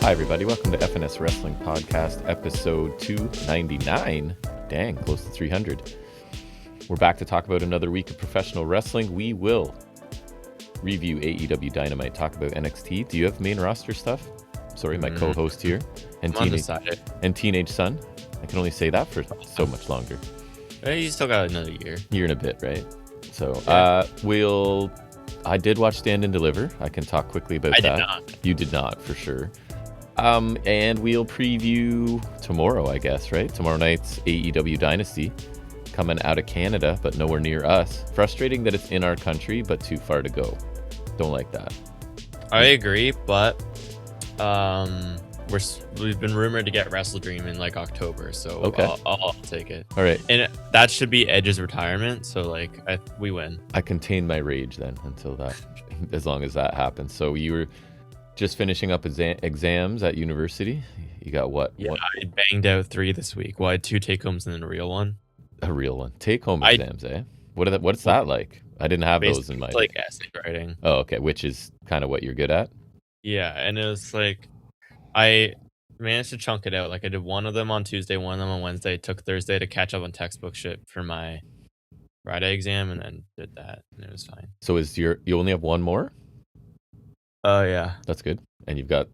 Hi, everybody. Welcome to FNS Wrestling Podcast, episode 299. Dang, close to 300. We're back to talk about another week of professional wrestling. We will review AEW Dynamite, talk about NXT. Do you have main roster stuff? Sorry, my co-host here. And Teenage Son. I can only say that for so much longer. You still got another year. Year and a bit, right? So, I did watch Stand and Deliver. I can talk quickly about that. I did not. You did not, for sure. And we'll preview tomorrow, I guess, right? Tomorrow night's AEW Dynasty coming out of Canada, but nowhere near us. Frustrating that it's in our country, but too far to go. Don't like that. I agree, but we've been rumored to get Wrestle Dream in like October, so okay. I'll take it. All right, and that should be Edge's retirement, so we win. I contain my rage then until that, as long as that happens. So you were just finishing up exams at university. You got what? Yeah, I banged out 3 this week. Well, I had 2 take-homes and then a real one. A real one. Take-home exams, eh? What's that like? I didn't have those in my... like essay writing. Oh, okay. Which is kind of what you're good at? Yeah, and it was like... I managed to chunk it out. Like, I did one of them on Tuesday, one of them on Wednesday. Took Thursday to catch up on textbook shit for my Friday exam, and then did that, and it was fine. So you only have one more? Oh, yeah. That's good. And you've got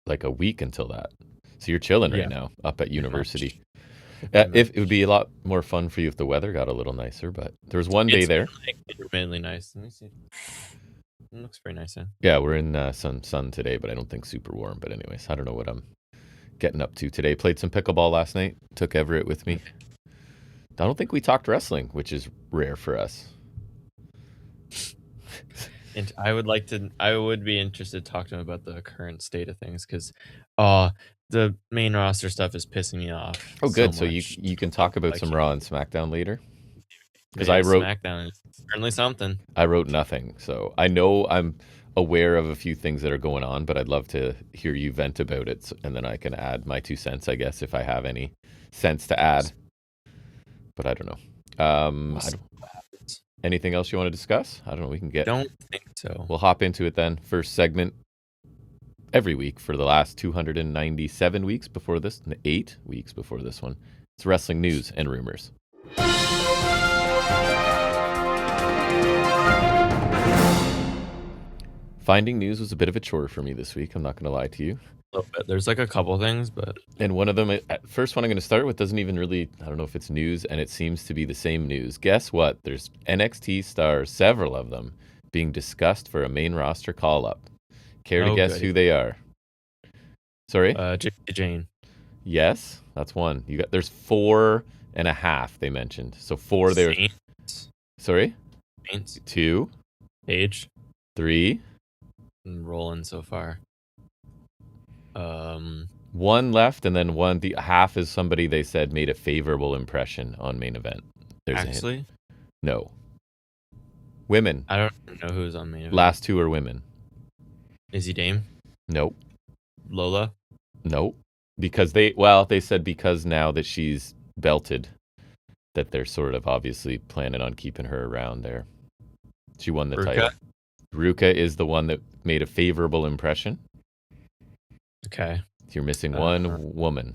like a week until that. So you're chilling right now up at university. If it would be a lot more fun for you if the weather got a little nicer, but there was one day there. It's mainly nice. Let me see. It looks very nice. Yeah, we're in some sun today, but I don't think super warm. But anyways, I don't know what I'm getting up to today. Played some pickleball last night. Took Everett with me. I don't think we talked wrestling, which is rare for us. And I would be interested to talk to him about the current state of things, because the main roster stuff is pissing me off. Oh, good. So you can talk about some Raw and SmackDown later? Because I wrote SmackDown is certainly something. I wrote nothing, so I know I'm aware of a few things that are going on, but I'd love to hear you vent about it, and then I can add my 2 cents, I guess, if I have any sense to add. But I don't know. Anything else you want to discuss? I don't know. We can get... Don't think so. We'll hop into it then. First segment every week for the last 297 weeks before this, 8 weeks before this one. It's wrestling news and rumors. Finding news was a bit of a chore for me this week. I'm not going to lie to you. A little bit. There's like a couple things, but... And one of them, first one I'm going to start with, doesn't even really... I don't know if it's news, and it seems to be the same news. Guess what? There's NXT stars, several of them, being discussed for a main roster call-up. Care to guess who they are? Sorry? Jane. Yes, that's one. There's 4.5 they mentioned. So 4 there. Sorry? Saints. 2. Paige. 3. I'm rolling so far. 1 left, and then the half is somebody they said made a favorable impression on main event. There's actually? A hint. No. Women. I don't know who's on main event. Last 2 are women. Is he Dame? Nope. Lola? Nope. Because they said because now that she's belted, that they're sort of obviously planning on keeping her around there. She won the title. Ruka is the one that made a favorable impression. Okay. You're missing one woman.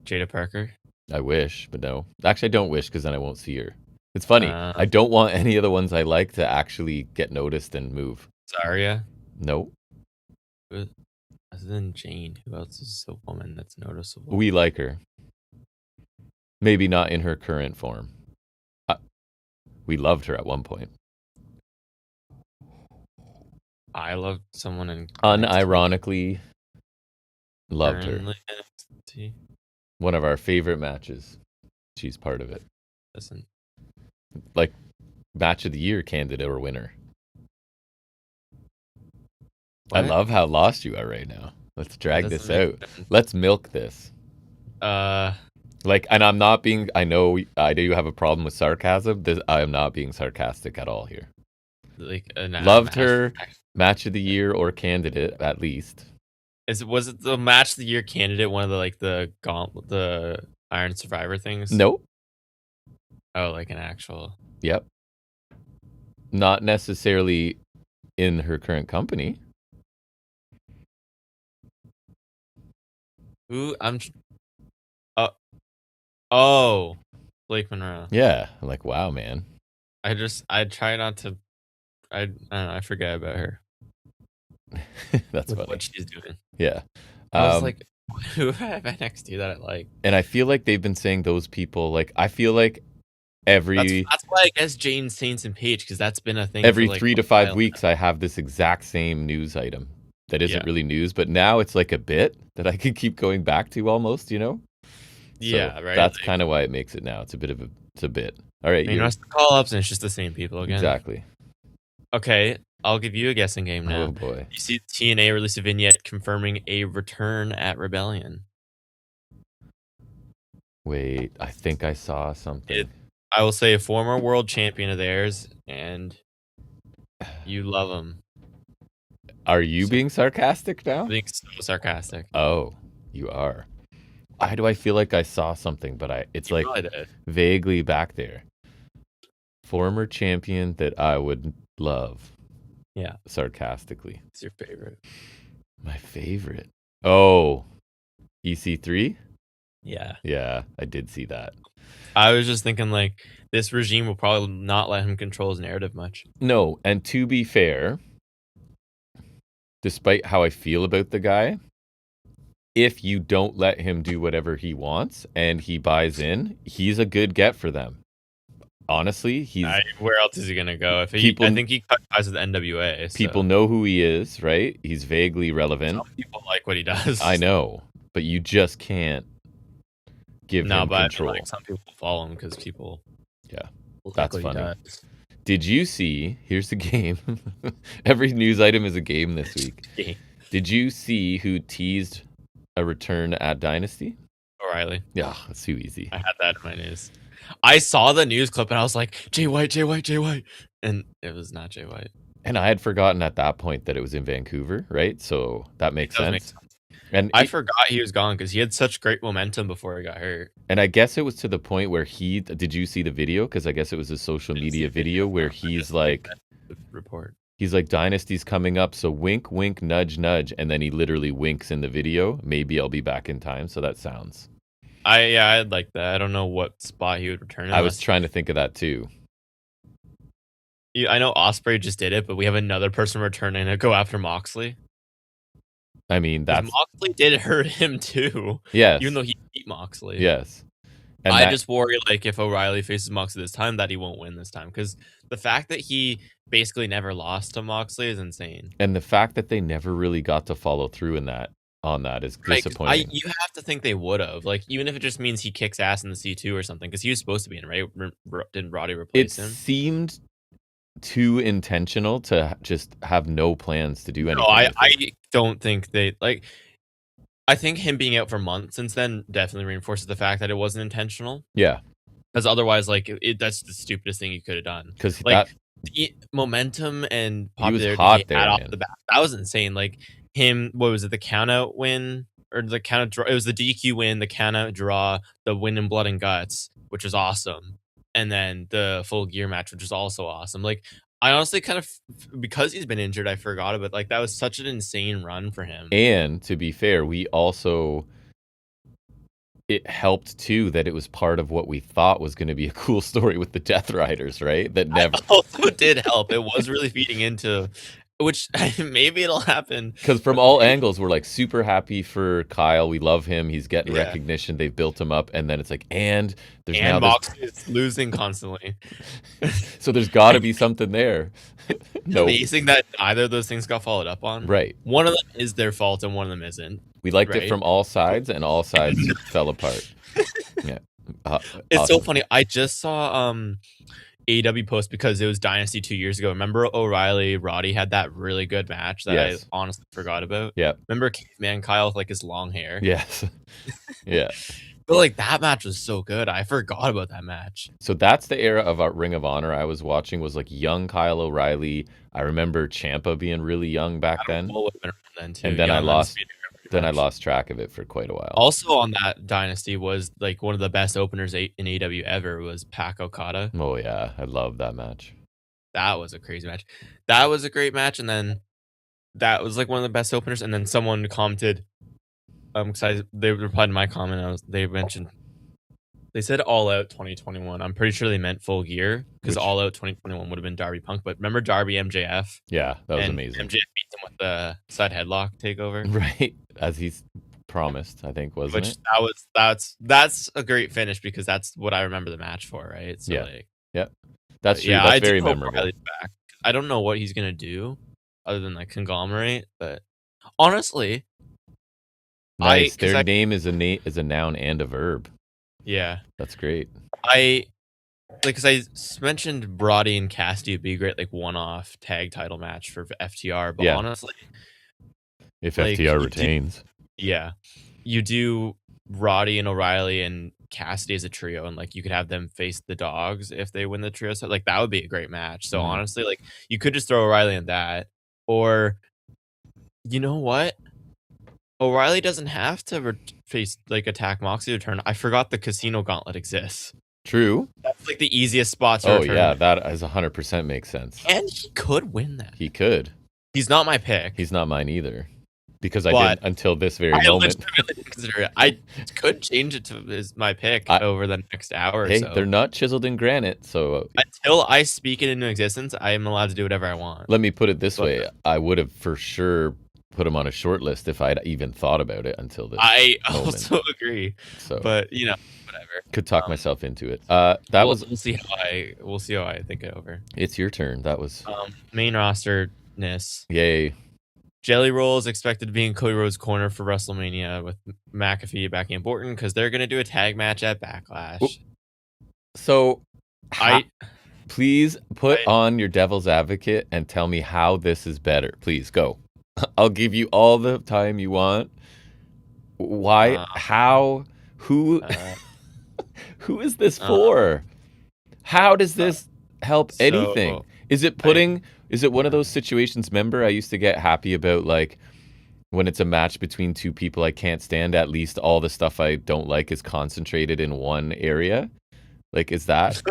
Jada Parker? I wish, but no. Actually, I don't wish, because then I won't see her. It's funny. I don't want any of the ones I like to actually get noticed and move. Zarya? Nope. Other than Jane, who else is a woman that's noticeable? We like her. Maybe not in her current form. We loved her at one point. I loved someone in... Unironically loved her. NXT. One of our favorite matches. She's part of it. Listen. Like, match of the year candidate or winner. What? I love how lost you are right now. Let's drag this out. Let's milk this. And I'm not being... I know I do have a problem with sarcasm. I am not being sarcastic at all here. Loved her... Match of the year or candidate, at least. Was it the match of the year candidate? One of the Iron Survivor things? Nope. Oh, like an actual. Yep. Not necessarily in her current company. Who oh, Blake Monroe. Yeah, I'm like, wow, man. I try not to. I don't know. I forget about her. That's with funny. what she's doing. Yeah. I was like, who have NXT that I like? And I feel like they've been saying those people, like, I feel like That's why I guess Jane, Saints, and Paige, because that's been a thing every for like 3 to 5 weeks, I have this exact same news item that isn't really news, but now it's like a bit that I can keep going back to almost, you know? Yeah, So right. that's kind of why it makes it now. It's a bit. All right, you know, it's the call ups and it's just the same people again. Exactly. Okay, I'll give you a guessing game now. Oh boy. You see TNA release a vignette confirming a return at Rebellion. Wait, I think I saw something. I will say a former world champion of theirs, and you love him. Are you being sarcastic now? I think so sarcastic. Oh, you are. Why do I feel like I saw something, but it's like vaguely back there. Former champion that I would love. Yeah. Sarcastically. It's your favorite. My favorite. Oh, EC3? Yeah. Yeah, I did see that. I was just thinking, like, this regime will probably not let him control his narrative much. No, and to be fair, despite how I feel about the guy, if you don't let him do whatever he wants and he buys in, he's a good get for them. Honestly, where else is he gonna go? I think he cut ties with the NWA. So. People know who he is, right? He's vaguely relevant. Some people like what he does. I know, but you just can't give him control. I mean, like, some people follow him because people. Yeah, that's like funny. Did you see? Here's the game. Every news item is a game this week. Did you see who teased a return at Dynasty? O'Reilly. Yeah, it's too easy. I had that in my news. I saw the news clip and I was like, Jay White, and it was not Jay White. And I had forgotten at that point that it was in Vancouver, right? So that makes sense. And I forgot he was gone because he had such great momentum before he got hurt. And I guess it was to the point where did you see the video? Because I guess it was a social media video where he's like, he's like, Dynasty's coming up, so wink, wink, nudge, nudge, and then he literally winks in the video. Maybe I'll be back in time. So that sounds. I'd like that. I don't know what spot he would return. I was trying to think of that too. I know Ospreay just did it, but we have another person returning to go after Moxley. I mean, Moxley did hurt him too. Yes. Even though he beat Moxley. Yes. And I just worry, like, if O'Reilly faces Moxley this time, that he won't win this time. Because the fact that he basically never lost to Moxley is insane. And the fact that they never really got to follow through on that is disappointing. You have to think they would have. Like, even if it just means he kicks ass in the C2 or something. Because he was supposed to be in, right? Didn't Roddy replace him? It seemed too intentional to just have no plans to do anything. No, I don't think they like. I think him being out for months since then definitely reinforces the fact that it wasn't intentional. Yeah, because otherwise, like, that's the stupidest thing you could have done. Because like the momentum and popularity he had off the bat, that was insane. Like him, what was it? The count out win or the count out draw? It was the DQ win, the count out draw, the win in blood and guts, which was awesome. And then the full gear match, which is also awesome. Like, I honestly kind of, because he's been injured, I forgot about, like, that was such an insane run for him. And to be fair, it helped too that it was part of what we thought was going to be a cool story with the Death Riders, right? That never also did help. It was really feeding into, which maybe it'll happen. Because from all angles, we're like super happy for Kyle. We love him. He's getting recognition. They've built him up. And then it's like, and there's now Moxley is losing constantly. So there's got to be something there. No. Amazing that either of those things got followed up on. Right. One of them is their fault and one of them isn't. We liked it from all sides, and all sides fell apart. Yeah. It's awesome. So funny. I just saw AEW post because it was Dynasty 2 years ago. Remember O'Reilly, Roddy had that really good match that I honestly forgot about? Yeah. Remember Caveman Kyle with like his long hair? Yes. Yeah. But like that match was so good. I forgot about that match. So that's the era of Ring of Honor I was watching, was like young Kyle O'Reilly. I remember Ciampa being really young back then. Then too. And then I lost track of it for quite a while. Also on that Dynasty was like one of the best openers in AEW ever was Pac Okada. Oh yeah, I love that match. That was a crazy match. That was a great match, and then that was like one of the best openers. And then someone commented 'cause they replied to my comment. They said All Out 2021. I'm pretty sure they meant Full Gear because All Out 2021 would have been Darby Punk. But remember Darby MJF? Yeah, that was and amazing. MJF beat him with the side headlock takeover, Right, as he's promised, I think, wasn't which it? that's a great finish because that's what I remember the match for, right? So Yeah. like, Yeah, that's true. yeah, That's I do very hope memorable. Riley's back. I don't know what he's gonna do other than like conglomerate, but honestly, Nice. because Their name is a noun and a verb. yeah, That's great. because I mentioned Brody and Cassidy would be a great like one-off tag title match for FTR, but Yeah. honestly, If like, FTR retains. You do Roddy and O'Reilly and Cassidy as a trio, and like you could have them face the Dogs if they win the trio. So like that would be a great match. So Mhm. honestly, like you could just throw O'Reilly in that, or you know what? O'Reilly doesn't have to face like attack Moxley to return. I forgot the Casino Gauntlet exists. True. That's like the easiest spot to Oh return. yeah, that is 100% makes sense. And he could win that. He could. He's not my pick. He's not mine either. Because I didn't until this very moment. Legitimately consider it. I could change it to my pick over the next hour. Hey, or so. They're not chiseled in granite, so until I speak it into existence, I am allowed to do whatever I want. Let me put it this way: I would have for sure put him on a short list if I'd even thought about it until this. I moment. also agree. So, but you know, whatever. Could talk myself into it. We'll see how I think it over. It's your turn. That was main roster-ness. Yay. Jelly Roll is expected to be in Cody Rhodes' corner for WrestleMania with McAfee backing up Orton because they're going to do a tag match at Backlash. So, please put on your devil's advocate and tell me how this is better. Please go. I'll give you all the time you want. Why? How? Who? Who is this for? How does this help anything? Is it putting? Is it one of those situations? Remember, I used to get happy about like when it's a match between two people I can't stand. At least all the stuff I don't like is concentrated in one area. Like, is that?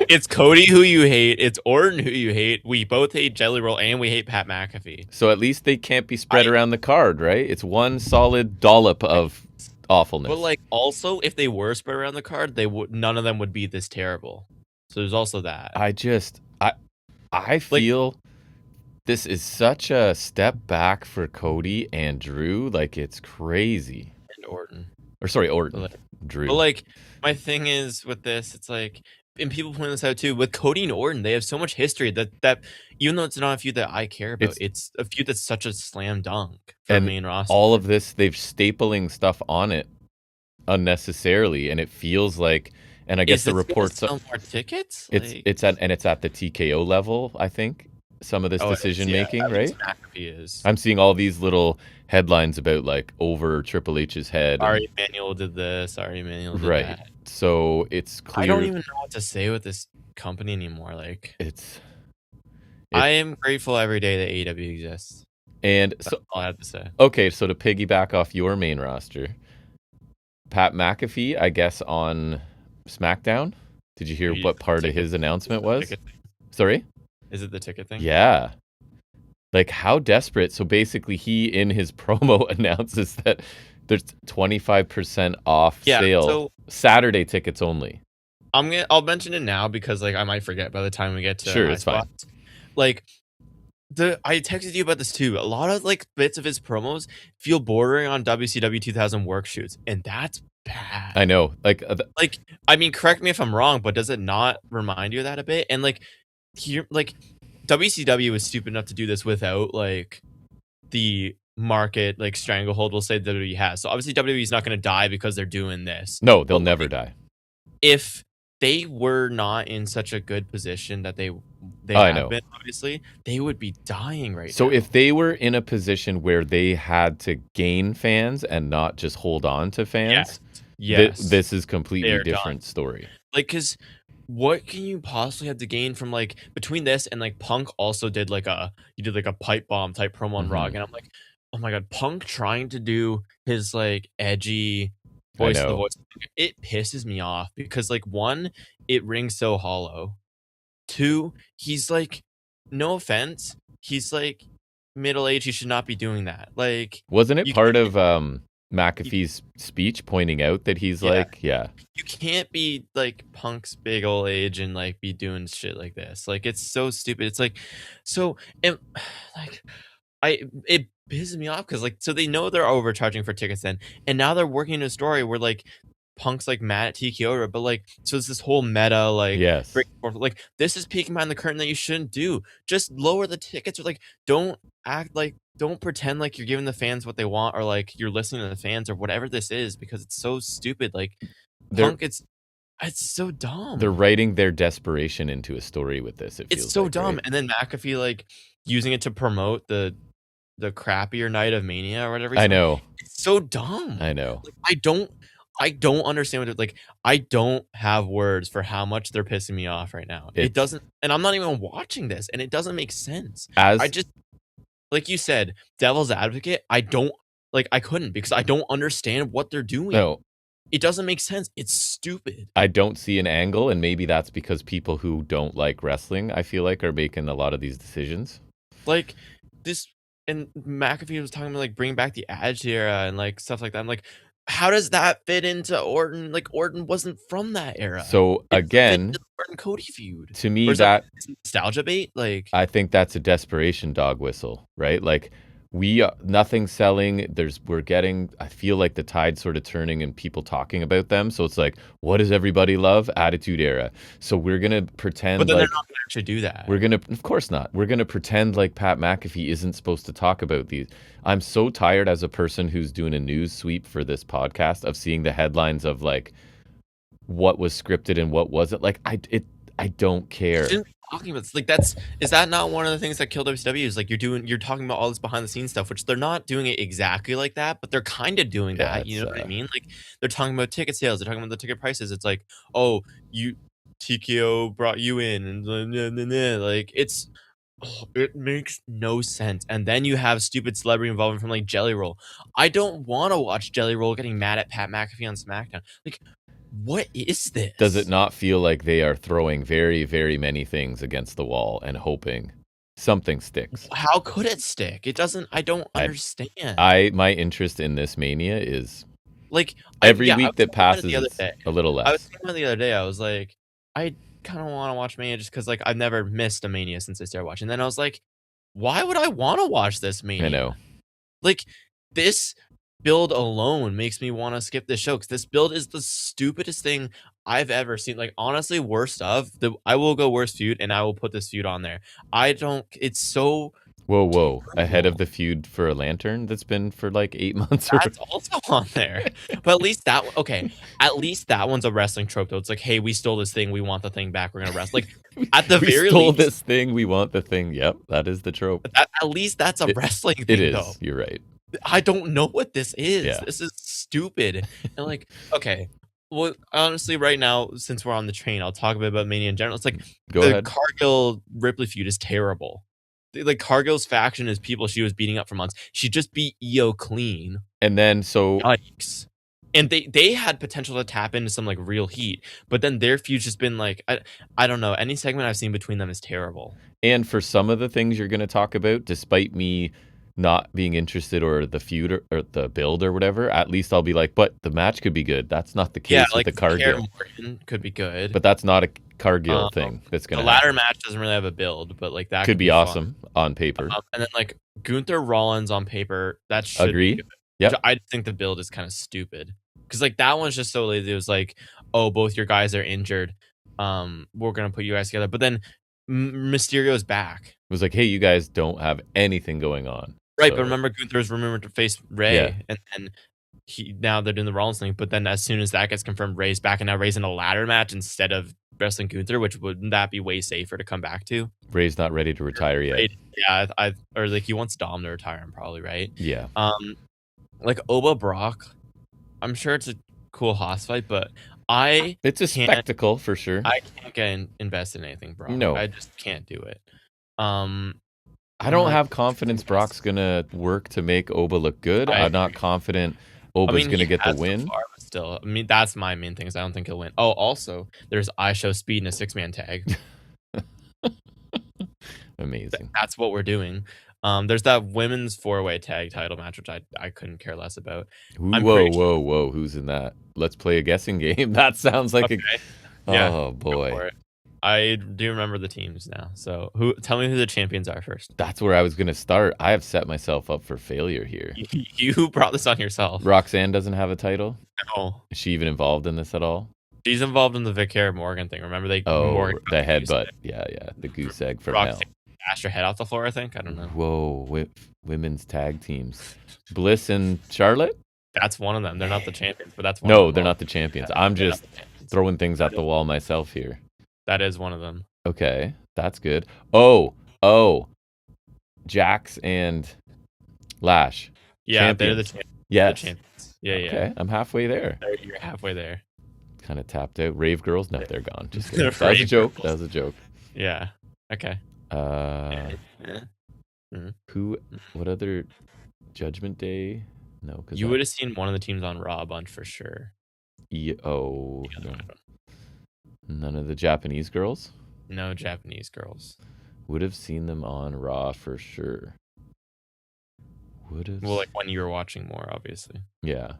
It's Cody who you hate. It's Orton who you hate. We both hate Jelly Roll and we hate Pat McAfee. So at least they can't be spread around the card, right? It's one solid dollop of awfulness. But like, also, if they were spread around the card, none of them would be this terrible. So there's also that. I feel this is such a step back for Cody and Drew. Like, it's crazy. And Orton. Or sorry, Orton. Drew. But like, my thing is with this, it's like, and people point this out too, with Cody and Orton, they have so much history that even though it's not a feud that I care about, it's a feud that's such a slam dunk for the main roster. All of this, they've stapling stuff on it unnecessarily, and it feels like, and I guess the reports sell more tickets. It's at the TKO level, I think. Some of this decision making, right? I'm seeing all these little headlines about like over Triple H's head. Ari Emanuel did this. Ari Emanuel did that. So it's clear. I don't even know what to say with this company anymore. Like, I am grateful every day that AEW exists. And that's all I have to say. Okay, so to piggyback off your main roster, Pat McAfee, I guess on SmackDown. Did you hear what part of his announcement was? Sorry? Is it the ticket thing? Yeah. Like, how desperate. So basically, he in his promo announces that there's 25% off sale. So Saturday tickets only. I'll mention it now because like I might forget by the time we get to Sure, it's fine. Like, I texted you about this too. A lot of like bits of his promos feel bordering on WCW 2000 work shoots, and that's bad. I know. Like I mean, correct me if I'm wrong, but does it not remind you of that a bit? And like here, like WCW was stupid enough to do this without like the market like stranglehold we'll say WWE has. So obviously WWE is not going to die because they're doing this. No, they'll never die. If they were not in such a good position that they have been, obviously, they would be dying right now. So if they were in a position where they had to gain fans and not just hold on to fans, this is completely different story. Like, because what can you possibly have to gain from like between this and like Punk also did like a pipe bomb type promo on Raw, and I'm like, oh my god, Punk trying to do his like edgy voice of the voice, it pisses me off because like one, it rings so hollow. Two, he's like, no offense, he's like middle age. He should not be doing that. Like, Wasn't it you part can't- of McAfee's speech pointing out that he's Yeah. like, yeah, you can't be like Punk's big old age and like be doing shit like this. Like, it's so stupid. It's like, so, and like, it pisses me off because like, so they know they're overcharging for tickets then, and now they're working a story where like Punk's like mad at TKO, but like, so it's this whole meta like yes. break and forth, like, this is peeking behind the curtain that you shouldn't do. Just lower the tickets, or like, don't pretend like you're giving the fans what they want, or like you're listening to the fans or whatever this is, because it's so stupid. Like, They're- Punk, it's so dumb. They're writing their desperation into a story with this. It feels It's so like, dumb. right? And then McAfee like using it to promote the crappier night of Mania or whatever. I know. It's so dumb. I know. Like, I don't understand what it, like, I don't have words for how much they're pissing me off right now. It doesn't, and I'm not even watching this, and it doesn't make sense. I just, like you said, devil's advocate, I couldn't, because I don't understand what they're doing. No. It doesn't make sense. It's stupid. I don't see an angle, and maybe that's because people who don't like wrestling, I feel like, are making a lot of these decisions. Like, this, and McAfee was talking about like bringing back the Attitude Era and like stuff like that. I'm like, how does that fit into Orton? Like, Orton wasn't from that era. So again, the Orton Cody feud. To me, is that nostalgia bait. Like, I think that's a desperation dog whistle, right? Like, nothing's selling. We're getting, I feel like the tide's sort of turning and people talking about them. So it's like, what does everybody love? Attitude Era. So we're gonna pretend, but then like they're not gonna actually do that. of course not. We're gonna pretend like Pat McAfee isn't supposed to talk about these. I'm so tired as a person who's doing a news sweep for this podcast of seeing the headlines of like what was scripted and what wasn't. Like, I don't care. Talking about like, is that not one of the things that killed WCW? Is like, you're talking about all this behind the scenes stuff, which they're not doing it exactly like that, but they're kind of doing that. You know what I mean? Like, they're talking about ticket sales, they're talking about the ticket prices. It's like, oh, TKO brought you in, and like, it makes no sense. And then you have stupid celebrity involvement from like Jelly Roll. I don't want to watch Jelly Roll getting mad at Pat McAfee on SmackDown. Like, what is this? Does it not feel like they are throwing very, very many things against the wall and hoping something sticks? How could it stick? It doesn't. I don't understand. My interest in this Mania is like every week that passes, a little less. I was thinking about the other day. I was like, I kind of want to watch Mania just because like I've never missed a Mania since I started watching. Then I was like, why would I want to watch this Mania? I know. Like, this build alone makes me want to skip this show, because this build is the stupidest thing I've ever seen. Like, honestly, I will go worst feud, and I will put this feud on there. It's so whoa terrible. Ahead of the feud for a lantern that's been for like 8 months. That's also on there. But at least at least that one's a wrestling trope though. It's like, hey, we stole this thing, we want the thing back, we're gonna wrestle. Like, at the very stole least, this thing, we want the thing. Yep, that is the trope. At least that's a wrestling thing. It is, though. You're right. I don't know what this is. Yeah. This is stupid. And like, okay, well, honestly, right now, since we're on the train, I'll talk a bit about Mania in general. It's like, Go the ahead. Cargill Ripley feud is terrible. Like, Cargill's faction is people she was beating up for months. She just beat Io clean. And then Yikes. And they had potential to tap into some like real heat, but then their feud's just been like, I don't know. Any segment I've seen between them is terrible. And for some of the things you're going to talk about, despite me not being interested, or the feud or the build or whatever, at least I'll be like, but the match could be good. That's not the case with the Cargill. Morton could be good, but that's not a Cargill thing that's going to The ladder match doesn't really have a build, but like that could be awesome on paper. And then like Gunther Rollins on paper, that should agree. Be good. Yep. I think the build is kind of stupid, because like that one's just so lazy. It was like, oh, both your guys are injured. We're gonna put you guys together, but then Mysterio's back. It was like, hey, you guys don't have anything going on. Right, So, but remember Gunther's rumored to face Ray, and then now they're doing the Rollins thing. But then as soon as that gets confirmed, Ray's back, and now Ray's in a ladder match instead of wrestling Gunther, which wouldn't that be way safer to come back to? Ray's not ready to retire yet. Yeah, or like he wants Dom to retire him, probably, right? Yeah. Like Oba Brock, I'm sure it's a cool hoss fight, but it's a spectacle for sure. I can't get invested in anything, Brock. No, I just can't do it. I don't have confidence Brock's gonna work to make Oba look good. I'm not confident Oba's gonna get the win. So far, but still, I mean, that's my main thing, is I don't think he'll win. Oh, also, there's I Show Speed in a 6-man tag. Amazing. That's what we're doing. There's that women's 4-way tag title match, which I couldn't care less about. Ooh, I'm whoa, pretty sure. whoa, whoa! Who's in that? Let's play a guessing game. That sounds like Okay. a. Yeah. Oh Go boy, for it. I do remember the teams now. So tell me who the champions are first. that's where I was gonna start. I have set myself up for failure here. You brought this on yourself. Roxanne doesn't have a title. No. Is she even involved in this at all? She's involved in the Vicaire Morgan thing. Remember Morgan The headbutt. Yeah, the goose egg from hell. Roxanne dashed her head off the floor, I think. I don't know. Whoa, women's tag teams. Bliss and Charlotte? That's one of them. They're not the champions, but that's one No, of them. they're not the champions. I'm just throwing things at the wall myself here. That is one of them. Okay, that's good. Oh, Jax and Lash. Yeah, Champions. they're the champions. Yes. The champions. Yeah, Okay, I'm halfway there. You're halfway there. Kind of tapped out. Rave girls? No, they're gone. Just kidding. They're That was a Rave joke. girls. That was a joke. Yeah. Okay. Who? What other Judgment Day? No, because you would have seen one of the teams on Raw a bunch for sure. No. None of the Japanese girls? No Japanese girls. Would have seen them on Raw for sure. Would have. Well, like when you were watching more, obviously. Yeah.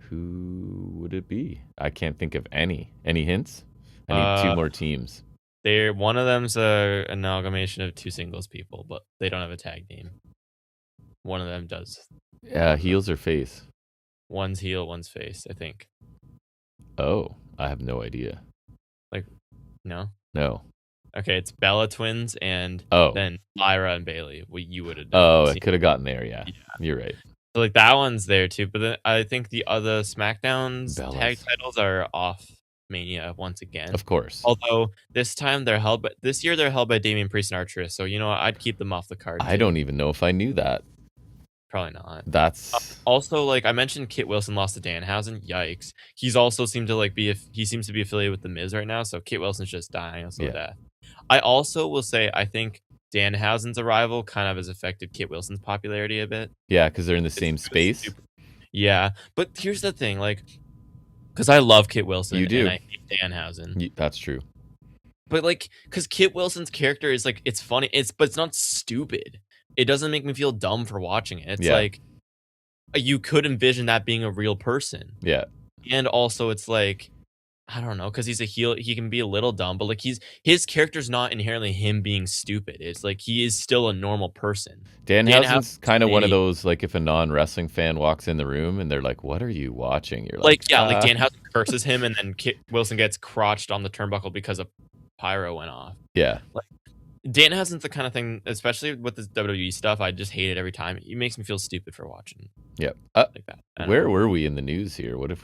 Who would it be? I can't think of any. Any hints? I need two more teams. One of them's an amalgamation of two singles people, but they don't have a tag name. One of them does. Heels or face? One's heel, one's face, I think. Oh, I have no idea. No? No. Okay, it's Bella Twins and then Lyra and Bailey. Well, you would have done. Oh, it could have gotten there, yeah. You're right. So like that one's there too, but then I think the other SmackDown's tag titles are off Mania once again. Of course. Although this time this year they're held by Damian Priest and Archerist, so you know what, I'd keep them off the card. I don't even know if I knew that. Probably not. That's also, like I mentioned, Kit Wilson lost to Danhausen. Yikes. He's also seemed to he seems to be affiliated with the Miz right now, so Kit Wilson's just dying. Death. I also will say I think Danhausen's arrival kind of has affected Kit Wilson's popularity a bit. Yeah, because they're in the same space. Yeah, but here's the thing, like, because I love Kit Wilson, you do. And I hate Danhausen. That's true. But like, because Kit Wilson's character is like, it's funny, but it's not stupid. It doesn't make me feel dumb for watching it. It's like you could envision that being a real person. Yeah. And also it's like, I don't know, because he's a heel, he can be a little dumb, but like his character's not inherently him being stupid. It's like he is still a normal person. Danhausen's kind of one of those, like if a non-wrestling fan walks in the room and they're like, what are you watching? You're like like Danhausen curses him and then Kit Wilson gets crotched on the turnbuckle because a pyro went off. Yeah. Like Danhausen's the kind of thing, especially with this WWE stuff, I just hate it every time. It makes me feel stupid for watching. Yep. Like that. Where were we in the news here? What if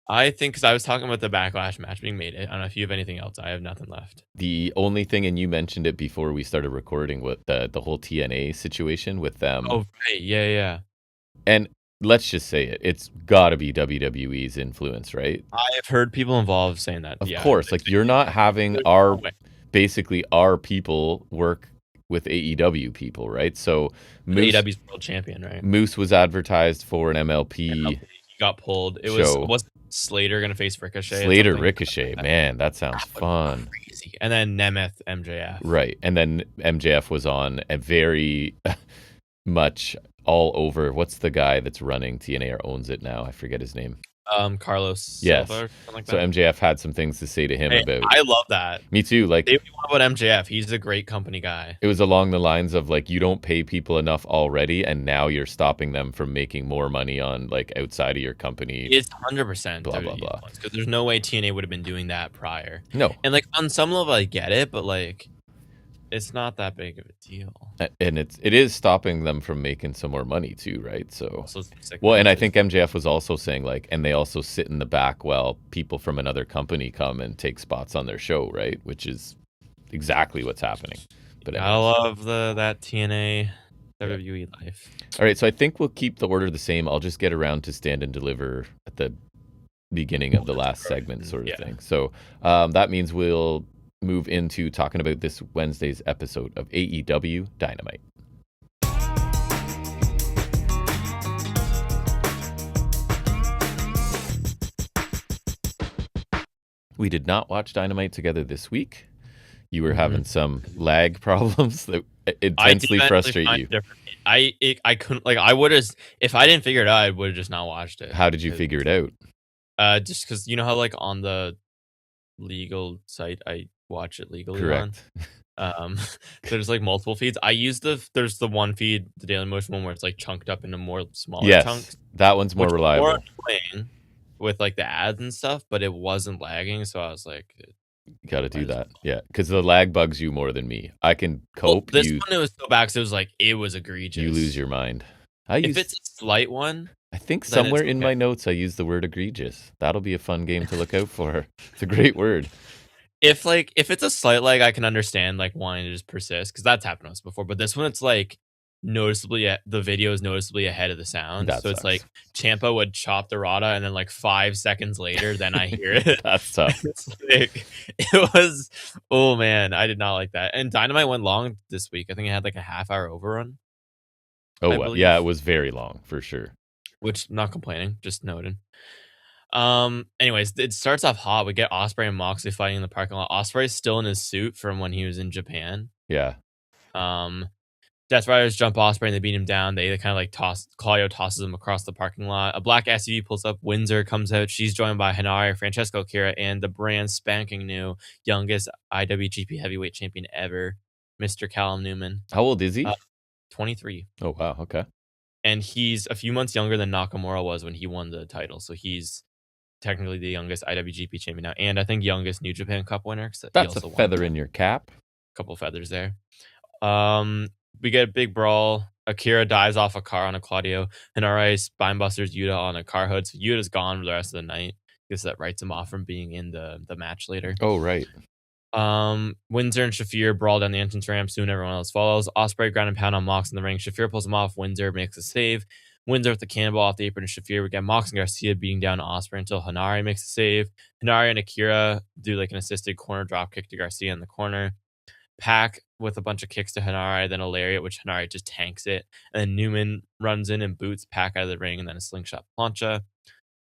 I think because I was talking about the Backlash match being made. I don't know if you have anything else. I have nothing left. The only thing, and you mentioned it before we started recording, with the whole TNA situation with them. Oh, right. Yeah. And let's just say it. It's got to be WWE's influence, right? I have heard people involved saying that. Of course. Like you're not having our people work with AEW people, right? So AEW's world champion, right? Moose was advertised for an MLP. He got pulled. It was Slater gonna face Ricochet. Ricochet, man, that sounds fun. Crazy. And then Nemeth MJF. Right. And then MJF was on a very much all over. What's the guy that's running TNA or owns it now? I forget his name. Carlos. Yes. Silva or something like that. So MJF had some things to say to him about. I love that. Me too. Like, they want about MJF. He's a great company guy. It was along the lines of like, you don't pay people enough already, and now you're stopping them from making more money on like outside of your company. It's 100% blah blah blah. Because there's no way TNA would have been doing that prior. No. And like on some level, I get it, but like, it's not that big of a deal. And it is stopping them from making some more money too, right? So well, and I think MJF was also saying like, and they also sit in the back while people from another company come and take spots on their show, right? Which is exactly what's happening. But I love that TNA WWE life. All right, so I think we'll keep the order the same. I'll just get around to Stand and Deliver at the beginning of the last segment, sort of thing. So that means we'll move into talking about this Wednesday's episode of AEW Dynamite. We did not watch Dynamite together this week. you were having some lag problems that intensely frustrate you. I couldn't, like, I would have, if I didn't figure it out, I would have just not watched it. How did you figure it out? Just because you know how, like, on the legal site I watch it legally Correct. on. There's like multiple feeds. I use there's the one feed, the Daily Motion one, where it's like chunked up into more smaller chunks. That one's more reliable. More annoying with like the ads and stuff, but it wasn't lagging, so I was like, you gotta do that. Yeah, because the lag bugs you more than me. I can cope. This one, it was so bad, so it was egregious. You lose your mind. If it's a slight one, I think somewhere in my notes I used the word egregious. That'll be a fun game to look out for. It's a great word. If it's a slight lag, I can understand like wanting to just persist, because that's happened to us before. But this one, it's like the video is noticeably ahead of the sound. So it's like Ciampa would chop the Rada, and then like 5 seconds later, then I hear it. That's tough. It was, oh man, I did not like that. And Dynamite went long this week. I think it had like a half-hour overrun. Oh, well, yeah, it was very long for sure. Which, not complaining, just noted. Anyways, it starts off hot. We get Ospreay and Moxley fighting in the parking lot. Ospreay's still in his suit from when he was in Japan. Yeah. Death Riders jump Ospreay and they beat him down. They kind of like Claudio tosses him across the parking lot. A black SUV pulls up. Windsor comes out. She's joined by Hanari, Francesco Akira, and the brand spanking new youngest IWGP Heavyweight Champion ever, Mr. Callum Newman. How old is he? 23. Oh wow, okay. And he's a few months younger than Nakamura was when he won the title. So he's technically the youngest IWGP champion now, and I think youngest New Japan Cup winner. That's a feather in your cap. Couple feathers there. We get a big brawl. Akira dives off a car on a Claudio. Hanare spinebusters Yuta on a car hood. So Yuta's gone for the rest of the night. I guess that writes him off from being in the match later. Oh, right. Windsor and Shafir brawl down the entrance ramp. Soon everyone else follows. Ospreay ground and pound on Mox in the ring. Shafir pulls him off. Windsor makes a save. Windsor with the cannonball off the apron to Shafir. We get Mox and Garcia beating down Ospreay until Hanari makes a save. Hanari and Akira do like an assisted corner drop kick to Garcia in the corner. Pack with a bunch of kicks to Hanari, then a lariat, which Hanari just tanks it. And then Newman runs in and boots Pack out of the ring, and then a slingshot plancha.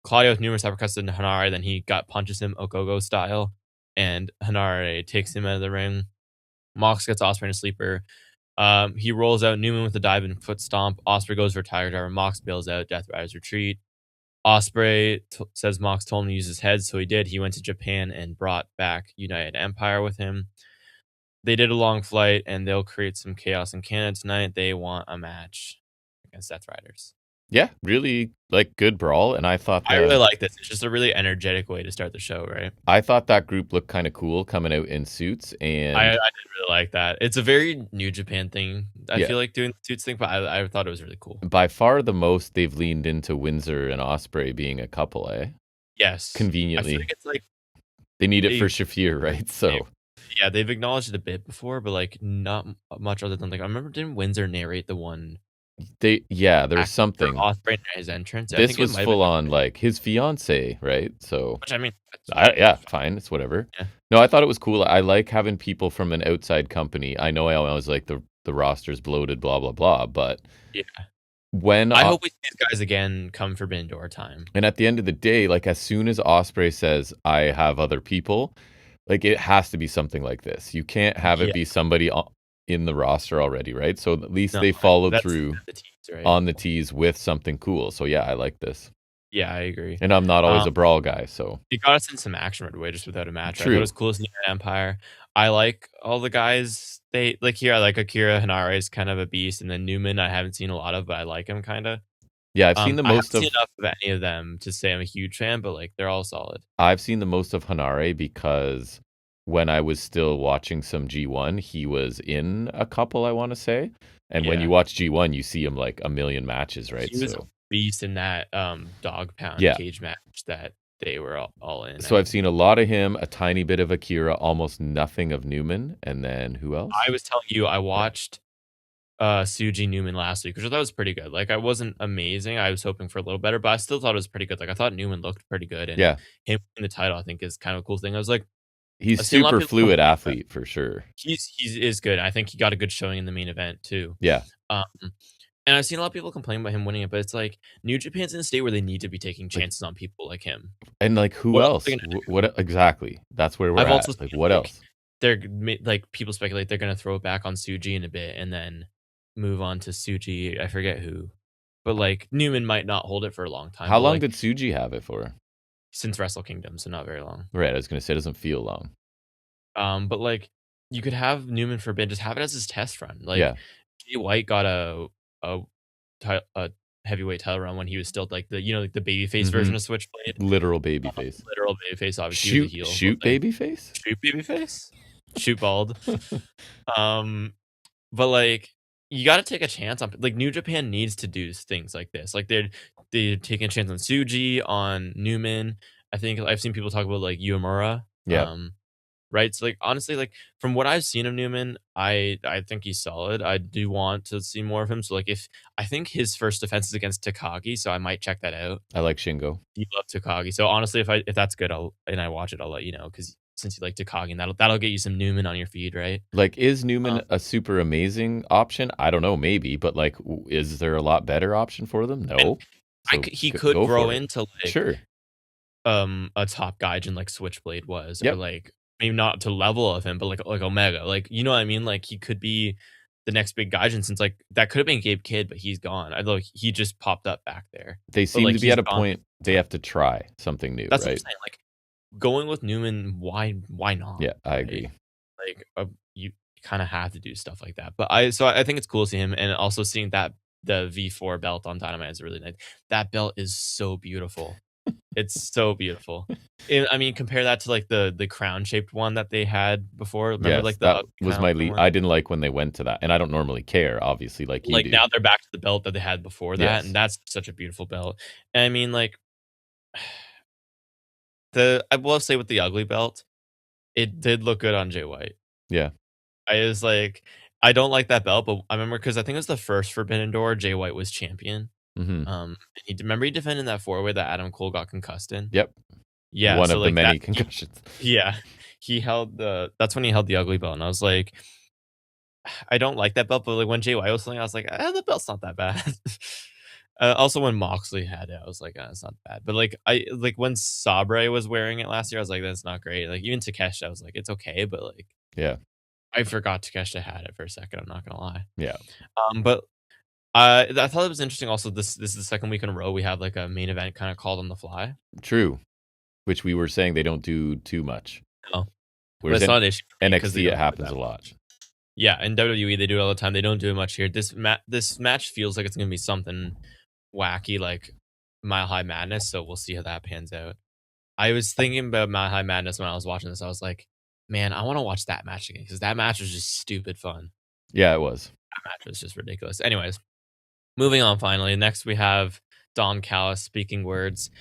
Claudio with numerous uppercuts to Hanari, then he punches him Ogogo style, and Hanari takes him out of the ring. Mox gets Ospreay in a sleeper. He rolls out Newman with a dive and foot stomp. Ospreay goes for a tiger driver. Mox bails out. Death Riders retreat. Ospreay says Mox told him to use his head, so he did. He went to Japan and brought back United Empire with him. They did a long flight, and they'll create some chaos in Canada tonight. They want a match against Death Riders. Yeah, really like good brawl, and I thought I really like this. It's just a really energetic way to start the show, right? I thought that group looked kind of cool coming out in suits, and I did really like that. It's a very New Japan thing. I feel like doing the suits thing, but I thought it was really cool. By far the most they've leaned into Windsor and Ospreay being a couple, eh? Yes, conveniently. I feel like it's like they need it for Shafir, right? So yeah, they've acknowledged it a bit before, but like not much other than like I remember didn't Windsor narrate the one? There was something. Ospreay in his entrance. This I think was full on like his fiance, right? So, which I mean, fine, it's whatever. Yeah. No, I thought it was cool. I like having people from an outside company. I know I always like the roster's bloated, blah blah blah, but yeah. When I hope we see these guys again come Forbidden Door time. And at the end of the day, like as soon as Ospreay says, "I have other people," like it has to be something like this. You can't have it be somebody in the roster already, right? So at least they followed through on the tease with something cool. So yeah, I like this. Yeah, I agree. And I'm not always a brawl guy, so it got us in some action right away just without a match. True. Right? It was cool as the Empire. I like all the guys. They like here. I like Akira. Hanare is kind of a beast, and then Newman I haven't seen a lot of, but I like him kind of. Yeah, I've seen the most I haven't seen enough of any of them to say I'm a huge fan, but like they're all solid. I've seen the most of Hanare because when I was still watching some G1, he was in a couple, I want to say. And when you watch G1, you see him like a million matches, right? He was a beast in that dog pound cage match that they were all in. So I've seen a lot of him, a tiny bit of Akira, almost nothing of Newman. And then who else? I was telling you, I watched Suji Newman last week, which I thought was pretty good. Like I wasn't amazing. I was hoping for a little better, but I still thought it was pretty good. Like I thought Newman looked pretty good. And him in the title, I think, is kind of a cool thing. I was like, he's super fluid athlete for sure. He is good. I think he got a good showing in the main event too. Yeah. And I've seen a lot of people complain about him winning it, but it's like New Japan's in a state where they need to be taking chances on people like him. And like who else? What exactly? That's where we're at. Like what else? they're like people speculate they're gonna throw it back on Suji in a bit and then move on to Suji. I forget who, but like Newman might not hold it for a long time. How but, long like, did Suji have it for? since Wrestle Kingdom, so not very long. Right, I was gonna say it doesn't feel long. But like you could have Newman for a bit, just have it as his test run. Like Yeah. Jay White got a heavyweight title run when he was still like the like the babyface version of Switchblade. Literal babyface. Literal babyface, obviously he was a heel. Shoot but, like, babyface? shoot babyface? Shoot bald. But like you got to take a chance on like New Japan needs to do things like this. Like they're taking a chance on Suji, on Newman. I think I've seen people talk about like Uemura. Yeah. Right. So like honestly, like from what I've seen of Newman, I think he's solid. I do want to see more of him. So like if I think his first defense is against Takagi, so I might check that out. I like Shingo. You love Takagi. So honestly, if that's good, I watch it, I'll let you know, because since you like Takagi, and that'll get you some Newman on your feed, right? Like, is Newman a super amazing option? I don't know, maybe, but like, is there a lot better option for them? No. So he could grow into like sure a top gaijin like Switchblade was, Yep. or like maybe not to level of him, but like Omega, like you know what I mean? Like he could be the next big gaijin, since like that could have been Gabe Kidd, but he's gone. I like he just popped up back there. They seem like, to be at a point they have to try something new, That's right? what I'm saying. Like going with Newman, why not? Yeah, I agree. Like you kind of have to do stuff like that. But I think it's cool to see him, and also seeing that the V4 belt on Dynamite is really nice. That belt is so beautiful. It's so beautiful. I mean, compare that to like the crown shaped one that they had before. Remember, Yes, like that the was my lead. I didn't like when they went to that, and I don't normally care, obviously, like you do. now they're back to the belt that they had before that, Yes. and that's such a beautiful belt. And I mean, like I will say with the ugly belt, it did look good on Jay White. Yeah. I was like, I don't like that belt, but I remember because I think it was the first Forbidden Door Jay White was champion. He defended that 4-way that Adam Cole got concussed in. Yep. Yeah, one so of like the many concussions. Yeah, he held that's when he held the ugly belt, and I was like, I don't like that belt, but like when Jay White was selling, I was like, the belt's not that bad. Also, when Moxley had it, I was like, it's not bad. But like when Sabre was wearing it last year, I was like, that's not great. Like even Takeshita, I was like, it's okay, but like, yeah, I forgot Takeshita had it for a second. I'm not gonna lie. Yeah. But I thought it was interesting. Also, this is the second week in a row we have like a main event kind of called on the fly. True. Which we were saying they don't do too much. No, whereas it's not an issue. NXT, it happens a lot. Yeah, in WWE they do it all the time. They don't do it much here. This match feels like it's gonna be something wacky, like Mile High Madness. So we'll see how that pans out. I was thinking about Mile High Madness when I was watching this. I was like, man, I want to watch that match again, because that match was just stupid fun. Yeah, it was. That match was just ridiculous. Anyways, moving on. Finally, next we have Don Callis speaking words.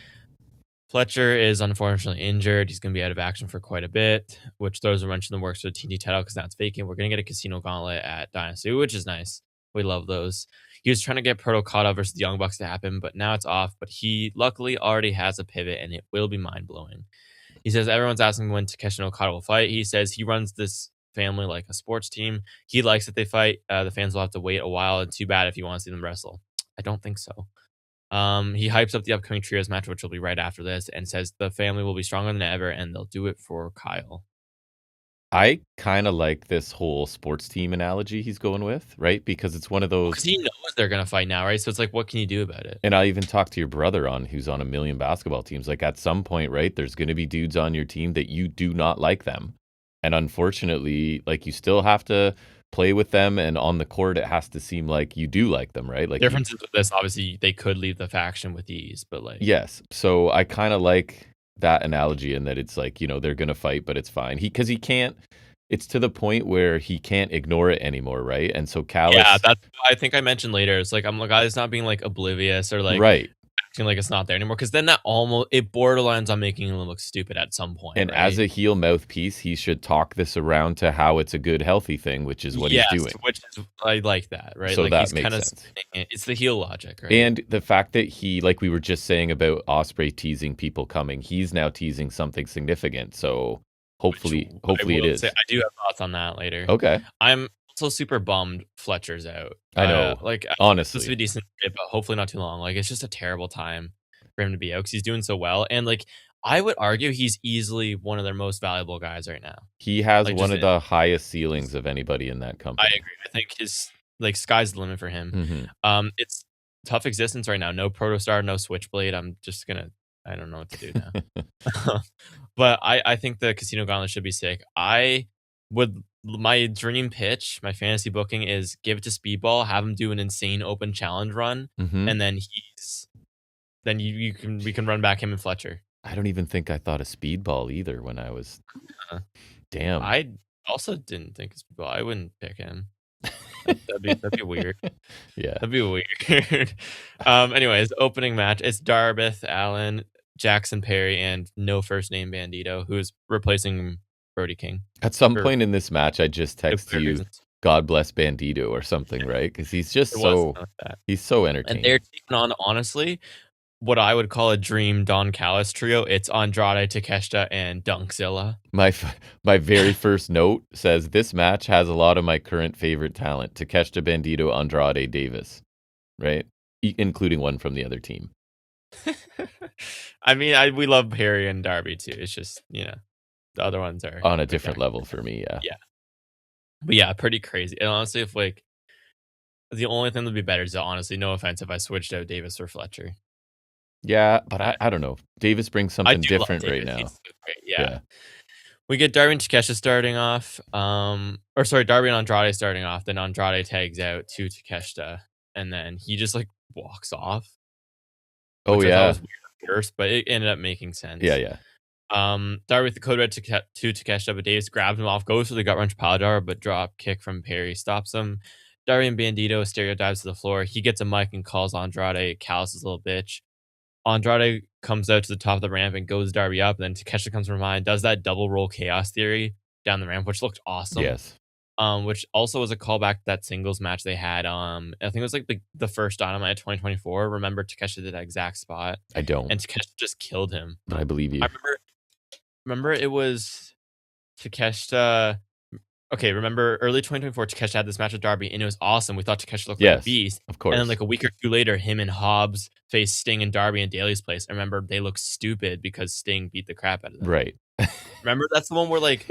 Fletcher is unfortunately injured. He's going to be out of action for quite a bit, which throws a wrench in the works for the TNT title, because now it's vacant. We're going to get a Casino Gauntlet at Dynasty, which is nice. We love those. He was trying to get Proto Kata versus the Young Bucks to happen, but now it's off. But he luckily already has a pivot, and it will be mind-blowing. He says everyone's asking when Takeshi and Okada will fight. He says he runs this family like a sports team. He likes that they fight. The fans will have to wait a while, and too bad if you want to see them wrestle. I don't think so. He hypes up the upcoming trios match, which will be right after this, and says the family will be stronger than ever, and they'll do it for Kyle. I kind of like this whole sports team analogy he's going with, right? Because it's one of those. Because he knows they're going to fight now, right? So it's like, what can you do about it? And I even talked to your brother who's on a million basketball teams. Like at some point, right, there's going to be dudes on your team that you do not like them. And unfortunately, like you still have to play with them, and on the court, it has to seem like you do like them, right? Like the difference is with this, obviously, they could leave the faction with ease, but like. Yes. So I kind of like that analogy, in that it's like, they're going to fight, but it's fine. Because he can't. It's to the point where he can't ignore it anymore, right? And so Callis... Yeah, that's I think I mentioned later. It's like, I'm like, it's not being like oblivious or like right. acting like it's not there anymore, because then that it borderlines on making him look stupid at some point. And right? as a heel mouthpiece, he should talk this around to how it's a good, healthy thing, which is what he's doing. Which is, I like that, right? So like that makes sense. It's the heel logic, right? And the fact that he, like we were just saying about Ospreay teasing people coming, he's now teasing something significant. So hopefully it is. I do have thoughts on that later. Okay. I'm also super bummed Fletcher's out. I know. Honestly, this would be decent, but hopefully not too long. Like, it's just a terrible time for him to be out, because he's doing so well. And like, I would argue he's easily one of their most valuable guys right now. He has Like, one just of the highest ceilings of anybody in that I company. agree. I think his like sky's the limit for him. Mhm. It's tough existence right now. No Protostar, no Switchblade. I don't know what to do now. But I think the Casino Gauntlet should be sick. My dream pitch, my fantasy booking is give it to Speedball, have him do an insane open challenge run, Mhm. and then we can run back him and Fletcher. I don't even think I thought of Speedball either when I was. Uh, Damn. I also didn't think of Speedball. I wouldn't pick him. That'd be weird. Yeah. That'd be weird. Anyways, opening match. It's Darbeth, Allen, Jackson Perry, and no first name Bandito, who is replacing Brody King. At some For point in this match, I just text clear you, reasons. "God bless Bandito" or something, right? Because he's just It was so something like that. he's so And entertaining. they're taking on, honestly, what I would call a dream Don Callis trio. It's Andrade, Takeshita, and Dunkzilla. My very first note says this match has a lot of my current favorite talent: Takeshita, Bandito, Andrade, Davis, right? Including one from the other team. I mean, we love Perry and Darby too. It's just, the other ones are On a different spectacular. level for me, yeah. Yeah. But yeah, pretty crazy. And honestly, if like the only thing that'd be better is honestly, no offense, if I switched out Davis for Fletcher. Yeah, but I don't know. Davis brings I something do love different right Davis. now. He's so great. Yeah. We get Darby and Takeshita starting off. Darby and Andrade starting off. Then Andrade tags out to Takeshita, and then he just like walks off. Oh Which I thought yeah. was weird at first, but it ended up making sense. Yeah. Darby with the code red to Takeshita, but Davis grabs him off, goes for the gut wrench pile driver, but drop kick from Perry stops him. Darby and Bandito dives to the floor. He gets a mic and calls Andrade Callis' little bitch. Andrade comes out to the top of the ramp and goes Darby up. And then Takeshita comes from behind, does that double roll chaos theory down the ramp, which looked awesome. Yes. Which also was a callback to that singles match they had. I think it was like the first Dynamite 2024. Remember, Takeshita did that exact spot. I don't. And Takeshita just killed him. But I believe you. I remember it was Takeshita. Okay, remember early 2024, Takeshita had this match with Darby, and it was awesome. We thought Takeshita looked like a beast. Of course. And then like a week or two later, him and Hobbs faced Sting and Darby in Daly's place. I remember they looked stupid because Sting beat the crap out of them. Right. Remember that's the one where like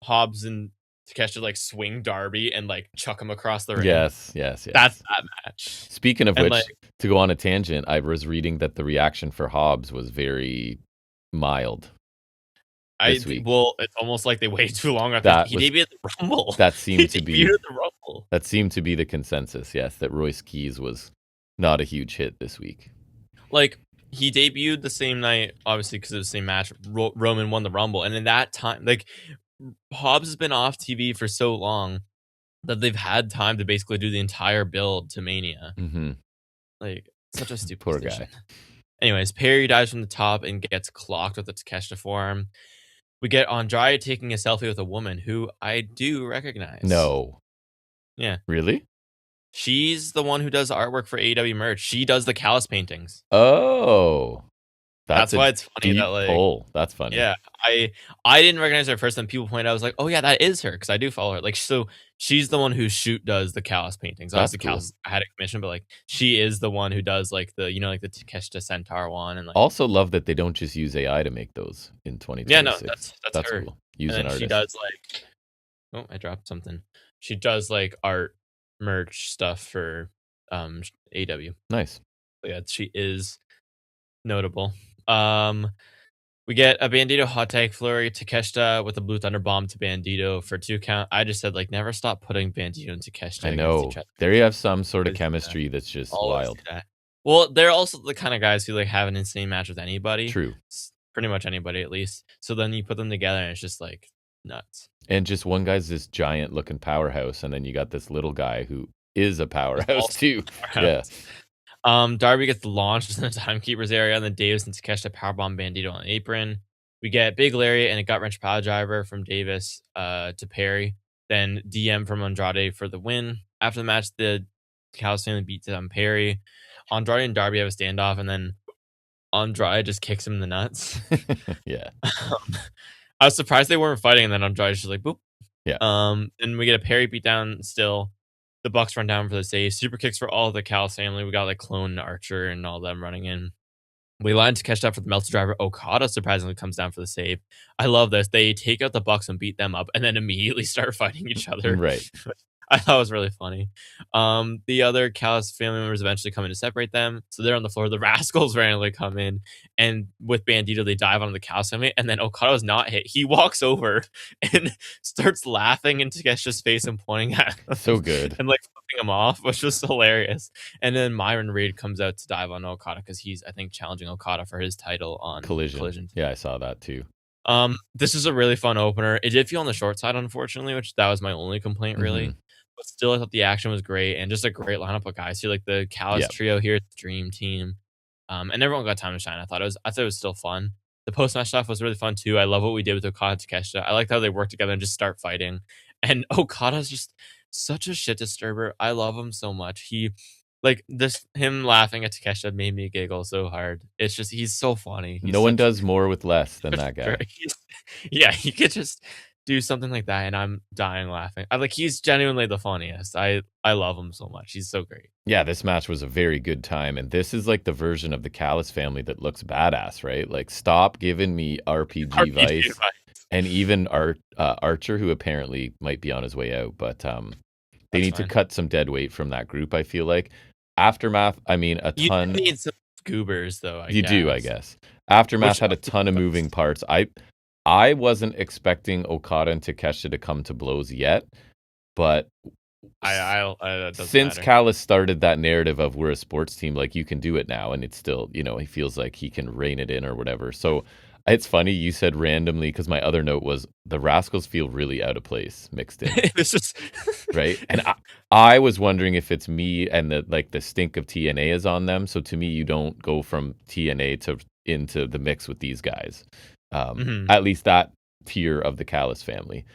Hobbs and Takeshita like swing Darby and like chuck him across the ring. Yes. That's that match. Speaking of which, to go on a tangent, I was reading that the reaction for Hobbs was very mild. Well, it's almost like they waited too long after he debuted at the Rumble. That seemed to be the Rumble. That seemed to be the consensus. Yes, that Royce Keys was not a huge hit this week. Like he debuted the same night, obviously because it was the same match. Roman won the Rumble, and in that time, like Hobbs has been off TV for so long that they've had time to basically do the entire build to Mania. Mm-hmm. Like such a stupid poor decision. guy. Anyways, Perry dives from the top and gets clocked with the Takeshita forearm. We get Andrade taking a selfie with a woman who I do recognize. No. Yeah. Really? She's the one who does the artwork for AEW merch. She does the Callis paintings. Oh. That's why it's funny that like pull. That's funny. Yeah. I didn't recognize her at first, and people pointed out, I was like, oh yeah, that is her, because I do follow her. Like, so she's the one who does the Callis paintings. Obviously, cool. Callis had a commission, but like she is the one who does like the like the Takeshita Centaur one, and like also love that they don't just use AI to make those in 2026. Yeah, no, that's her. Cool. Use an artist. She does like I dropped something. She does like art merch stuff for AEW. Nice. But yeah, she is notable. We get a Bandito hot tag flurry, Takeshita with a Blue Thunder bomb to Bandito for 2 count. I just said like never stop putting Bandito and Takeshita. I know. There you have some sort of chemistry that's just wild. Well, they're also the kind of guys who like have an insane match with anybody. True. Pretty much anybody at least. So then you put them together and it's just like nuts. And just one guy's this giant looking powerhouse, and then you got this little guy who is a powerhouse too. Yeah. Darby gets launched in the timekeeper's area, and then Davis and Takeshita powerbomb Bandito on the apron. We get Big Larry and a gut wrench pile driver from Davis to Perry. Then DM from Andrade for the win. After the match, the Callis family beats Perry. Andrade and Darby have a standoff, and then Andrade just kicks him in the nuts. Yeah. I was surprised they weren't fighting, and then Andrade's just like, boop. Yeah. And we get a Perry beatdown still. The Bucks run down for the save. Super kicks for all of the Callis family. We got like Clone, Archer, and all them running in. We line Takeshita up for the Meltzer driver. Okada surprisingly comes down for the save. I love this. They take out the Bucks and beat them up, and then immediately start fighting each other. Right. I thought it was really funny. The other Callis family members eventually come in to separate them. So they're on the floor. The Rascals randomly come in, and with Bandito, they dive on the Callis family, and then Okada's not hit. He walks over and starts laughing in Takeshita's face and pointing at him. So good. And like flipping him off, which was hilarious. And then Myron Reed comes out to dive on Okada because he's, I think, challenging Okada for his title on Collision. Yeah, I saw that too. This is a really fun opener. It did feel on the short side, unfortunately, which that was my only complaint, really. But still, I thought the action was great and just a great lineup of guys. See, like the Callis trio here, the Dream Team, and everyone got time to shine. I thought it was still fun. The post match stuff was really fun too. I love what we did with Okada and Takeshita. I liked how they work together and just start fighting. And Okada's just such a shit disturber. I love him so much. Him laughing at Takeshita made me giggle so hard. It's just he's so funny. No one does more with less than that guy. Yeah, he could just do something like that, and I'm dying laughing. He's genuinely the funniest. I love him so much. He's so great. Yeah, this match was a very good time, and this is like the version of the Callis family that looks badass, right? Like, stop giving me RPG Vice. And even Archer, who apparently might be on his way out, but they need to cut some dead weight from that group, I feel like. Aftermath, I mean, You need some goobers, though, I guess. Aftermath had a ton of moving parts. I wasn't expecting Okada and Takeshita to come to blows yet, but since Callis started that narrative of we're a sports team, like, you can do it now, and it's still, he feels like he can rein it in or whatever. So it's funny you said randomly, because my other note was the Rascals feel really out of place mixed in. This is right, and I was wondering if it's me and the stink of TNA is on them. So to me, you don't go from TNA into the mix with these guys. At least that tier of the Callis family.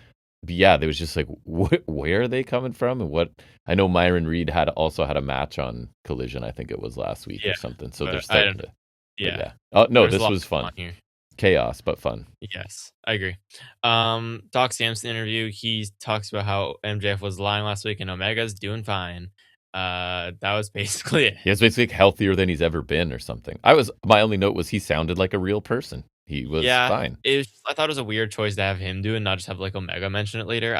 But yeah, there was just like, where are they coming from? And what I know, Myron Reed also had a match on Collision, I think it was last week or something. So they're starting to. Yeah. Oh no, this was fun. Here. Chaos, but fun. Yes, I agree. Doc Samson interview. He talks about how MJF was lying last week and Omega's doing fine. That was basically it. He was basically healthier than he's ever been or something. My only note was he sounded like a real person. He was fine. I thought it was a weird choice to have him do and not just have like Omega mention it later.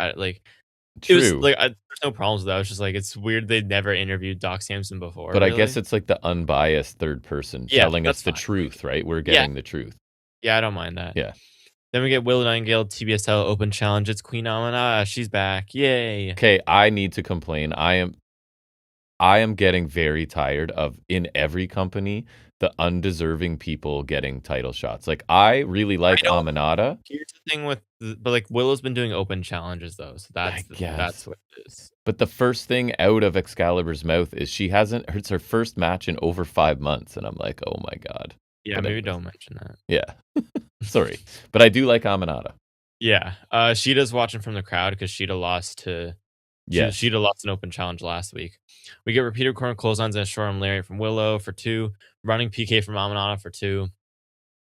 True. It was there's no problems with that. It's just like, it's weird they'd never interviewed Doc Samson before. But really. I guess it's like the unbiased third person telling us the truth, right? We're getting the truth. Yeah, I don't mind that. Yeah. Then we get Willow Nightingale TBSL Open Challenge. It's Queen Amina. She's back. Yay. Okay, I need to complain. I am getting very tired of, in every company, the undeserving people getting title shots. Like, I really like Aminata. Here's the thing but Willow's been doing open challenges though, so that's what it is. But the first thing out of Excalibur's mouth is it's her first match in over 5 months, and I'm like, oh my god. Yeah, maybe don't mention that. Yeah, sorry, but I do like Aminata. Yeah, Sheeta's watching from the crowd because Sheeta lost to. Sheeta lost an open challenge last week. We get repeated corner clotheslines and a short arm lariat from Willow for 2. Running PK from Aminata for 2.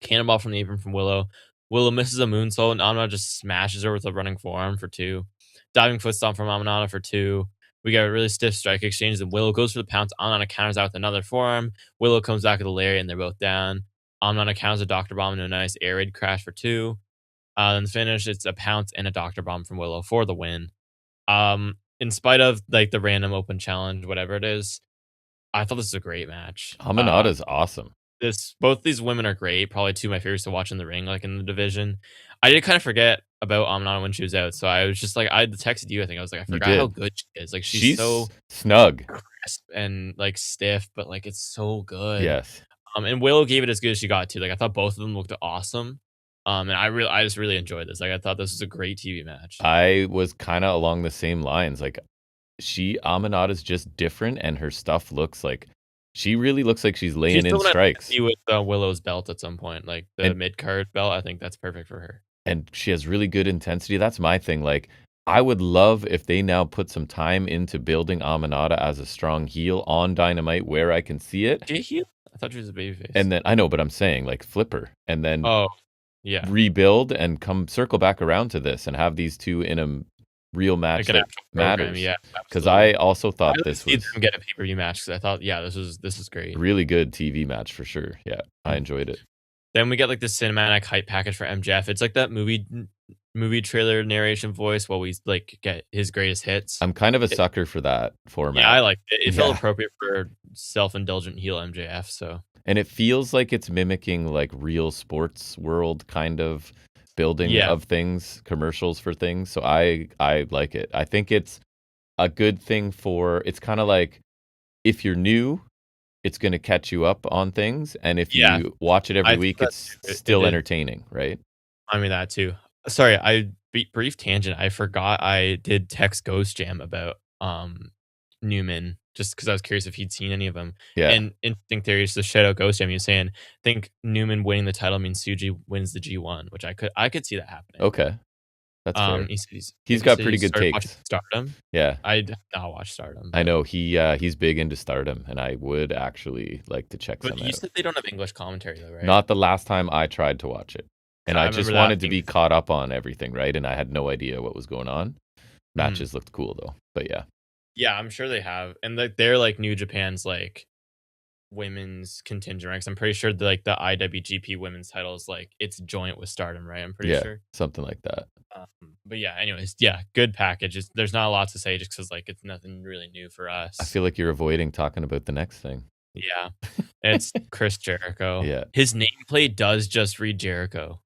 Cannonball from the apron from Willow. Willow misses a moonsault and Aminata just smashes her with a running forearm for 2. Diving foot stomp from Aminata for 2. We got a really stiff strike exchange and Willow goes for the pounce. Aminata counters out with another forearm. Willow comes back with a lariat and they're both down. Aminata counters a Dr. Bomb into a nice air raid crash for 2. Then the finish, it's a pounce and a Dr. Bomb from Willow for the win. In spite of the random open challenge, whatever it is, I thought this was a great match. Aminata's awesome. Both these women are great. Probably two of my favorites to watch in the ring, in the division. I did kind of forget about Aminata when she was out, so I was just I texted you. I think I was I forgot how good she is. She's so snug, crisp, and stiff, but it's so good. Yes. And Willow gave it as good as she got to. I thought both of them looked awesome. And I just really enjoyed this. I thought this was a great TV match. I was kind of along the same lines. Aminata's just different, and her stuff looks she really looks like she's laying in strikes. See with Willow's belt at some point, the mid card belt. I think that's perfect for her. And she has really good intensity. That's my thing. I would love if they now put some time into building Aminata as a strong heel on Dynamite, where I can see it. She a heel? I thought she was a babyface. And then I know, but I'm saying flipper, and then yeah, rebuild and circle back around to this, and have these two in a real match an that actual program, matters. yeah, Because absolutely. I also I thought like to this see was them get a pay-per-view match because I thought, yeah, this is great. really good TV match for sure. Yeah, I enjoyed it. Then we get like the cinematic hype package for MJF. It's like that movie trailer narration voice while we like get his greatest hits. I'm kind of a sucker for that format. Yeah, I like it. It felt Yeah. appropriate for self-indulgent heel MJF. So And it feels like it's mimicking like real sports world kind of building Yeah. of things, commercials for things. So I like it. I think it's a good thing for, it's kind of like if you're new, it's going to catch you up on things, and if Yeah. you watch it I every think week, that's it's it still did. entertaining, right? I mean that too. Sorry, brief tangent. I forgot I did text Ghost Jam about Newman just because I was curious if he'd seen any of them. Yeah. And interesting theories to shout out Ghost Jam. He was saying, think Newman winning the title means Suji wins the G1, which I could see that happening. Okay. That's fair. He's got pretty good started takes. watching Stardom. Yeah. I did not watch Stardom. I know he's big into Stardom, and I would actually like to check But some you out. said they don't have English commentary though, right? Not the last time I tried to watch it. And I I just remember that wanted to being- be caught up on everything, right? And I had no idea what was going on. Matches looked cool though. But yeah. Yeah, I'm sure they have. And they're like New Japan's like women's contingent ranks. I'm pretty sure the IWGP women's title is like it's joint with Stardom, right? I'm pretty sure. Something like that. But yeah, anyways, yeah, good package. There's not a lot to say just because like it's nothing really new for us. I feel like you're avoiding talking about the next thing. Yeah, it's Chris Jericho. Yeah. His nameplate does just read Jericho.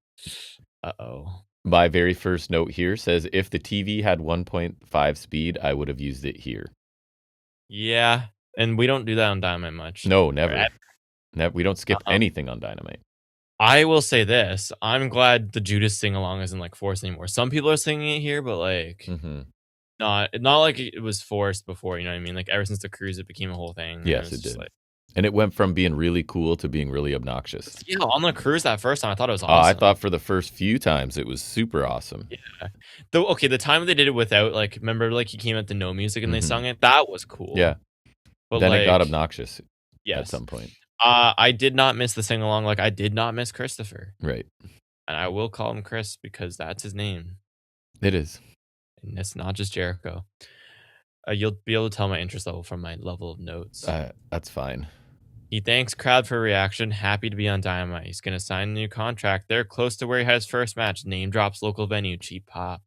Uh-oh. My very first note here says, if the TV had 1.5 speed, I would have used it here. Yeah, and we don't do that on Dynamite much. No, never. We don't skip anything on Dynamite. I will say this. I'm glad the Judas sing-along isn't like forced anymore. Some people are singing it here, but like not like it was forced before, you know what I mean? Like ever since the cruise, it became a whole thing. Yes, it did. And it went from being really cool to being really obnoxious. Yeah, on the cruise that first time, I thought it was awesome. I thought for the first few times it was super awesome. Yeah. Though, okay, the time they did it without, like, remember, like, he came out to no music and they sung it? That was cool. Yeah. But then it got obnoxious at some point. I did not miss the sing-along. Like, I did not miss Christopher. Right. And I will call him Chris because that's his name. It is. And it's not just Jericho. You'll be able to tell my interest level from my level of notes. That's fine. He thanks crowd for reaction. Happy to be on Dynamite. He's going to sign a new contract. They're close to where he had his first match. Name drops local venue. Cheap pop.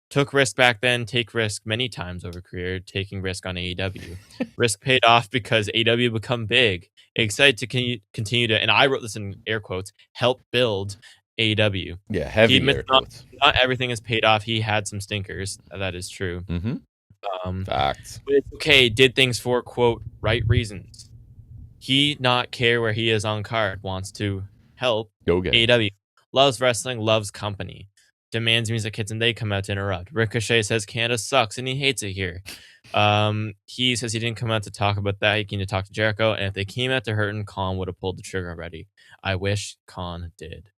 Took risk back then. Take risk many times over career. Taking risk on AEW. Risk paid off because AEW become big. Excited to continue to, and I wrote this in air quotes, help build AEW. Yeah, heavy air quotes. Not everything is paid off. He had some stinkers. That is true. Facts. But it's okay. Did things for, quote, right reasons. He not care where he is on card. Wants to help AEW. Loves wrestling. Loves company. Demands music hits and they come out to interrupt. Ricochet says Canada sucks and he hates it here. He says he didn't come out to talk about that. He came to talk to Jericho. And if they came out to hurt him, Khan would have pulled the trigger already. I wish Khan did.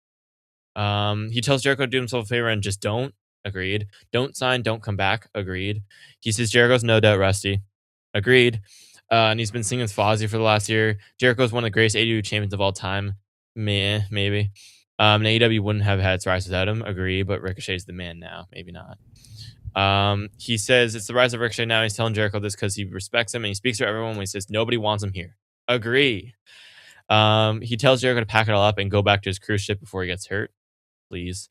He tells Jericho to do himself a favor and just don't. Agreed. Don't sign. Don't come back. Agreed. He says Jericho's no doubt rusty. Agreed. And he's been singing with Fozzy for the last year. Jericho's one of the greatest AEW champions of all time. Maybe. And AEW wouldn't have had its rise without him. Agree, but Ricochet's the man now. Maybe not. He says it's the rise of Ricochet now. He's telling Jericho this because he respects him and he speaks to everyone when he says nobody wants him here. Agree. He tells Jericho to pack it all up and go back to his cruise ship before he gets hurt. Please.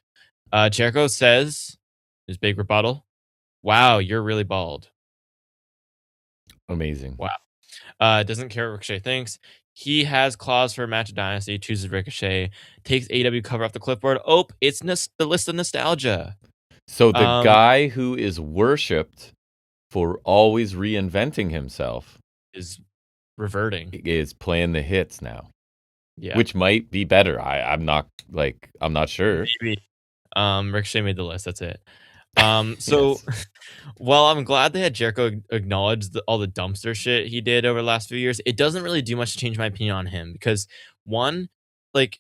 Jericho says, his big rebuttal, wow, you're really bald. Amazing. Wow. Doesn't care what Ricochet thinks. He has claws for a match of Dynasty, chooses Ricochet, takes AEW cover off the clipboard. Oh, it's the list of nostalgia. So the guy who is worshipped for always reinventing himself is reverting. Is playing the hits now. Yeah. Which might be better. I'm not sure. Maybe. Ricochet made the list. That's it. So, well, I'm glad they had Jericho acknowledge all the dumpster shit he did over the last few years. It doesn't really do much to change my opinion on him because one, it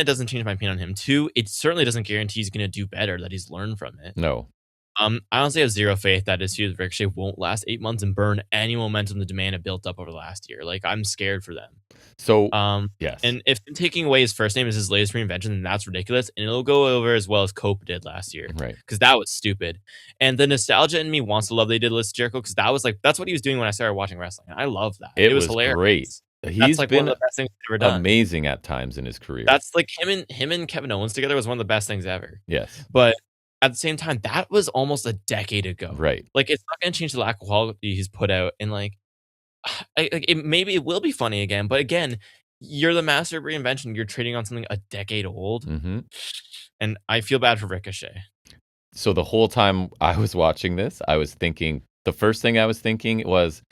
doesn't change my opinion on him. Two, it certainly doesn't guarantee he's going to do better, that he's learned from it. No. I honestly have zero faith that his feud with Ricochet won't last 8 months and burn any momentum the demand had built up over the last year. Like, I'm scared for them. So, yes. And if taking away his first name is his latest reinvention, then that's ridiculous. And it'll go over as well as Cope did last year. Right. Because that was stupid. And the nostalgia in me wants to love they did with Jericho because that was like, that's what he was doing when I started watching wrestling. I love that. It was hilarious. Great. That's like one of the best things he's ever done. Amazing at times in his career. That's like him and Kevin Owens together was one of the best things ever. Yes. But at the same time, that was almost a decade ago. Right. Like, it's not going to change the lack of quality he's put out. And like, maybe it will be funny again. But again, you're the master of reinvention. You're trading on something a decade old. Mm-hmm. And I feel bad for Ricochet. So the whole time I was watching this, I was thinking, the first thing I was thinking was,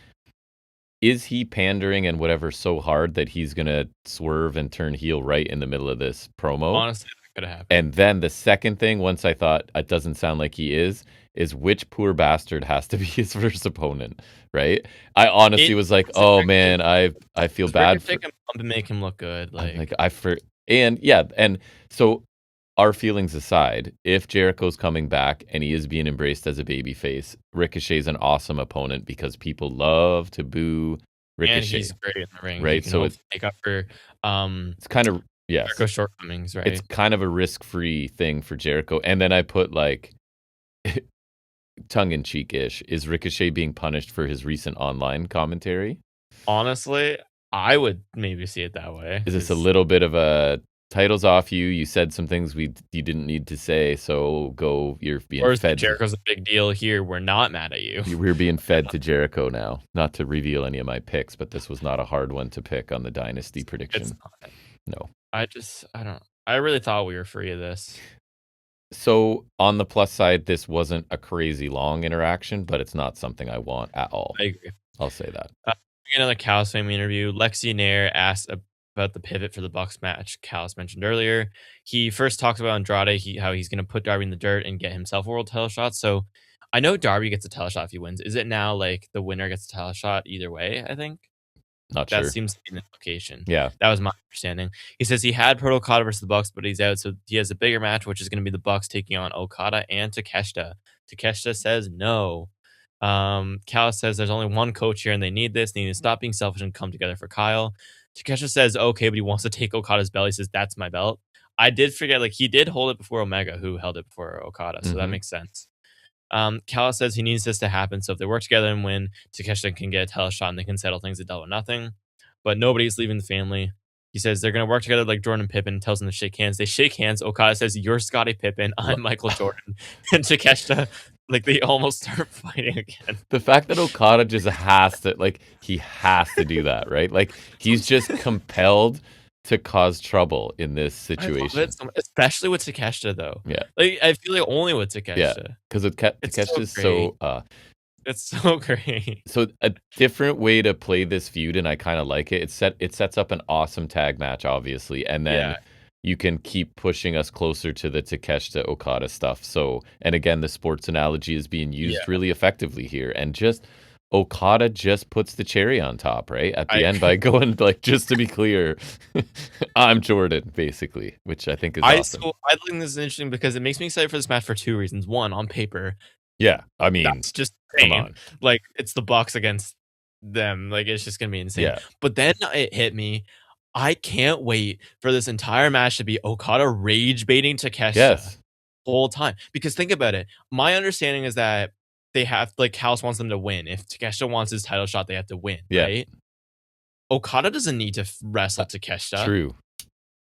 is he pandering and whatever so hard that he's going to swerve and turn heel right in the middle of this promo? Honestly, that could have happened. And then the second thing, once I thought it doesn't sound like he is which poor bastard has to be his first opponent, right? I honestly was like, oh man, I feel bad for him and make him look good. And so our feelings aside, if Jericho's coming back and he is being embraced as a babyface, Ricochet's an awesome opponent because people love to boo Ricochet. And he's great in the ring, right? So it's make up for it's kind of Jericho's shortcomings, right? It's kind of a risk-free thing for Jericho. And then I put like tongue-in-cheek-ish, is Ricochet being punished for his recent online commentary? Honestly, I would maybe see it that way. Is this a little bit of a titles off you? You said some things you didn't need to say, so you're being fed. Jericho's a big deal here. We're not mad at you. We're being fed to Jericho now. Not to reveal any of my picks, but this was not a hard one to pick on the Dynasty prediction. It's not. No. I really thought we were free of this. So on the plus side, this wasn't a crazy long interaction, but it's not something I want at all. I agree. I'll say that. Another Callis family interview. Lexi Nair asked about the pivot for the Bucks match Callis mentioned earlier. He first talks about Andrade, how he's going to put Darby in the dirt and get himself a world title shot. So I know Darby gets a title shot if he wins. Is it now like the winner gets a title shot either way, I think? Not sure. That seems to be an implication. Yeah. That was my understanding. He says he had Proto Okada versus the Bucks, but he's out, so he has a bigger match, which is going to be the Bucks taking on Okada and Takeshita. Takeshita says no. Callis says there's only one coach here and they need this. They need to stop being selfish and come together for Kyle. Takeshita says okay, but he wants to take Okada's belt. He says that's my belt. I did forget, like, he did hold it before Omega, who held it before Okada, so that makes sense. Callis says he needs this to happen, so if they work together and win, Takeshita can get a title shot and they can settle things at Double or Nothing. But nobody's leaving the family. He says they're going to work together like Jordan and Pippen, tells them to shake hands. They shake hands. Okada says, you're Scottie Pippen, I'm Michael Jordan. And Takeshita, like, they almost start fighting again. The fact that Okada just has to, like, he has to do that, right? Like, he's just compelled to cause trouble in this situation. Especially with Takeshita, though. Yeah. Like, I feel like only with Takeshita. Yeah, because Takeshita's so... It's so great. So a different way to play this feud, and I kind of like it. It sets up an awesome tag match, obviously, and then you can keep pushing us closer to the Takeshita Okada stuff. So, and again, the sports analogy is being used really effectively here, and just Okada just puts the cherry on top, right, at the end by going, like, just to be clear, I'm Jordan, basically, which I think is awesome. I think this is interesting because it makes me excited for this match for two reasons. One, on paper. Yeah, I mean, that's just insane. Come on. Like, it's the Bucks against them. Like, it's just gonna be insane. Yeah. But then it hit me. I can't wait for this entire match to be Okada rage baiting Takeshita the whole time. Because think about it. My understanding is that they have, like, Callis wants them to win. If Takeshita wants his title shot, they have to win. Yeah. Right? Okada doesn't need to wrestle Takeshita. True.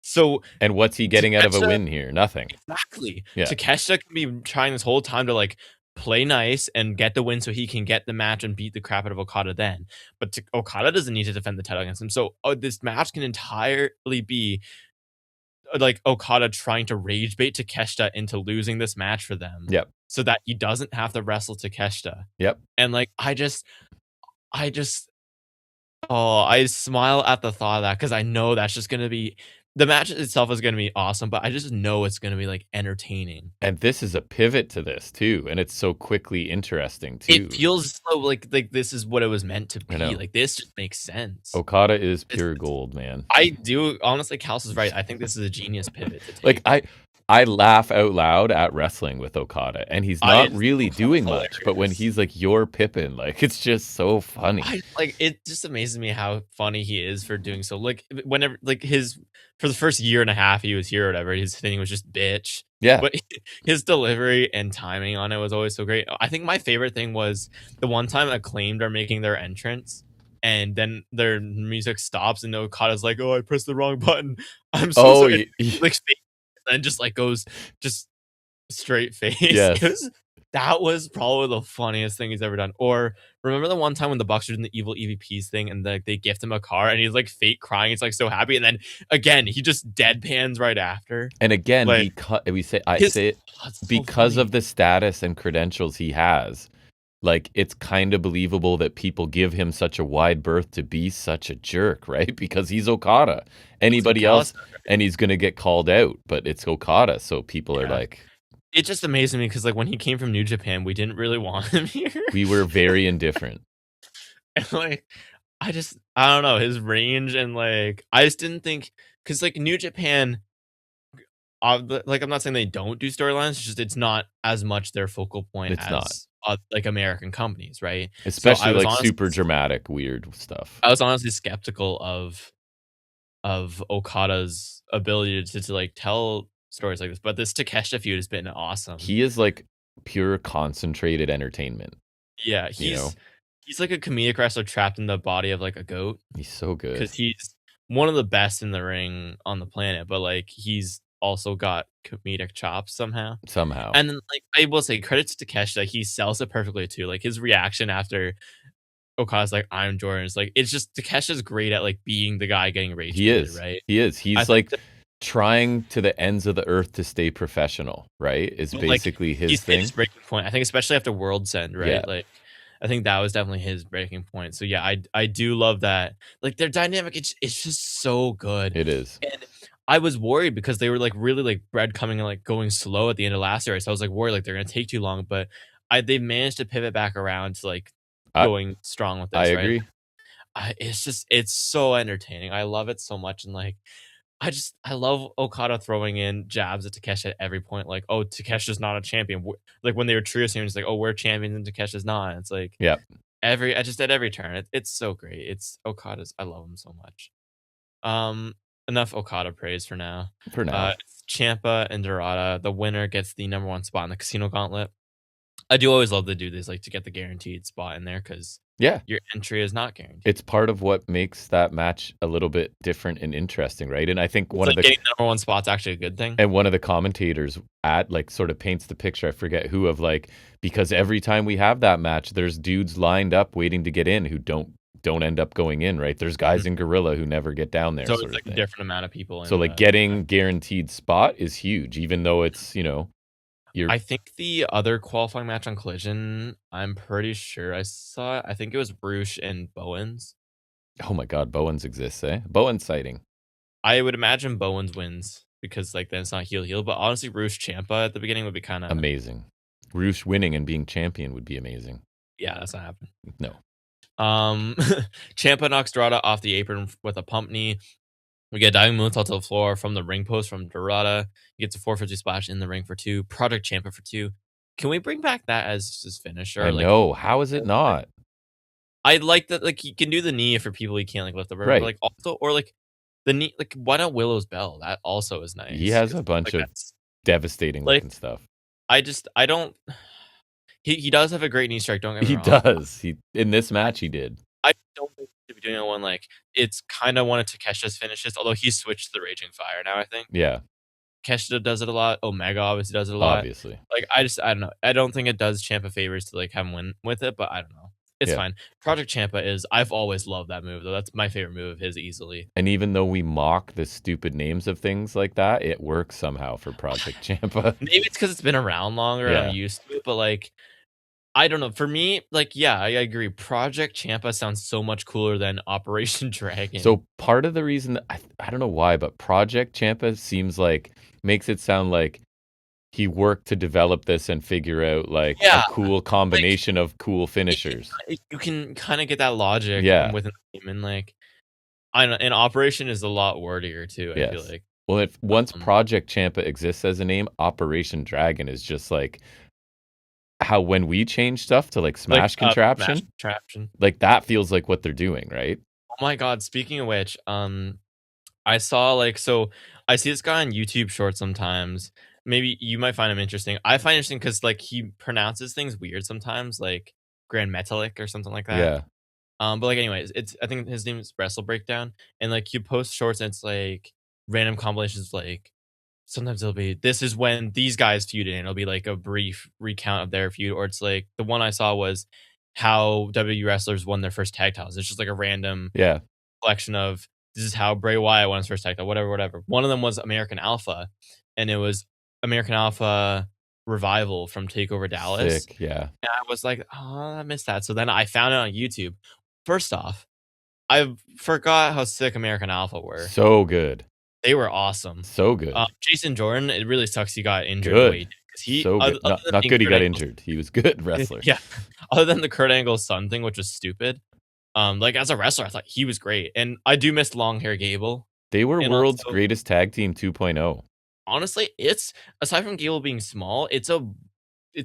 So, and what's he getting out of a win here? Nothing. Exactly. Yeah. Takeshita can be trying this whole time to, like, play nice and get the win so he can get the match and beat the crap out of Okada then. But Okada doesn't need to defend the title against him. So this match can entirely be like Okada trying to rage bait Takeshita into losing this match for them. Yep. So that he doesn't have to wrestle Takeshita. Yep. And, like, I smile at the thought of that because I know that's just going to be, the match itself is going to be awesome, but I just know it's going to be, like, entertaining. And this is a pivot to this too, and it's so quickly interesting too. It feels so like this is what it was meant to be. Like, this just makes sense. Okada is pure gold, man. I do honestly. Callis is right. I think this is a genius pivot. Like, I laugh out loud at wrestling with Okada, and he's not It's really doing much. But when hilarious. he's like your Pippin, like it's just so funny. It just amazes me how funny he is for doing so. Like whenever like his for the first year and a half he was here or whatever, his thing was just bitch. Yeah. But his delivery and timing on it was always so great. I think my favorite thing was the one time Acclaimed are making their entrance and then their music stops and Okada's like, "Oh, I pressed the wrong button. I'm so Oh, sorry." Like and just like goes just straight face. yes. That was probably the funniest thing he's ever done. Or remember the one time when the Bucks were doing the evil EVPs thing and they gift him a car and he's like fake crying. He's like so happy, and then again he just deadpans right after. And again, Like because so because funny. of the status and credentials he has, like it's kind of believable that people give him such a wide berth to be such a jerk, right? Because he's Okada. Anybody else, and he's gonna get called out, but it's Okada, so people are like. It just amazed me because like when he came from New Japan, we didn't really want him here. We were very indifferent. And like I don't know his range, and like I just didn't think, because like New Japan, like I'm not saying they don't do storylines, it's just it's not as much their focal point It's not. as like American companies, right? Especially like super dramatic, weird stuff. I was honestly skeptical of Okada's ability to like tell stories like this, but this Takeshita feud has been awesome. He is like pure concentrated entertainment. Yeah, he's like a comedic wrestler trapped in the body of like a goat. He's so good because he's one of the best in the ring on the planet, but like he's also got comedic chops somehow. And then like I will say credit to Takeshita, he sells it perfectly too. Like his reaction after Okada's like, "I'm Jordan," is like, it's just Takesha's great at like being the guy getting rage. He is, right? He is. He's like trying to the ends of the earth to stay professional, right? Is basically his thing. His breaking point. I think especially after World's End, right? Yeah. Like I think that was definitely his breaking point. So yeah, I do love that. Like their dynamic, it's just so good. It is. And I was worried because they were like really like breadcrumbing and like going slow at the end of last year. So I was like worried like they're gonna take too long, but they managed to pivot back around to like going strong with this. I agree. It's so entertaining. I love it so much, and like I love Okada throwing in jabs at Takeshita at every point. Like, oh, Takeshi's not a champion. Like when they were trio teams, like, oh, we're champions and Takeshi's not. It's like, yeah, at every turn, it's so great. It's Okada's. I love him so much. Enough Okada praise for now. It's Ciampa and Dorada. The winner gets the #1 spot in the Casino Gauntlet. I do always love to do this, like to get the guaranteed spot in there, because your entry is not guaranteed. It's part of what makes that match a little bit different and interesting, right? And I think one of the getting the #1 spot's actually a good thing. And one of the commentators like sort of paints the picture, I forget who, of like, because every time we have that match, there's dudes lined up waiting to get in who don't end up going in, right? There's guys in Gorilla who never get down there. So it's like a different amount of people. So like getting guaranteed spot is huge, even though it's, I think the other qualifying match on Collision, I'm pretty sure I saw it. I think it was Roosh and Bowens. Oh my God, Bowens exists, eh? Bowens sighting. I would imagine Bowens wins because like then it's not heel, but honestly, Roosh Ciampa at the beginning would be kind of amazing. Roosh winning and being champion would be amazing. Yeah, that's not happening. No. Ciampa knocks Dorada off the apron with a pump knee. We get a diving moonsault to the floor from the ring post from Dorada. He gets a 450 splash in the ring for 2. Project Ciampa for 2. Can we bring back that as his finisher? I know. How is it not? I like that. Like, he can do the knee for people he can't like lift up, right? But, like also, or like the knee. Like, why not Willow's Bell? That also is nice. He has a bunch of devastating looking stuff. I don't. He does have a great knee strike. Don't get me wrong. He does. In this match, he did. I don't think he should be doing one like it's kind of one of Takeshi's finishes, although he switched to the Raging Fire now, I think. Yeah. Takeshita does it a lot. Omega obviously does it a lot. Obviously. Like I don't know. I don't think it does Ciampa favors to like have him win with it, but I don't know. It's fine. Project Ciampa is, I've always loved that move though. That's my favorite move of his easily. And even though we mock the stupid names of things like that, it works somehow for Project Ciampa. Maybe it's because it's been around longer and I'm used to it, but like I don't know. For me, like, yeah, I agree. Project Ciampa sounds so much cooler than Operation Dragon. So part of the reason, I don't know why, but Project Ciampa seems like, makes it sound like he worked to develop this and figure out like a cool combination of cool finishers. You can kind of get that logic within the game. And like, I don't know, and Operation is a lot wordier too, I feel like. Well, if once Project Champa exists as a name, Operation Dragon is just like how when we change stuff to like Smash Contraption, Smash Contraption. like that feels like what they're doing, right? Oh my god! Speaking of which, I saw so I see this guy on YouTube Shorts sometimes. Maybe you might find him interesting. I find it interesting because like he pronounces things weird sometimes, like Grand Metalik or something like that. Yeah. But like anyways, I think his name is Wrestle Breakdown, and like you post shorts and it's like random compilations like sometimes it'll be this is when these guys feuded and it'll be like a brief recount of their feud, or it's like the one I saw was how WWE wrestlers won their first tag titles. It's just like a random collection of this is how Bray Wyatt won his first tag title, whatever. One of them was American Alpha, and it was American Alpha Revival from Takeover Dallas. Sick, yeah. And I was like, oh, I missed that. So then I found it on YouTube. First off, I forgot how sick American Alpha were. So good. They were awesome. So good. Jason Jordan, it really sucks he got injured. Good. He, so good. Not good he got injured. He was good wrestler. Yeah. Other than the Kurt Angle's son thing, which was stupid. Like as a wrestler, I thought he was great. And I do miss long hair Gable. They were world's greatest tag team 2.0. Honestly, it's aside from Gable being small, it's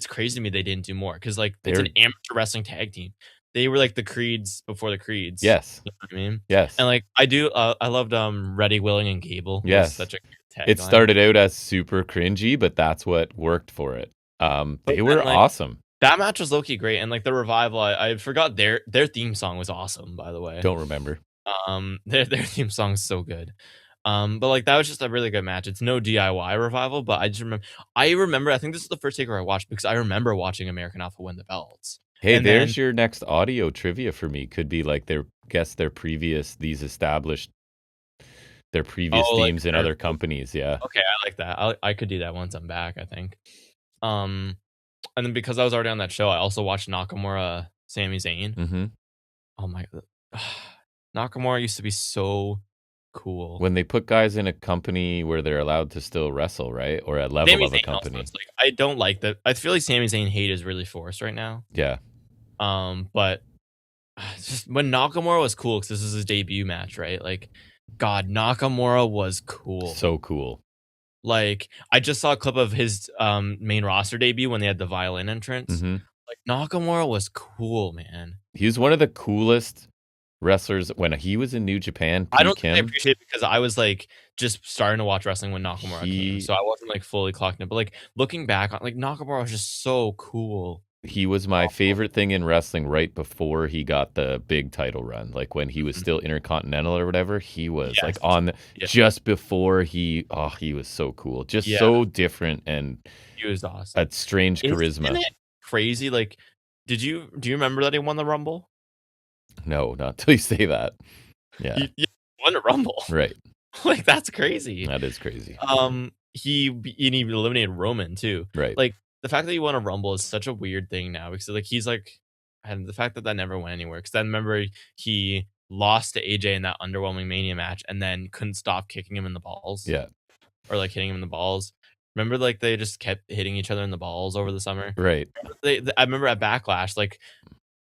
crazy to me they didn't do more because like it's an amateur wrestling tag team. They were like the Creeds before the Creeds. Yes. You know what I mean? Yes. And like I loved Reddy, Willing, and Gable. Yes. Such a good tag it started out as super cringy, but that's what worked for it. They were awesome. That match was low-key great. And like the Revival, I forgot their theme song was awesome, by the way. Don't remember. Their theme song is so good. But like that was just a really good match. It's no DIY Revival, but I remember I think this is the first takeover I watched because I remember watching American Alpha win the belts. Hey, and there's your next audio trivia for me. Could be like their previous themes in other companies. Yeah. Okay, I like that. I could do that once I'm back, I think. And then because I was already on that show, I also watched Nakamura, Sami Zayn. Mm-hmm. Oh my god, Nakamura used to be so cool. When they put guys in a company where they're allowed to still wrestle, right? Or at level Sami of a Zayn company. Also, like, I don't like that. I feel like Sami Zayn hate is really forced right now. Yeah. But just when Nakamura was cool, because this is his debut match, right? Like, God, Nakamura was cool. So cool. Like, I just saw a clip of his main roster debut when they had the violin entrance. Mm-hmm. Like, Nakamura was cool, man. He was one of the coolest wrestlers when he was in New Japan. I don't think I appreciate it because I was like just starting to watch wrestling when Nakamura came, so I wasn't like fully clocking it. But like looking back on, like Nakamura was just so cool. He was my favorite thing in wrestling right before he got the big title run. Like when he was still Intercontinental or whatever, he was like on just before he was so cool. Just so different, and he was awesome. A strange charisma. Isn't it crazy? Like, do you remember that he won the Rumble? No, not till you say that. Yeah. He won the Rumble. Right. Like that's crazy. That is crazy. He eliminated Roman too. Right. Like the fact that he won a Rumble is such a weird thing now because like he's like, and the fact that never went anywhere. Because then remember he lost to AJ in that underwhelming Mania match and then couldn't stop kicking him in the balls. Yeah. Or like hitting him in the balls. Remember, like they just kept hitting each other in the balls over the summer. Right. I remember at Backlash, like,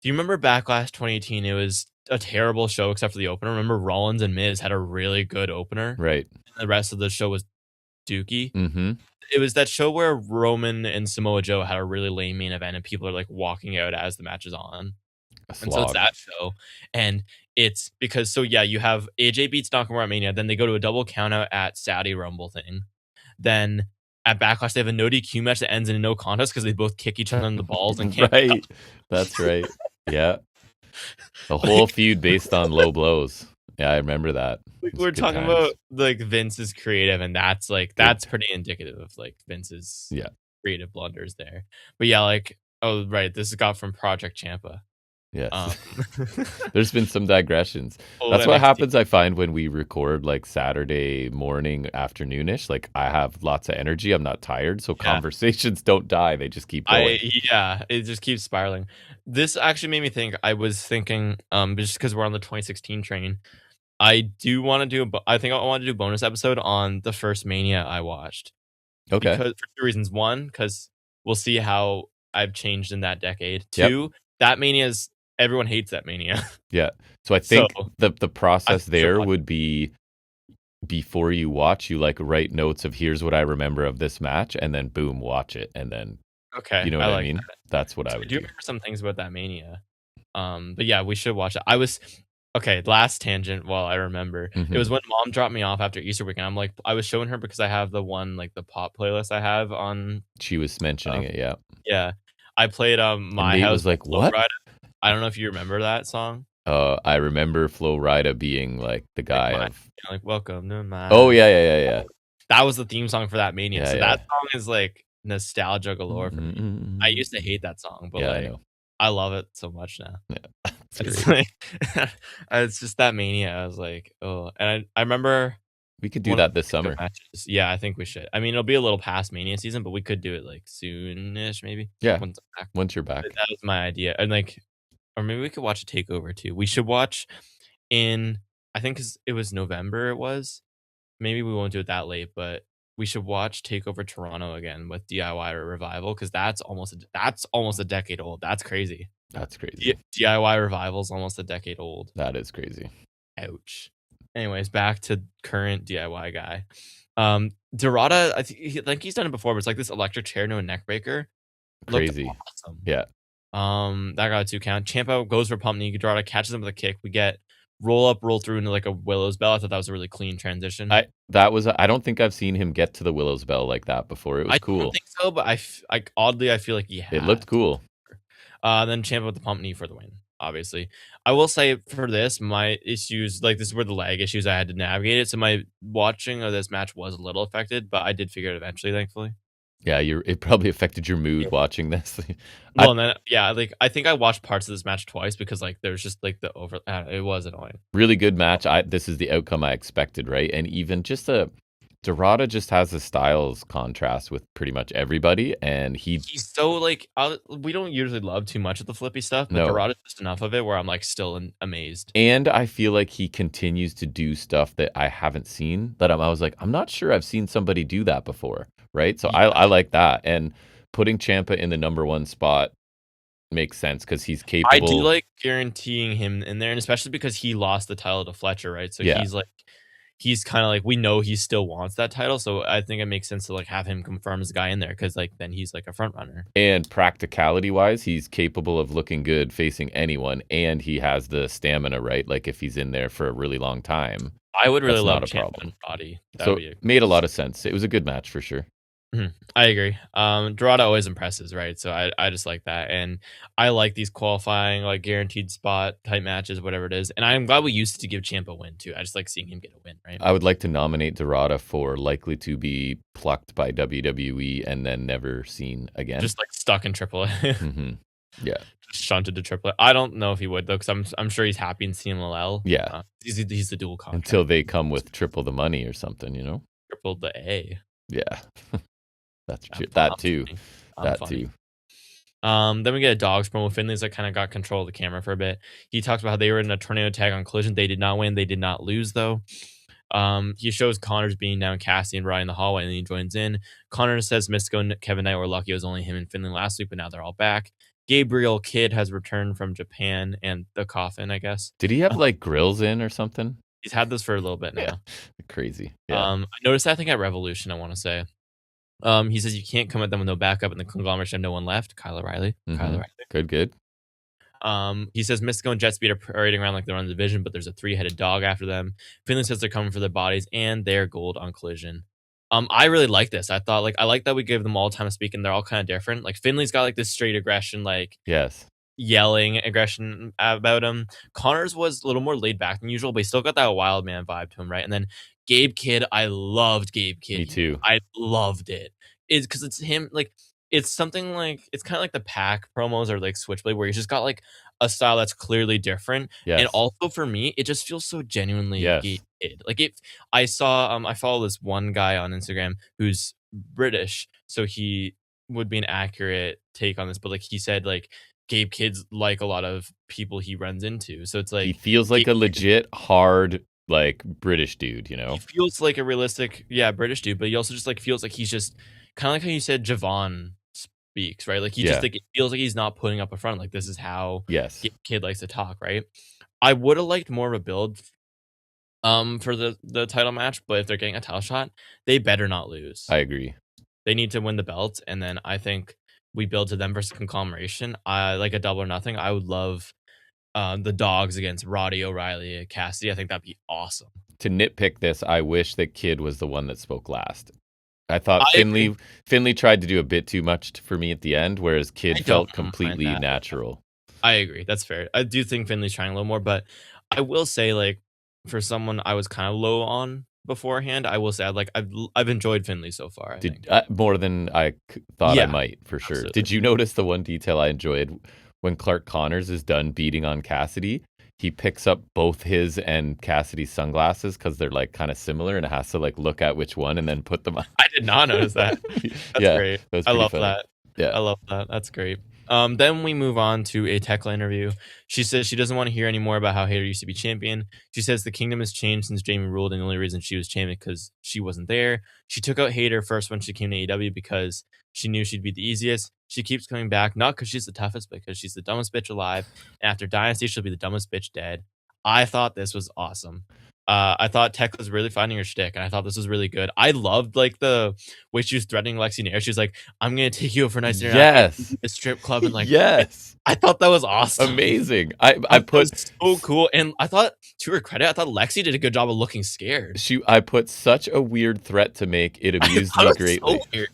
do you remember Backlash 2018? It was a terrible show except for the opener. Remember, Rollins and Miz had a really good opener. Right. And the rest of the show was dookie. Mm-hmm. It was that show where Roman and Samoa Joe had a really lame main event, and people are like walking out as the match is on. And so it's that show, and it's because you have AJ beats Nakamura at Mania, then they go to a double countout at Saudi Rumble thing, then at Backlash they have a no DQ match that ends in a no contest because they both kick each other in the balls and can't. Right, that's right. Yeah, the whole feud based on low blows. Yeah, I remember that. We're talking about like Vince's creative, and that's pretty indicative of like Vince's creative blunders there. But yeah, like this got from Project Champa. Yes. There's been some digressions. That's what happens, I find, when we record like Saturday morning, afternoonish. Like I have lots of energy. I'm not tired. So conversations don't die. They just keep going. It just keeps spiraling. This actually made me think. I was thinking, just because we're on the 2016 train, I do want to do. I think I want to do a bonus episode on the first Mania I watched. Okay. Because for two reasons. One, because we'll see how I've changed in that decade. Two, that Mania's. Everyone hates that Mania. Yeah. So I think the process there would be before you watch, you like write notes of here's what I remember of this match, and then boom, watch it, and then Okay, you know I what I like mean? that. That's what So I I would do do. remember some things about that Mania. But yeah, we should watch it. Okay, last tangent. Well, I remember it was Mhm. when mom dropped me off after Easter weekend. I was showing her because I have the pop playlist I have on. She was mentioning it, yeah. Yeah, I played And My Nate House was by like, Flo "What?" Rida. I don't know if you remember that song. I remember Flo Rida being like the Like guy of. welcome to Oh my. yeah, yeah, yeah, yeah, That was the theme song for that Mania. yeah, So yeah. that song is like nostalgia galore for me. I used to hate that song, but Yeah, I like know. I love it so much now. Yeah, it's It's great. like it's just that Mania. I was like, oh, and I remember We could do one of that the this pre-show summer. matches. Yeah, I think we should. I mean, it'll be a little past Mania season, but we could do it like soonish, maybe Yeah, once I'm back. once you're But back. that was my idea, and like, or maybe we could watch a takeover too. We should watch in. I think 'cause it was November. It was. Maybe we won't do it that late, but we should watch Takeover Toronto again with DIY Revival because that's almost a decade old. That's crazy. That's crazy. DIY Revival's almost a decade old. That is crazy. Ouch. Anyways, back to current DIY guy. Dorada, I think he's done it before, but it's like this electric chair to a neck breaker. Looked Crazy. awesome. Yeah. That got a 2 count. Ciampa goes for pump knee. Dorada catches him with a kick. We get roll up, roll through into like a Willow's Bell. I thought that was a really clean transition. I don't think I've seen him get to the Willow's Bell like that before. It was I don't cool. think so, but oddly I feel like he It looked has. cool. Then Ciampa with the pump knee for the win. Obviously, I will say for this, my issues like this were the lag issues I had to navigate it. So my watching of this match was a little affected, but I did figure it eventually, thankfully. Yeah, it probably affected your mood Yeah. watching this. Well, and then like I think I watched parts of this match twice because like there's just like it was annoying. Really good match. This is the outcome I expected, right? And even just Dorada just has a styles contrast with pretty much everybody, and He's so like we don't usually love too much of the flippy stuff, but No. Dorada's just enough of it where I'm like still amazed. And I feel like he continues to do stuff that I haven't seen. That I was like, I'm not sure I've seen somebody do that before, right? So Yeah. I like that, and putting Ciampa in the number 1 spot makes sense because he's capable. I do like guaranteeing him in there, and especially because he lost the title to Fletcher, right? So Yeah. he's kind of like we know he still wants that title, so I think it makes sense to like have him confirm as a guy in there because like then he's like a front runner. And practicality wise, he's capable of looking good facing anyone, and he has the stamina, right? Like if he's in there for a really long time, I would really that's love not a Ciampa problem. and Roddy. That So would be made a lot of sense. It was a good match for sure. I agree. Dorada always impresses, right? So I just like that, and I like these qualifying like guaranteed spot type matches, whatever it is. And I'm glad we used to give Ciampa a win too. I just like seeing him get a win, right? I would like to nominate Dorada for likely to be plucked by WWE and then never seen again. Just like stuck in AAA. hmm Yeah. Just shunted to AAA. I don't know if he would though, because I'm sure he's happy in CMLL. Yeah. He's the dual contract. Until they come with triple the money or something, triple the A. Yeah. That's true. That too. That funny. too. Then we get a dogs promo. Finley's like kind of got control of the camera for a bit. He talks about how they were in a tornado tag on Collision. They did not win. They did not lose though. He shows Connor's beating down Cassie and Ryan in the hallway, and then he joins in. Connor says Mystico and Kevin Knight were lucky it was only him and Finley last week, but now they're all back. Gabriel Kidd has returned from Japan and the coffin, I guess. Did he have like grills in or something? He's had this for a little bit now. Yeah. Crazy. Yeah. I noticed that I think at Revolution, I want to say. He says you can't come at them with no backup, and the conglomerate have no one left. Kyle O'Reilly. Good. He says Mystico and Jet Speed are parading around like they're on the division, but there's a 3-headed dog after them. Finley says they're coming for their bodies, and they're gold on Collision. I really like this. I like that we give them all time to speak, and they're all kind of different. Like Finley's got like this straight aggression, like Yes. yelling aggression about him. Connor's was a little more laid back than usual, but he still got that wild man vibe to him, right? And then Gabe Kidd, I loved Gabe Kidd. Me too. I loved it. It's because it's him, like it's something like it's kind of like the Pac promos or like Switchblade, where he's just got like a style that's clearly different. Yes. And also for me, it just feels so genuinely Gabe Kidd. Like I saw I follow this one guy on Instagram who's British, so he would be an accurate take on this, but like he said like Gabe Kidd's like a lot of people he runs into. So it's like he feels like a legit hard like British dude, He feels like a realistic, British dude, but he also just like feels like he's just kind of like how you said Javon speaks, right? Like he just like it feels like he's not putting up a front. Like this is how Kidd likes to talk, right? I would have liked more of a build For the title match, but if they're getting a title shot, they better not lose. I agree. They need to win the belt, and then I think we build to them versus Conglomeration. Like a double or nothing. I would love the Dogs against Roddy, O'Reilly, and Cassidy. I think that'd be awesome. To nitpick this, I wish that Kid was the one that spoke last. I thought agree. Finley tried to do a bit too much for me at the end, whereas Kid felt mind completely that. natural. I agree. That's fair. I do think Finley's trying a little more, but I will say, like, for someone I was kind of low on beforehand, I will say I've enjoyed Finley so far. I think. More than I thought I might, for sure. absolutely. Did you notice the one detail I enjoyed when Clark Connors is done beating on Cassidy? He picks up both his and Cassidy's sunglasses because they're like kind of similar, and it has to like look at which one and then put them on. I did not notice that. That's great. I love that. Yeah, I love that. That's great. Then we move on to a Tekla interview. She says she doesn't want to hear anymore about how Hayter used to be champion. She says the kingdom has changed since Jamie ruled, and the only reason she was champion because she wasn't there. She took out Hayter first when she came to AEW because she knew she'd be the easiest. She keeps coming back, not because she's the toughest, but because she's the dumbest bitch alive. And after Dynasty, she'll be the dumbest bitch dead. I thought this was awesome. I thought Tech was really finding her shtick, and I thought this was really good. I loved like the way she was threatening Lexi Nair. She was like, "I'm gonna take you out for a nice dinner, yes, a strip club," and like, yes, I thought that was awesome, amazing. I put so cool, and I thought, to her credit, I thought Lexi did a good job of looking scared. I put such a weird threat to make. It amused me greatly. So weird.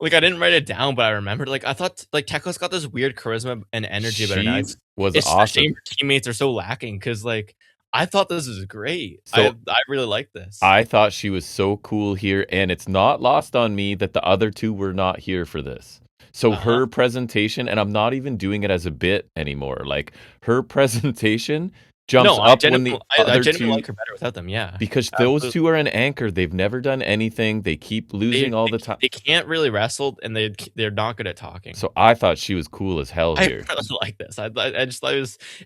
Like I didn't write it down, but I remembered. Like I thought, like Tekla's got this weird charisma and energy about her. Now Was it's awesome. her teammates are so lacking because like. I thought this was great. So I really like this. I thought she was so cool here, and it's not lost on me that the other two were not here for this. So her presentation, and I'm not even doing it as a bit anymore. Like her presentation jumps up when the other two. Like her better without them, yeah. Because those two are an anchor. They've never done anything. They keep losing all the time. They can't really wrestle, and they're not good at talking. So I thought she was cool as hell here. I really like this. I just thought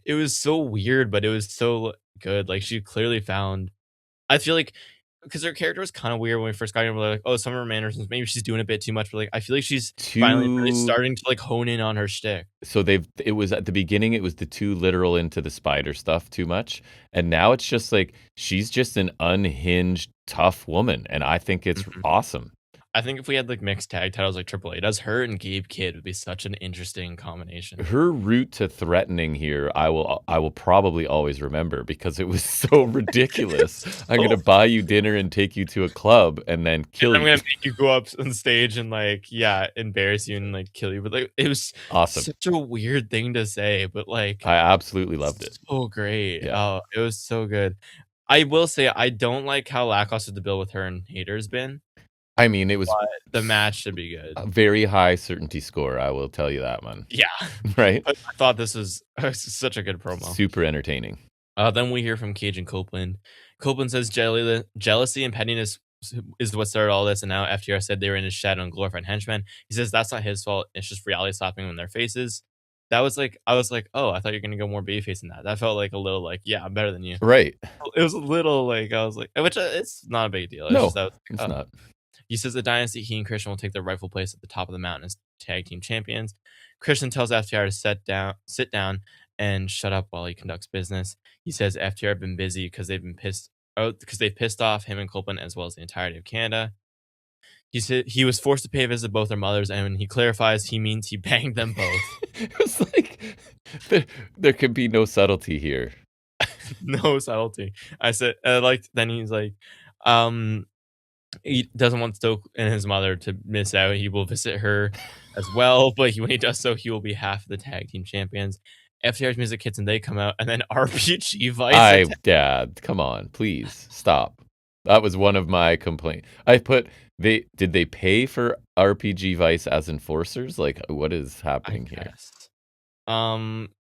it was so weird, but it was so good. Like she clearly found. I feel like because her character was kind of weird when we first got in. We're like, oh, some of her mannerisms, maybe she's doing a bit too much. But like, I feel like she's finally really starting to like hone in on her shtick. So it was at the beginning, it was the too literal into the spider stuff too much, and now it's just like she's just an unhinged, tough woman, and I think it's awesome. I think if we had like mixed tag titles like AAA does, her and Gabe Kidd would be such an interesting combination. Her route to threatening here, I will probably always remember because it was so ridiculous. I'm gonna buy you dinner and take you to a club and then kill you. I'm gonna make you go up on stage and like embarrass you and like kill you. But like it was awesome. Such a weird thing to say, but like I absolutely loved it. So great. Yeah. Oh, it was so good. I will say I don't like how lackluster the build with her and Hayter's been. I mean, it was the match should be good. A very high certainty score, I will tell you that one. Yeah. Right? I thought this was such a good promo. Super entertaining. Then we hear from Cage and Copeland. Copeland says jealousy and pettiness is what started all this, and now FTR said they were in his shadow and glorified henchmen. He says that's not his fault. It's just reality slapping in their faces. That was like, I was like, oh, I thought you were gonna go more babyface than that. That felt like a little like, yeah, I'm better than you. Right. It was a little like, I was like, which it's not a big deal. It's not. He says the Dynasty, he and Christian will take their rightful place at the top of the mountain as tag team champions. Christian tells FTR to sit down, and shut up while he conducts business. He says FTR have been busy because they've pissed off him and Copeland as well as the entirety of Canada. He said he was forced to pay a visit to both their mothers, and when he clarifies, he means he banged them both. It was like there could be no subtlety here. No subtlety. I said, then he's like, he doesn't want Stoke and his mother to miss out. He will visit her as well, but when he does so, he will be half of the tag team champions. FTR's music hits and they come out, and then RPG Vice. Dad, come on, please stop. That was one of my complaints. Did they pay for RPG Vice as enforcers? Like, what is happening here?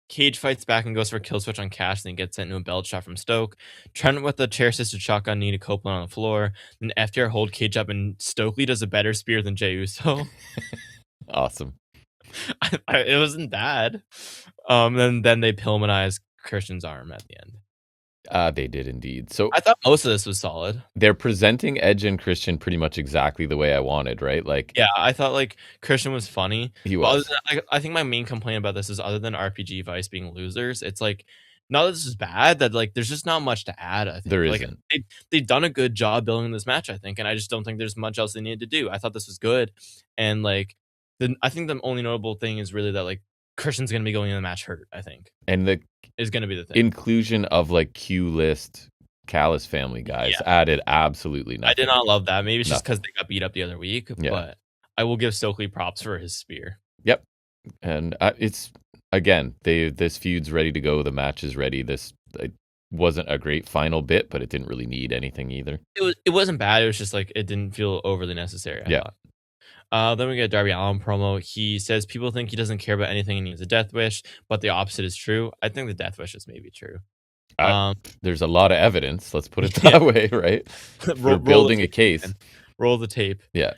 Cage fights back and goes for a kill switch on Cash, then gets sent into a belt shot from Stoke. Trent with the chair assisted shotgun knee to Copeland on the floor. Then FTR hold Cage up, and Stokely does a better spear than Jey Uso. Awesome. It wasn't bad. Then they Pillmanize Christian's arm at the end. They did indeed. So I thought most of this was solid. They're presenting Edge and Christian pretty much exactly the way I wanted, right? Like, yeah, I thought like Christian was funny. He was. I think my main complaint about this is other than RPG Vice being losers, it's like not that this is bad, that like there's just not much to add. I think There like isn't. they've done a good job building this match. I think, and I just don't think there's much else they needed to do. I thought this was good, and like I think the only notable thing is really that like Christian's gonna be going in the match hurt. I think And the is gonna be the thing. inclusion of like Q list Callis family guys added absolutely nothing. I did not love that. Maybe it's just Nothing. because they got beat up the other week, Yeah. but I will give Stokely props for his spear. Yep. And it's again, this feud's ready to go. The match is ready. This wasn't a great final bit, but it didn't really need anything either. It wasn't bad. It was just like it didn't feel overly necessary. I thought. Then we get Darby Allin promo. He says people think he doesn't care about anything and he needs a death wish, but the opposite is true. I think the death wish is maybe true. There's a lot of evidence. Let's put it that way, right? We're building a case. Roll the tape. Yeah.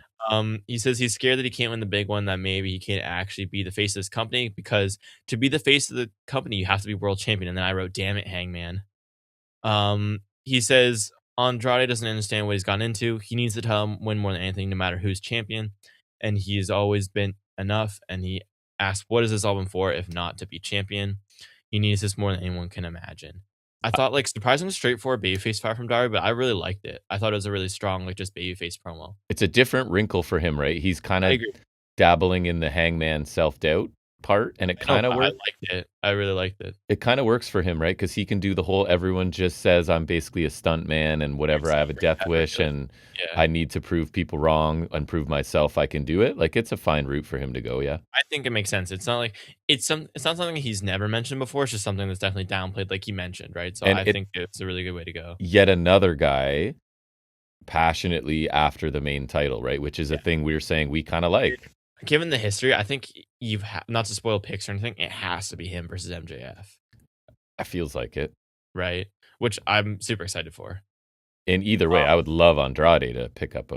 He says he's scared that he can't win the big one, that maybe he can't actually be the face of this company, because to be the face of the company, you have to be world champion. And then I wrote, damn it, Hangman. He says Andrade doesn't understand what he's gotten into. He needs to tell him win more than anything, no matter who's champion. And he's always been enough. And he asks, what has this all been for, if not to be champion? He needs this more than anyone can imagine. I thought like surprisingly straightforward babyface fire from Darby, but I really liked it. I thought it was a really strong like just babyface promo. It's a different wrinkle for him, right? He's kind of dabbling in the Hangman self-doubt part, and it kind of works. I liked it. I really liked it. It kind of works for him, right? Because he can do the whole everyone just says I'm basically a stunt man and whatever. I have a death wish and I need to prove people wrong and prove myself I can do it. Like it's a fine route for him to go. Yeah, I think it makes sense. It's not like it's not something he's never mentioned before. It's just something that's definitely downplayed, like he mentioned, right? So I think it's a really good way to go. Yet another guy passionately after the main title, right? Which is a thing we were saying we kind of like. Given the history, I think you've not to spoil picks or anything, it has to be him versus MJF. It feels like it, right? Which I'm super excited for. In either way, I would love Andrade to pick up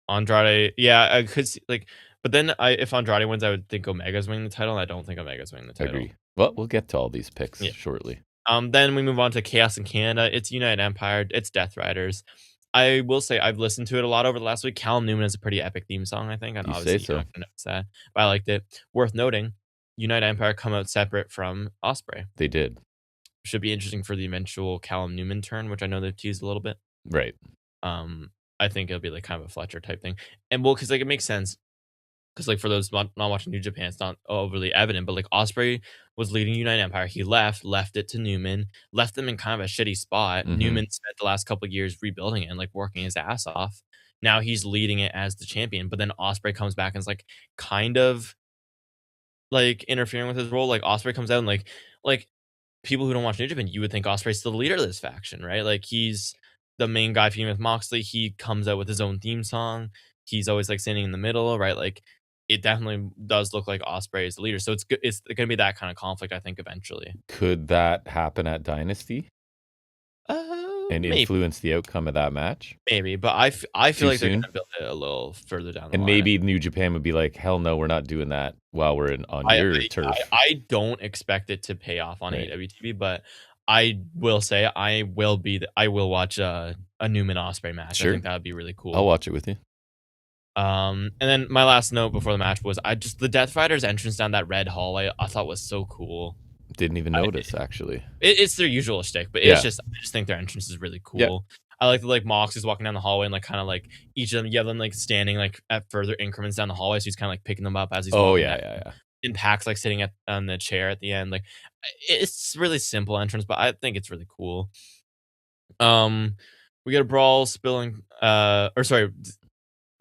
Andrade. Yeah, I could see like, but then if Andrade wins, I would think Omega's winning the title. And I don't think Omega's winning the title. Agree. Well, we'll get to all these picks shortly. Then we move on to Chaos in Canada. It's United Empire. It's Death Riders. I will say I've listened to it a lot over the last week. Callum Newman has a pretty epic theme song, I think. And obviously you don't notice that, but I liked it. Worth noting, United Empire come out separate from Ospreay. They did. Should be interesting for the eventual Callum Newman turn, which I know they've teased a little bit. Right. I think it'll be like kind of a Fletcher type thing. And well, because like it makes sense. Because like for those not watching New Japan, it's not overly evident, but like Ospreay was leading United Empire. He left it to Newman, left them in kind of a shitty spot. Mm-hmm. Newman spent the last couple of years rebuilding it and like working his ass off. Now he's leading it as the champion, but then Ospreay comes back and is like kind of like interfering with his role. Like Ospreay comes out and like people who don't watch New Japan, you would think Ospreay's still the leader of this faction, right? Like he's the main guy feuding with Moxley. He comes out with his own theme song. He's always like standing in the middle, right? Like it definitely does look like Ospreay is the leader. So it's good. It's going to be that kind of conflict, I think, eventually. Could that happen at Dynasty? And influence the outcome of that match? Maybe, but I feel like they're going to build it a little further down the line. And maybe New Japan would be like, hell no, we're not doing that while we're on your turf. I don't expect it to pay off on AEW TV, but I will say I will watch a Newman Ospreay match. Sure. I think that would be really cool. I'll watch it with you. And then my last note before the match was the Death Riders entrance down that red hallway I thought was so cool. Didn't even notice actually. It's their usual shtick, but I just think their entrance is really cool. Yeah. I like that like Mox is walking down the hallway and like kind of like each of them, like standing like at further increments down the hallway, so he's kind of like picking them up as he's walking. And Pac's like sitting on the chair at the end. Like it's really simple entrance, but I think it's really cool. We get a brawl spilling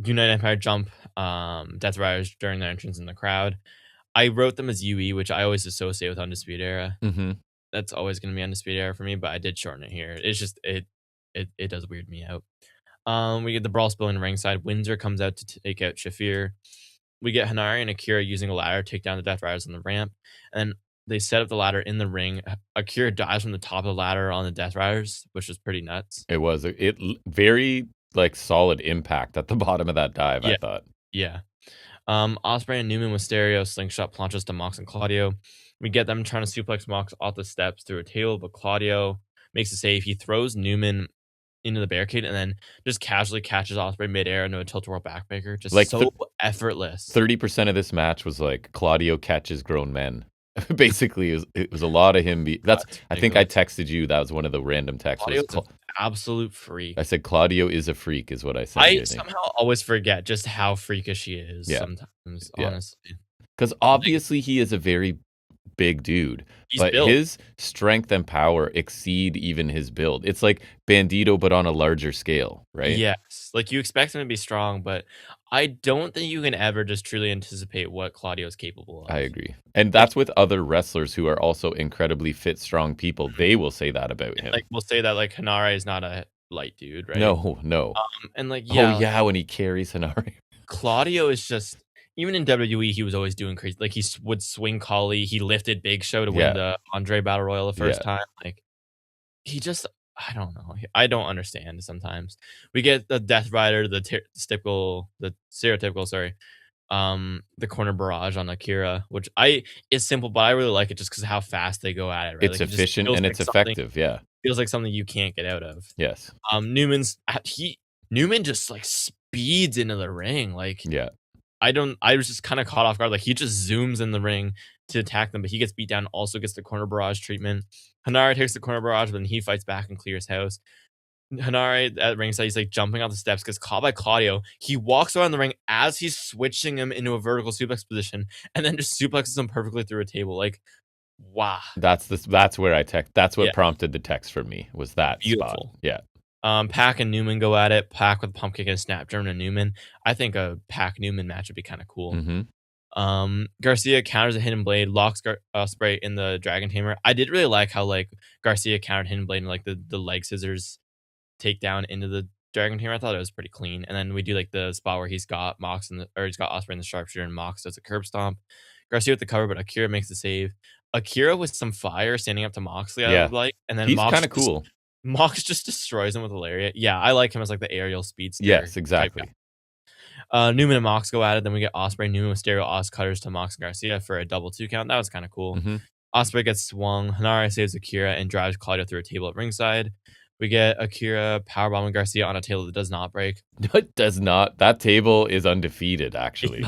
United Empire jump Death Riders during their entrance in the crowd. I wrote them as UE, which I always associate with Undisputed Era. Mm-hmm. That's always going to be Undisputed Era for me, but I did shorten it here. It's just it does weird me out. We get the brawl spilling ringside. Windsor comes out to take out Shafir. We get Hanari and Akira using a ladder to take down the Death Riders on the ramp, and they set up the ladder in the ring. Akira dives from the top of the ladder on the Death Riders, which was pretty nuts. It was very like solid impact at the bottom of that dive. I thought. Yeah. Ospreay and Newman with stereo slingshot planches to Mox and Claudio. We get them trying to suplex Mox off the steps through a table, but Claudio makes a save. He throws Newman into the barricade and then just casually catches Ospreay midair into a tilt-a-whirl backbreaker. Just like so effortless. 30% of this match was like Claudio catches grown men. Basically, it was a lot of him. That's I think I ridiculous. texted you. That was one of the random texts. Claudio's an absolute freak. I said Claudio is a freak, is what I sent I you. I think. somehow always forget just how freakish he is Yeah. sometimes, Yeah. honestly. Because obviously he is a very big dude, He's but built. his strength and power exceed even his build. It's like Bandito, but on a larger scale, right? Yes. Like, you expect him to be strong, but I don't think you can ever just truly anticipate what Claudio is capable I of. agree. And Like that's with other wrestlers who are also incredibly fit, strong people. They will say that about him. like, we'll say that, like, Hanare is not a light dude, right? No. And, like, Oh, yeah, like, yeah, when he carries Hanari. Claudio is just even in WWE, he was always doing crazy. Like, he would swing Collie. He lifted Big Show to win Yeah. the Andre Battle Royal the first Yeah. time. Like, he just I don't know. I don't understand sometimes. We get the Death Rider, the stereotypical, sorry, the corner barrage on Akira, which is simple, but I really like it just because of how fast they go at it, right? It's Like, it just efficient feels and like it's effective. Yeah. something you can't get out of. Yes. Newman just like speeds into the ring. Like, Yeah. I was just kind of caught off guard. Like, he just zooms in the ring to attack them, but he gets beat down, also gets the corner barrage treatment. Hanare takes the corner barrage, but then he fights back and clears house. Hanare at ringside, he's like jumping off the steps, gets caught by Claudio. He walks around the ring as he's switching him into a vertical suplex position, and then just suplexes him perfectly through a table. Like, wow. That's where I text. That's what Yeah. prompted the text for me, was that Beautiful. spot. Yeah. Pac and Newman go at it. Pac with pump kick and snap German to Newman. I think a Pac Newman match would be kind of cool. Garcia counters a hidden blade, locks Ospreay in the Dragon Tamer. I did really like how like Garcia countered hidden blade and like the leg scissors takedown into the Dragon Tamer. I thought it was pretty clean. And then we do like the spot where he's got he's got Ospreay in the sharpshooter and Mox does a curb stomp. Garcia with the cover, but Akira makes the save. Akira with some fire standing up to Moxley, I Yeah. would like, and then He's kind of cool. Mox just destroys him with a lariat. Yeah, I like him as like the aerial speedster. Yes, exactly. Newman and Mox go at it. Then we get Ospreay, Newman with stereo Os cutters to Mox and Garcia for a double 2 count. That was kind of cool. Ospreay gets swung. Hanare saves Akira and drives Claudio through a table at ringside. We get Akira powerbombing Garcia on a table that does not break. It does not. That table is undefeated, actually.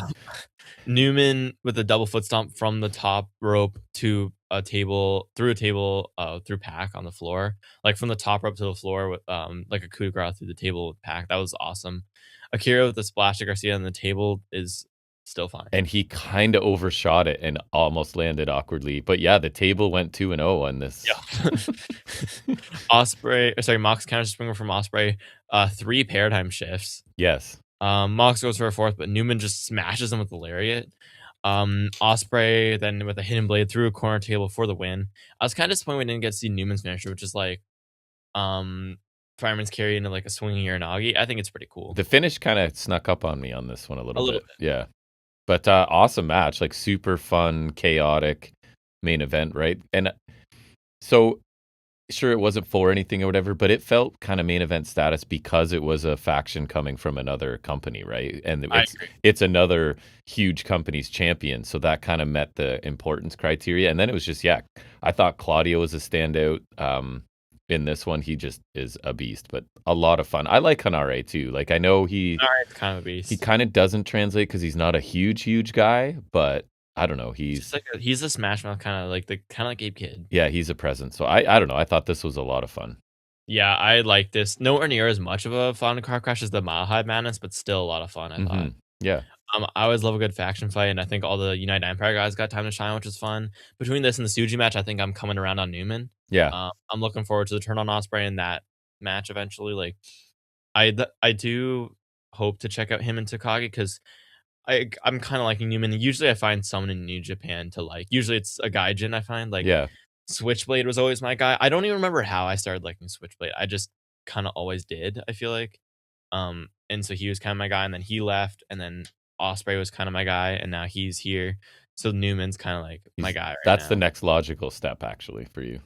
Newman with a double foot stomp from the top rope to a table, through Pac on the floor, like from the top rope to the floor with like a coup de grace through the table with Pac. That was awesome. Akira with the splash to Garcia on the table is still fine. And he kind of overshot it and almost landed awkwardly. But yeah, the table went 2-0 on this. Yeah. Mox counters Springer from Ospreay. 3 paradigm shifts. Yes. Mox goes for a 4th, but Newman just smashes him with the lariat. Ospreay then with a hidden blade through a corner table for the win. I was kind of disappointed we didn't get to see Newman's finisher, which is like fireman's carry into like a swinging Uranagi. I think it's pretty cool. The finish kind of snuck up on me on this one a little bit. Yeah. But awesome match, like super fun, chaotic main event, right? And so sure, it wasn't for anything or whatever, but it felt kind of main event status because it was a faction coming from another company, right? And it's another huge company's champion, so that kind of met the importance criteria. And then it was just, yeah, I thought Claudio was a standout in this one. He just is a beast, but a lot of fun. I like Hanare too. Like, I know Hanare's kind of a beast. He kind of doesn't translate because he's not a huge guy, but I don't know. He's a Smash Mouth kind of like Abe Kid. Yeah, he's a presence. So I don't know. I thought this was a lot of fun. Yeah, I like this. Nowhere near as much of a fun car crash as the Mile High Madness, but still a lot of fun. I thought. Yeah. I always love a good faction fight, and I think all the United Empire guys got time to shine, which is fun. Between this and the Suji match, I think I'm coming around on Newman. Yeah. I'm looking forward to the turn on Ospreay in that match eventually. Like, I do hope to check out him and Takagi because I'm kind of liking Newman. Usually I find someone in New Japan to like. Usually it's a gaijin I find. Like, Switchblade was always my guy. I don't even remember how I started liking Switchblade. I just kind of always did, I feel like. And so he was kind of my guy, and then he left, and then Ospreay was kind of my guy, and now he's here. So Newman's kind of like my guy right That's now. the next logical step, actually, for you.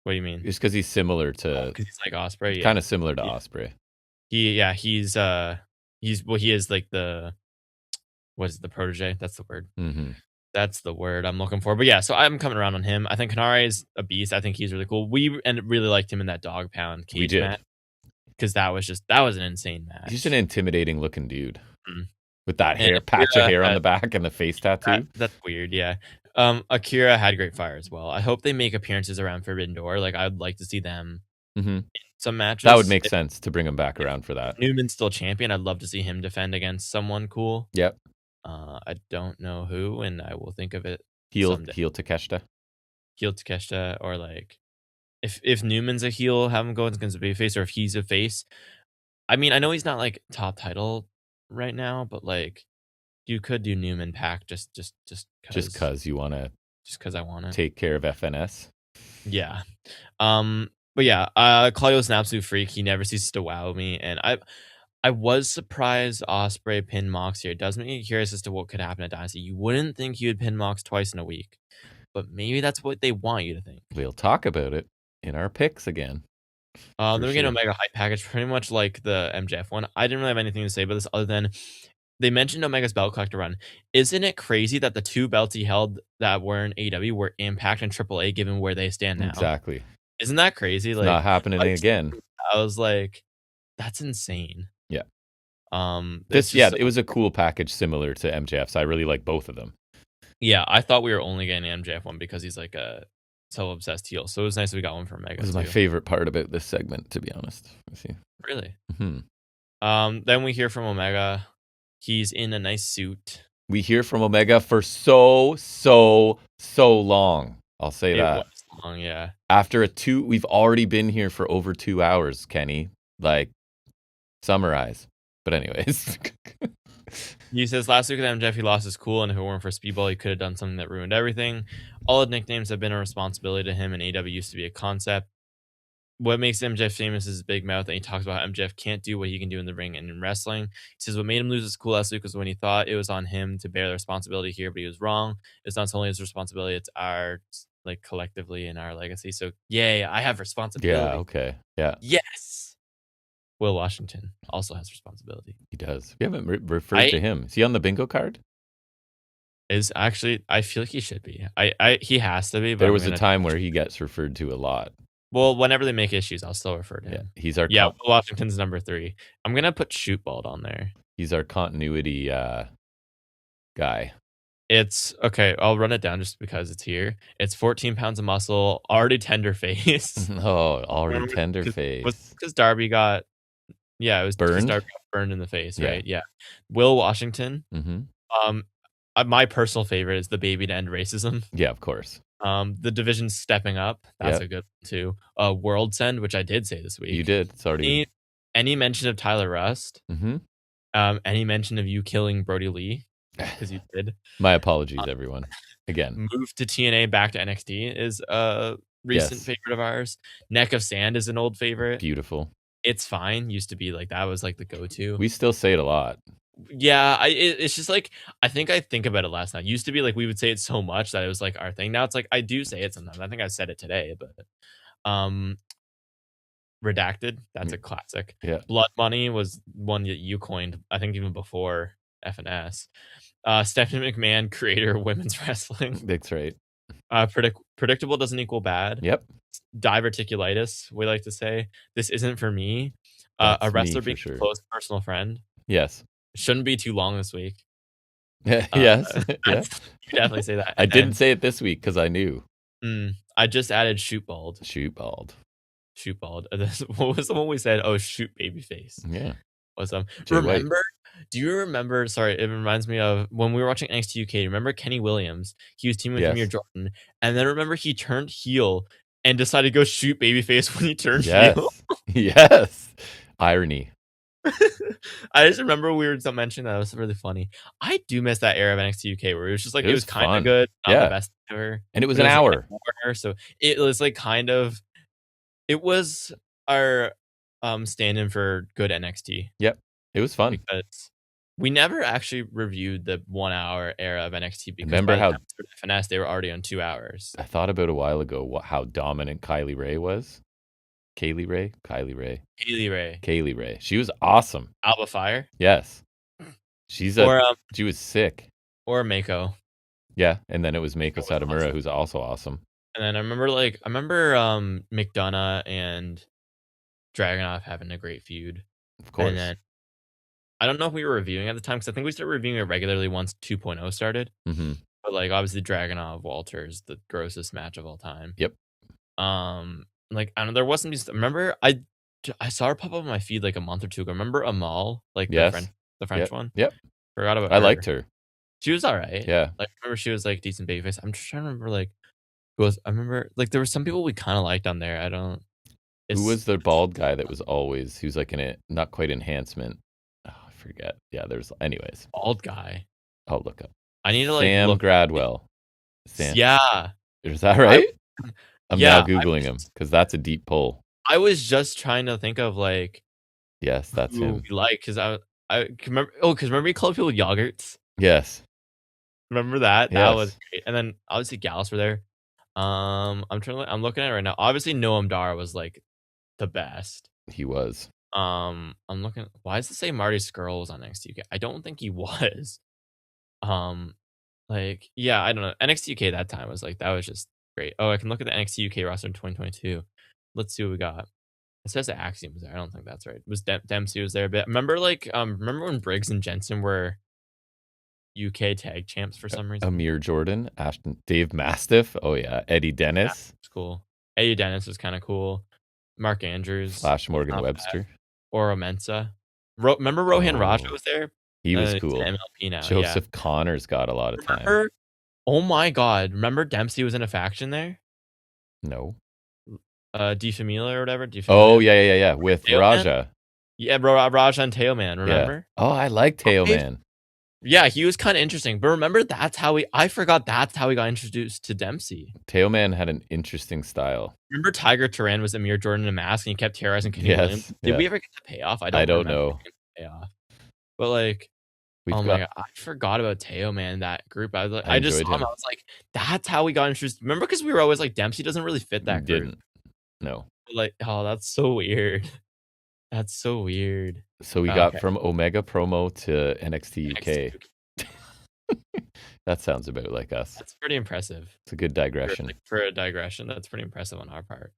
What do you mean? Just because he's similar to... Because he's like Ospreay. Yeah. Kind of similar to Ospreay. He is like the... What is it, the protege? That's the word. That's the word I'm looking for. But yeah, so I'm coming around on him. I think Hanare is a beast. I think he's really cool. We really liked him in that dog pound cage match. Because that was an insane match. He's just an intimidating looking dude. With that patch of hair on the back and the face tattoo. That's weird, yeah. Akira had great fire as well. I hope they make appearances around Forbidden Door. Like, I'd like to see them in some matches. That would make sense to bring him back around for that. Newman's still champion. I'd love to see him defend against someone cool. Yep. I don't know who, and I will think of it someday. Heel Takeshita. Heel Takeshita, or like if Newman's a heel, have him go against a babyface, or if he's a face. I mean, I know he's not like top title right now, but like you could do Newman Pack just because you want to. Just because I want to take care of FNS. Yeah. But yeah, Claudio's an absolute freak. He never ceases to wow me, and I was surprised Ospreay pinned Mox here. It does make me curious as to what could happen at Dynasty. You wouldn't think he would pin Mox twice in a week, but maybe that's what they want you to think. We'll talk about it in our picks again. Then we get Omega Hype package, pretty much like the MJF one. I didn't really have anything to say about this other than they mentioned Omega's belt collector run. Isn't it crazy that the 2 belts he held that were in AEW were Impact and AAA, given where they stand now? Exactly. Isn't that crazy? It's like not happening again. I was like, that's insane. Yeah. It was a cool package similar to MJF's. I really like both of them. Yeah, I thought we were only getting the MJF one because he's like a self-obsessed heel. So it was nice that we got one from Omega. This is my favorite part about this segment, to be honest with you. Really? Mm-hmm. Then we hear from Omega. He's in a nice suit. We hear from Omega for so long. I'll say that. It was long, yeah. After we've already been here for over 2 hours, Kenny. Like, summarize. But anyways. He says last week at MJF he lost his cool, and if it weren't for Speedball, he could have done something that ruined everything. All the nicknames have been a responsibility to him, and AEW used to be a concept. What makes MJF famous is his big mouth, and he talks about how MJF can't do what he can do in the ring and in wrestling. He says what made him lose his cool last week was when he thought it was on him to bear the responsibility here, but he was wrong. It's not only his responsibility, it's our, like, collectively in our legacy. So, yay, I have responsibility. Yeah, okay. Yeah. Yes. Will Washington also has responsibility. He does. We haven't referred to him. Is he on the bingo card? Is actually, I feel like he should be. He has to be. But there was a time where he gets referred to a lot. Well, whenever they make issues, I'll still refer to him. Yeah, he's our Will Washington's number 3. I'm gonna put Shootballed on there. He's our continuity guy. It's okay. I'll run it down just because it's here. It's 14 pounds of muscle, already tender face. Oh, already tender face. Because Darby got, it was burned. Darby got burned in the face, right? Yeah. Will Washington. Mm-hmm. My personal favorite is the baby to end racism. Yeah, of course. The division's stepping up. That's a good one too. World's End, which I did say this week. You did. It's already any mention of Tyler Rust. Mm-hmm. Any mention of you killing Brody Lee, because you did. My apologies, everyone. Again, move to TNA back to NXT is a recent favorite of ours. Neck of Sand is an old favorite. Beautiful. It's Fine used to be like that was like the go-to. We still say it a lot. Yeah, it's just like I think about it last night. Used to be like we would say it so much that it was like our thing. Now it's like I do say it sometimes. I think I said it today, but Redacted, that's a classic. Yeah. Blood Money was one that you coined, I think even before FNS. Stephanie McMahon, creator of women's wrestling. That's right. Predictable doesn't equal bad. Yep. Diverticulitis, we like to say. This isn't for me. A wrestler being a close personal friend. Yes. Shouldn't be too long this week. Yes. Yeah. You definitely say that. I didn't say it this week because I knew. I just added Shootballed. Shootballed. What was the one we said? Oh, Shoot Babyface. Yeah. Was remember? Do you remember? Sorry, it reminds me of when we were watching NXT UK. Remember Kenny Williams? He was teaming with Amir Jordan, and then remember he turned heel and decided to go shoot Babyface when he turned heel. Yes. Irony. I just remember we were mentioning that. It was really funny. I do miss that era of NXT UK where it was just like it was kind of good, not the best ever, and it was an hour. So it was like kind of. It was our stand-in for good NXT. Yep, it was fun because we never actually reviewed the 1 hour era of NXT. Because remember how FNS they were already on 2 hours. I thought about a while ago how dominant Kylie Ray was. Kaylee Ray. She was awesome. Alba Fire. Yes. She was sick. Or Mako. Yeah, and then it was Mako Satomura, awesome. Who's also awesome. And then I remember McDonough and Dragunov having a great feud. Of course. And then I don't know if we were reviewing at the time because I think we started reviewing it regularly once 2.0 started. Mm-hmm. But like obviously Dragunov Walter is the grossest match of all time. Yep. Like I don't know, there wasn't just remember I saw her pop up on my feed like a month or two ago. Remember Amal, like the Yes. French Yep. one? Yep. Forgot about I her. liked her. She was alright. Yeah. Like I remember she was like decent babyface. I'm just trying to remember like who else. I remember like there were some people we kind of liked on there. I don't. Who was the bald guy that was always? He was like in it, not quite enhancement. Oh, I forget. Yeah, there's. Anyways, bald guy? I'll look up. I need to like Sam look. Gradwell. Yeah. Is that right? I'm now yeah, googling him because that's a deep pull. I was just trying to think of like Yes, that's who him. we like because I can remember. Oh, because remember he called people yogurts. Yes. Remember that? That Yes. was great. And then obviously Gallus were there. I'm looking at it right now. Obviously Noam Dar was like the best. He was. I'm looking. Why does it say Marty Skrull was on NXT UK? I don't think he was. Like yeah, I don't know. NXT UK that time was like that was just great. Oh, I can look at the NXT UK roster in 2022. Let's see what we got. It says that Axiom was there. I don't think that's right. Was Dempsey was there a bit? Remember remember when Briggs and Jensen were UK tag champs for some reason? Amir Jordan, Ashton, Dave Mastiff. Oh yeah, Eddie Dennis. Yeah, it's cool. Eddie Dennis was kind of cool. Mark Andrews, Flash Morgan Webster, Oro Mensa. Remember Rohan Raja was there? He was cool. MLP now. Joseph Connor's got a lot of time. Oh my god! Remember Dempsey was in a faction there? No. Di Famiglia or whatever. Oh yeah. With Raja. Yeah, Raja and Tailman. Remember? Yeah. Oh, I like Tailman. Yeah, he was kind of interesting. But remember, I forgot that's how we got introduced to Dempsey. Tailman had an interesting style. Remember Tiger Turan was Amir Jordan in a mask and he kept terrorizing Kenny Williams? Did we ever get the payoff? I don't know. Payoff. But like, my god, I forgot about Teo, man, that group. I just saw him. I was like, that's how we got introduced. Remember, because we were always like, Dempsey doesn't really fit that group. Didn't. No. Like, oh, that's so weird. That's so weird. So we got from Omega promo to NXT UK. That sounds about like us. That's pretty impressive. It's a good digression. For a digression, that's pretty impressive on our part.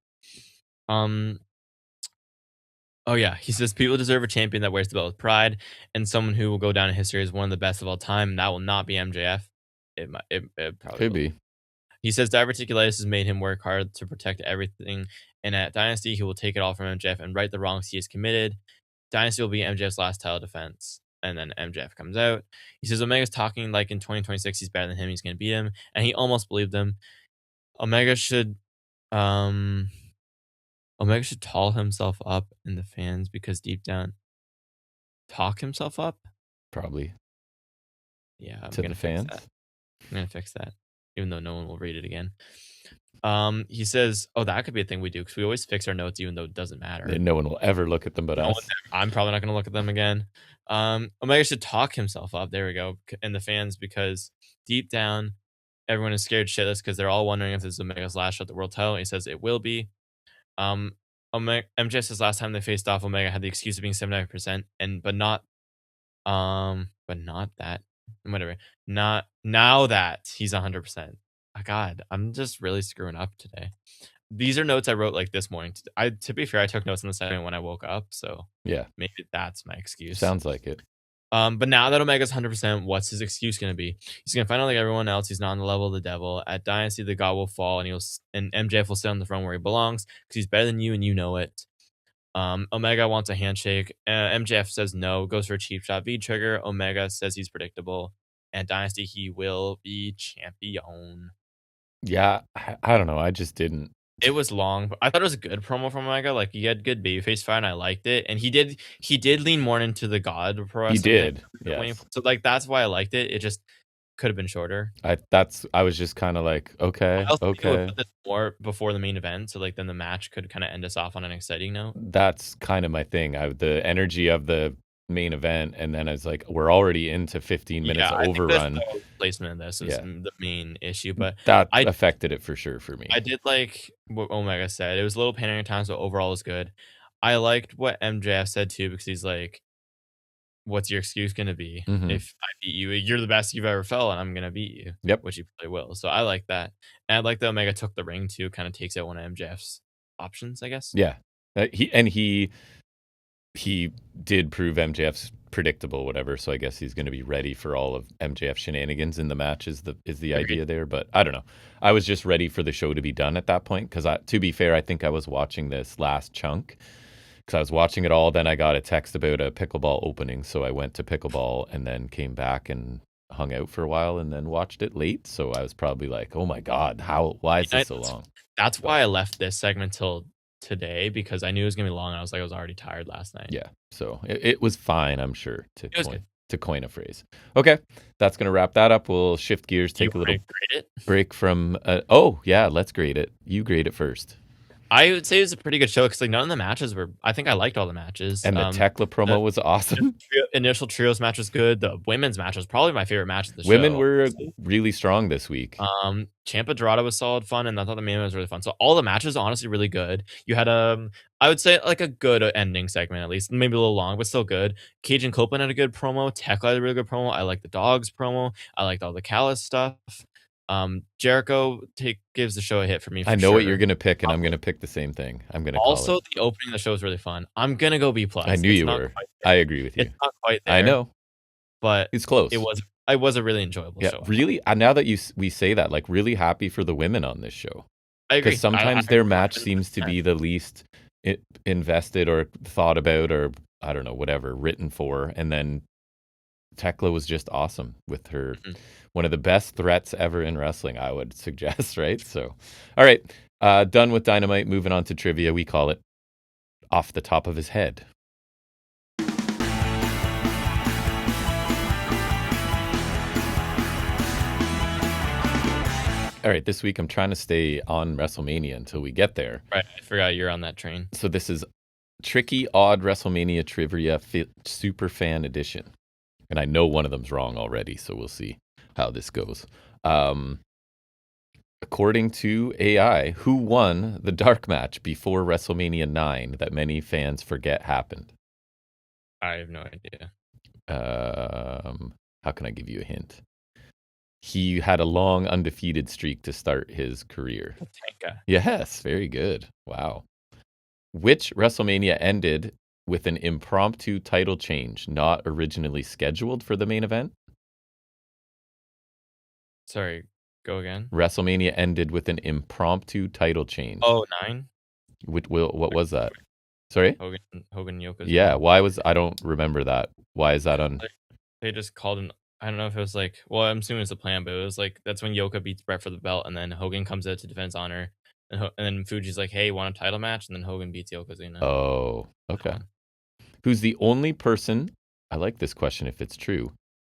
Oh yeah, he says people deserve a champion that wears the belt with pride, and someone who will go down in history as one of the best of all time. And that will not be MJF. It probably could be. He says diverticulitis has made him work hard to protect everything, and at Dynasty he will take it all from MJF and right the wrongs he has committed. Dynasty will be MJF's last title defense, and then MJF comes out. He says Omega's talking like in 2026 he's better than him, he's gonna beat him, and he almost believed him. Omega should tall himself up in the fans because deep down, talk himself up. Probably. Yeah, I'm to gonna the fans. I'm gonna fix that, even though no one will read it again. He says, "Oh, that could be a thing we do because we always fix our notes, even though it doesn't matter. And no one will ever look at them but us. I'm probably not gonna look at them again." Omega should talk himself up. There we go, in the fans because deep down, everyone is scared shitless because they're all wondering if this is Omega's last shot at the world title. And he says it will be. MJ says last time they faced off, Omega had the excuse of being 79%, but not that, whatever. Not now that he's 100%. God, I'm just really screwing up today. These are notes I wrote like this morning. To be fair, I took notes in the second when I woke up, so yeah, maybe that's my excuse. Sounds like it. But now that Omega's 100%, what's his excuse going to be? He's going to find out like everyone else. He's not on the level of the devil. At Dynasty, the god will fall, and MJF will sit on the throne where he belongs because he's better than you, and you know it. Omega wants a handshake. MJF says no, goes for a cheap shot V-trigger. Omega says he's predictable. And Dynasty, he will be champion. Yeah, I don't know. I just didn't. It was long, but I thought it was a good promo from Omega. Like he had good babyface fight, and I liked it. And he did lean more into the God pro. He did, yes. So like that's why I liked it. It just could have been shorter. I was just kind of like, okay. Put this more before the main event, so like then the match could kind of end us off on an exciting note. That's kind of my thing. The energy of the main event, and then I was like, we're already into 15 minutes overrun. The placement of this is the main issue, but that affected it for sure for me. I did like what Omega said. It was a little pandering at times, but overall it was good. I liked what MJF said too, because he's like, what's your excuse going to be? Mm-hmm. If I beat you, you're the best you've ever felt, and I'm going to beat you. Yep. Which he probably will. So I like that. And I like that Omega took the ring too, kind of takes out one of MJF's options, I guess. Yeah. He he did prove MJF's predictable, whatever. So I guess he's going to be ready for all of MJF shenanigans in the match. Is the idea there? But I don't know. I was just ready for the show to be done at that point because, to be fair, I think I was watching this last chunk because I was watching it all. Then I got a text about a pickleball opening, so I went to pickleball and then came back and hung out for a while and then watched it late. So I was probably like, "Oh my god, why is this so long?" That's why I left this segment till today, because I knew it was gonna be long. And I was like, I was already tired last night. Yeah, so it was fine, I'm sure, It was good. to coin a phrase. Okay, that's going to wrap that up. We'll shift gears, Do you take a little wanna grade it? break from... oh, yeah, let's grade it. You grade it first. I would say it was a pretty good show because like none of the matches were. I think I liked all the matches. And the Tekla promo was awesome. Initial trios match was good. The women's match was probably my favorite match of the show. Women were really strong this week. Ciampa Dorada was solid fun, and I thought the main event was really fun. So all the matches are honestly really good. You had I would say like a good ending segment, at least maybe a little long, but still good. Cage and Copeland had a good promo. Tekla had a really good promo. I like the Dogs promo. I liked all the Callis stuff. Jericho gives the show a hit for me. I know what you're gonna pick, and I'm gonna pick the same thing. I'm gonna also the opening of the show is really fun. I'm gonna go B+. I knew you were. I agree with you. It's not quite there. I know, but it's close. It was a really enjoyable show. Really. Now that we say that, like, really happy for the women on this show. I agree. Because sometimes their match seems to be the least invested or thought about, or I don't know, whatever, written for, and then Tekla was just awesome with her. One of the best threats ever in wrestling, I would suggest, right? So, all right, done with Dynamite. Moving on to trivia. We call it Off the Top of His Head. All right, this week I'm trying to stay on WrestleMania until we get there. Right, I forgot you're on that train. So this is Tricky Odd WrestleMania Trivia Super Fan Edition. And I know one of them's wrong already, so we'll see how this goes. According to AI, who won the dark match before WrestleMania 9 that many fans forget happened? I have no idea. How can I give you a hint? He had a long undefeated streak to start his career. Tanka. Yes, very good. Wow. Which WrestleMania ended with an impromptu title change not originally scheduled for the main event? Sorry, go again. WrestleMania ended with an impromptu title change. Oh, 9? What was that? Sorry? Hogan Yokozuna. Yeah, I don't remember that. Why is that on? They just called him. I don't know if it was like, well, I'm assuming it's a plan, but it was like, that's when Yoka beats Brett for the belt, and then Hogan comes out to defend his honor, and then Fuji's like, hey, want a title match? And then Hogan beats Yokozuna. Oh, okay. Who's the only person, I like this question if it's true,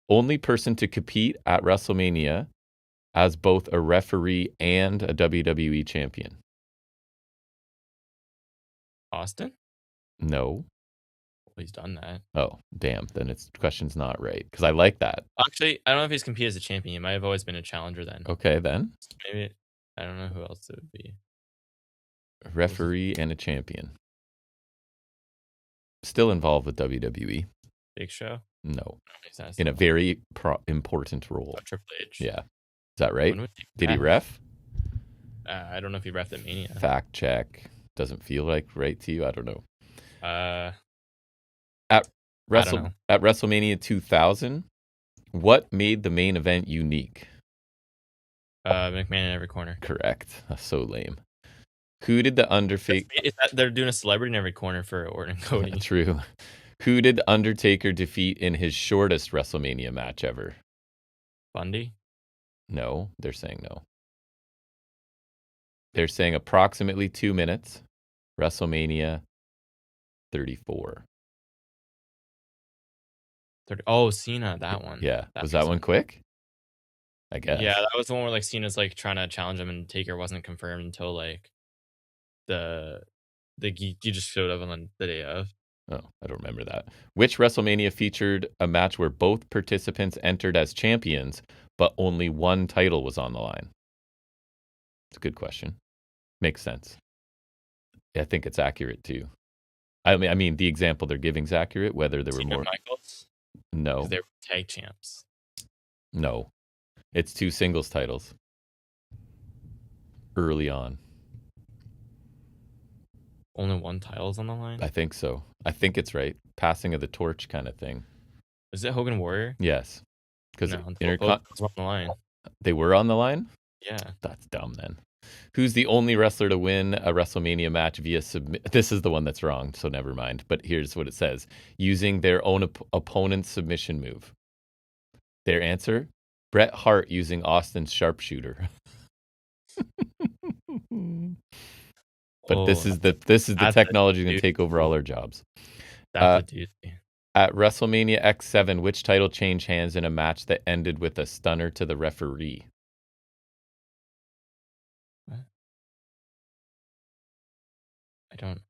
only person to compete at WrestleMania as both a referee and a WWE champion? Austin? No. Well, he's done that. Oh, damn. Then its question's not right. Because I like that. Actually, I don't know if he's competed as a champion. He might have always been a challenger then. Okay, then. Maybe, I don't know who else it would be. A referee and a champion. Still involved with WWE. Big Show? No. In a very important role. Oh, Triple H. Yeah. Is that right? Did he ref? I don't know if he refed at Mania. Fact check. Doesn't feel like right to you. I don't know. At WrestleMania 2000, what made the main event unique? McMahon in every corner. Correct. That's so lame. Who did the Undertaker? They're doing a celebrity in every corner for Orton and Cody. True. Who did Undertaker defeat in his shortest WrestleMania match ever? Bundy? No, they're saying no. They're saying approximately 2 minutes. WrestleMania 34. Oh, Cena, that one. Yeah. Was that one quick? I guess. Yeah, that was the one where like Cena's like trying to challenge him, and Taker wasn't confirmed until like he just showed up on the day of. Oh, I don't remember that. Which WrestleMania featured a match where both participants entered as champions, but only one title was on the line? It's a good question. Makes sense. I think it's accurate too. I mean, the example they're giving is accurate. Whether there were more, Michaels? No, they were tag champs. No, it's 2 singles titles. Early on. Only one title's on the line? I think so. I think it's right. Passing of the torch kind of thing. Is it Hogan Warrior? Yes. Because No, both Intercon, Hogan's on the line. they were on the line? Yeah. That's dumb then. Who's the only wrestler to win a WrestleMania match via submit? This is the one that's wrong, so never mind. But here's what it says: using their own opponent's submission move. Their answer: Bret Hart using Austin's sharpshooter. But this is the technology going to take over all our jobs. That's a doozy. At WrestleMania X7, which title changed hands in a match that ended with a stunner to the referee? What? I don't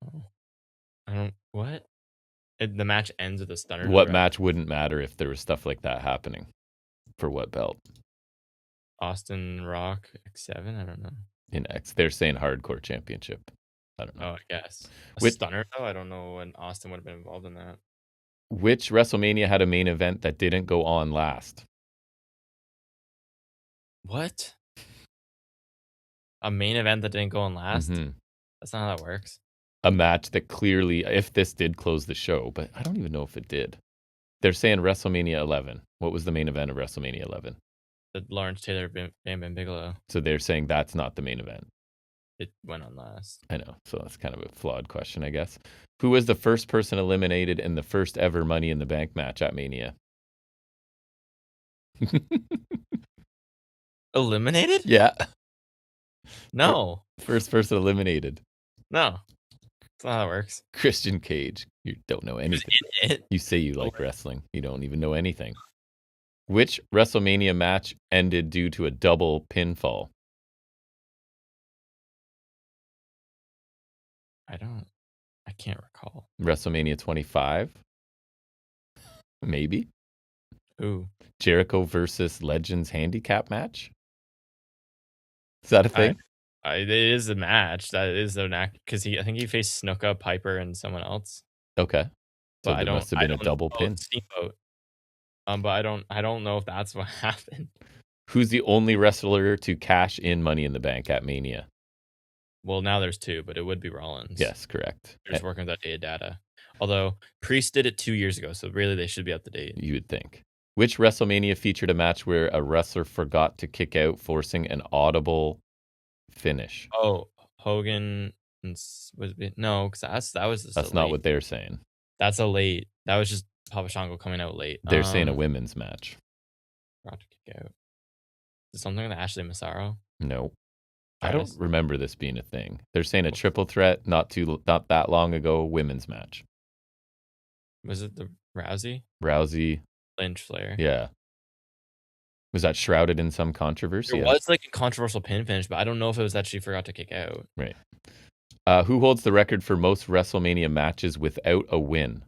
know. What? The match ends with a stunner. What match wouldn't matter if there was stuff like that happening? For what belt? Austin Rock X7? I don't know. In X, they're saying Hardcore Championship. I don't know. Oh, I guess. Stunner, though? I don't know when Austin would have been involved in that. Which WrestleMania had a main event that didn't go on last? What? A main event that didn't go on last? Mm-hmm. That's not how that works. A match that clearly, if this did close the show, but I don't even know if it did. They're saying WrestleMania 11. What was the main event of WrestleMania 11? The Lawrence Taylor Bam Bam Bigelow. So they're saying that's not the main event. It went on last. I know. So that's kind of a flawed question, I guess. Who was the first person eliminated in the first ever Money in the Bank match at Mania? Eliminated? Yeah. No. First person eliminated. No. That's not how it works. Christian Cage. You don't know anything. You say you like wrestling. You don't even know anything. Which WrestleMania match ended due to a double pinfall? I can't recall. WrestleMania 25? Maybe. Ooh. Jericho versus Legends handicap match? Is that a thing? It is a match. That is an act because I think he faced Snuka, Piper, and someone else. Okay. So But there must have been a double pin. Steamboat. But I don't know if that's what happened. Who's the only wrestler to cash in Money in the Bank at Mania? Well, now there's two, but it would be Rollins. Yes, correct. They're just working with that data. Although Priest did it 2 years ago, so really they should be up to date. You would think. Which WrestleMania featured a match where a wrestler forgot to kick out, forcing an audible finish? Oh, Hogan no, because that's not what they're saying. That's a late. That was just Papa Shango coming out late. They're saying a women's match. Forgot to kick out. Is it something with Ashley Massaro? No. I don't remember this being a thing. They're saying a triple threat not that long ago women's match. Was it the Rousey? Lynch Flair. Yeah. Was that shrouded in some controversy? It was like a controversial pin finish, but I don't know if it was that she forgot to kick out. Right. Who holds the record for most WrestleMania matches without a win?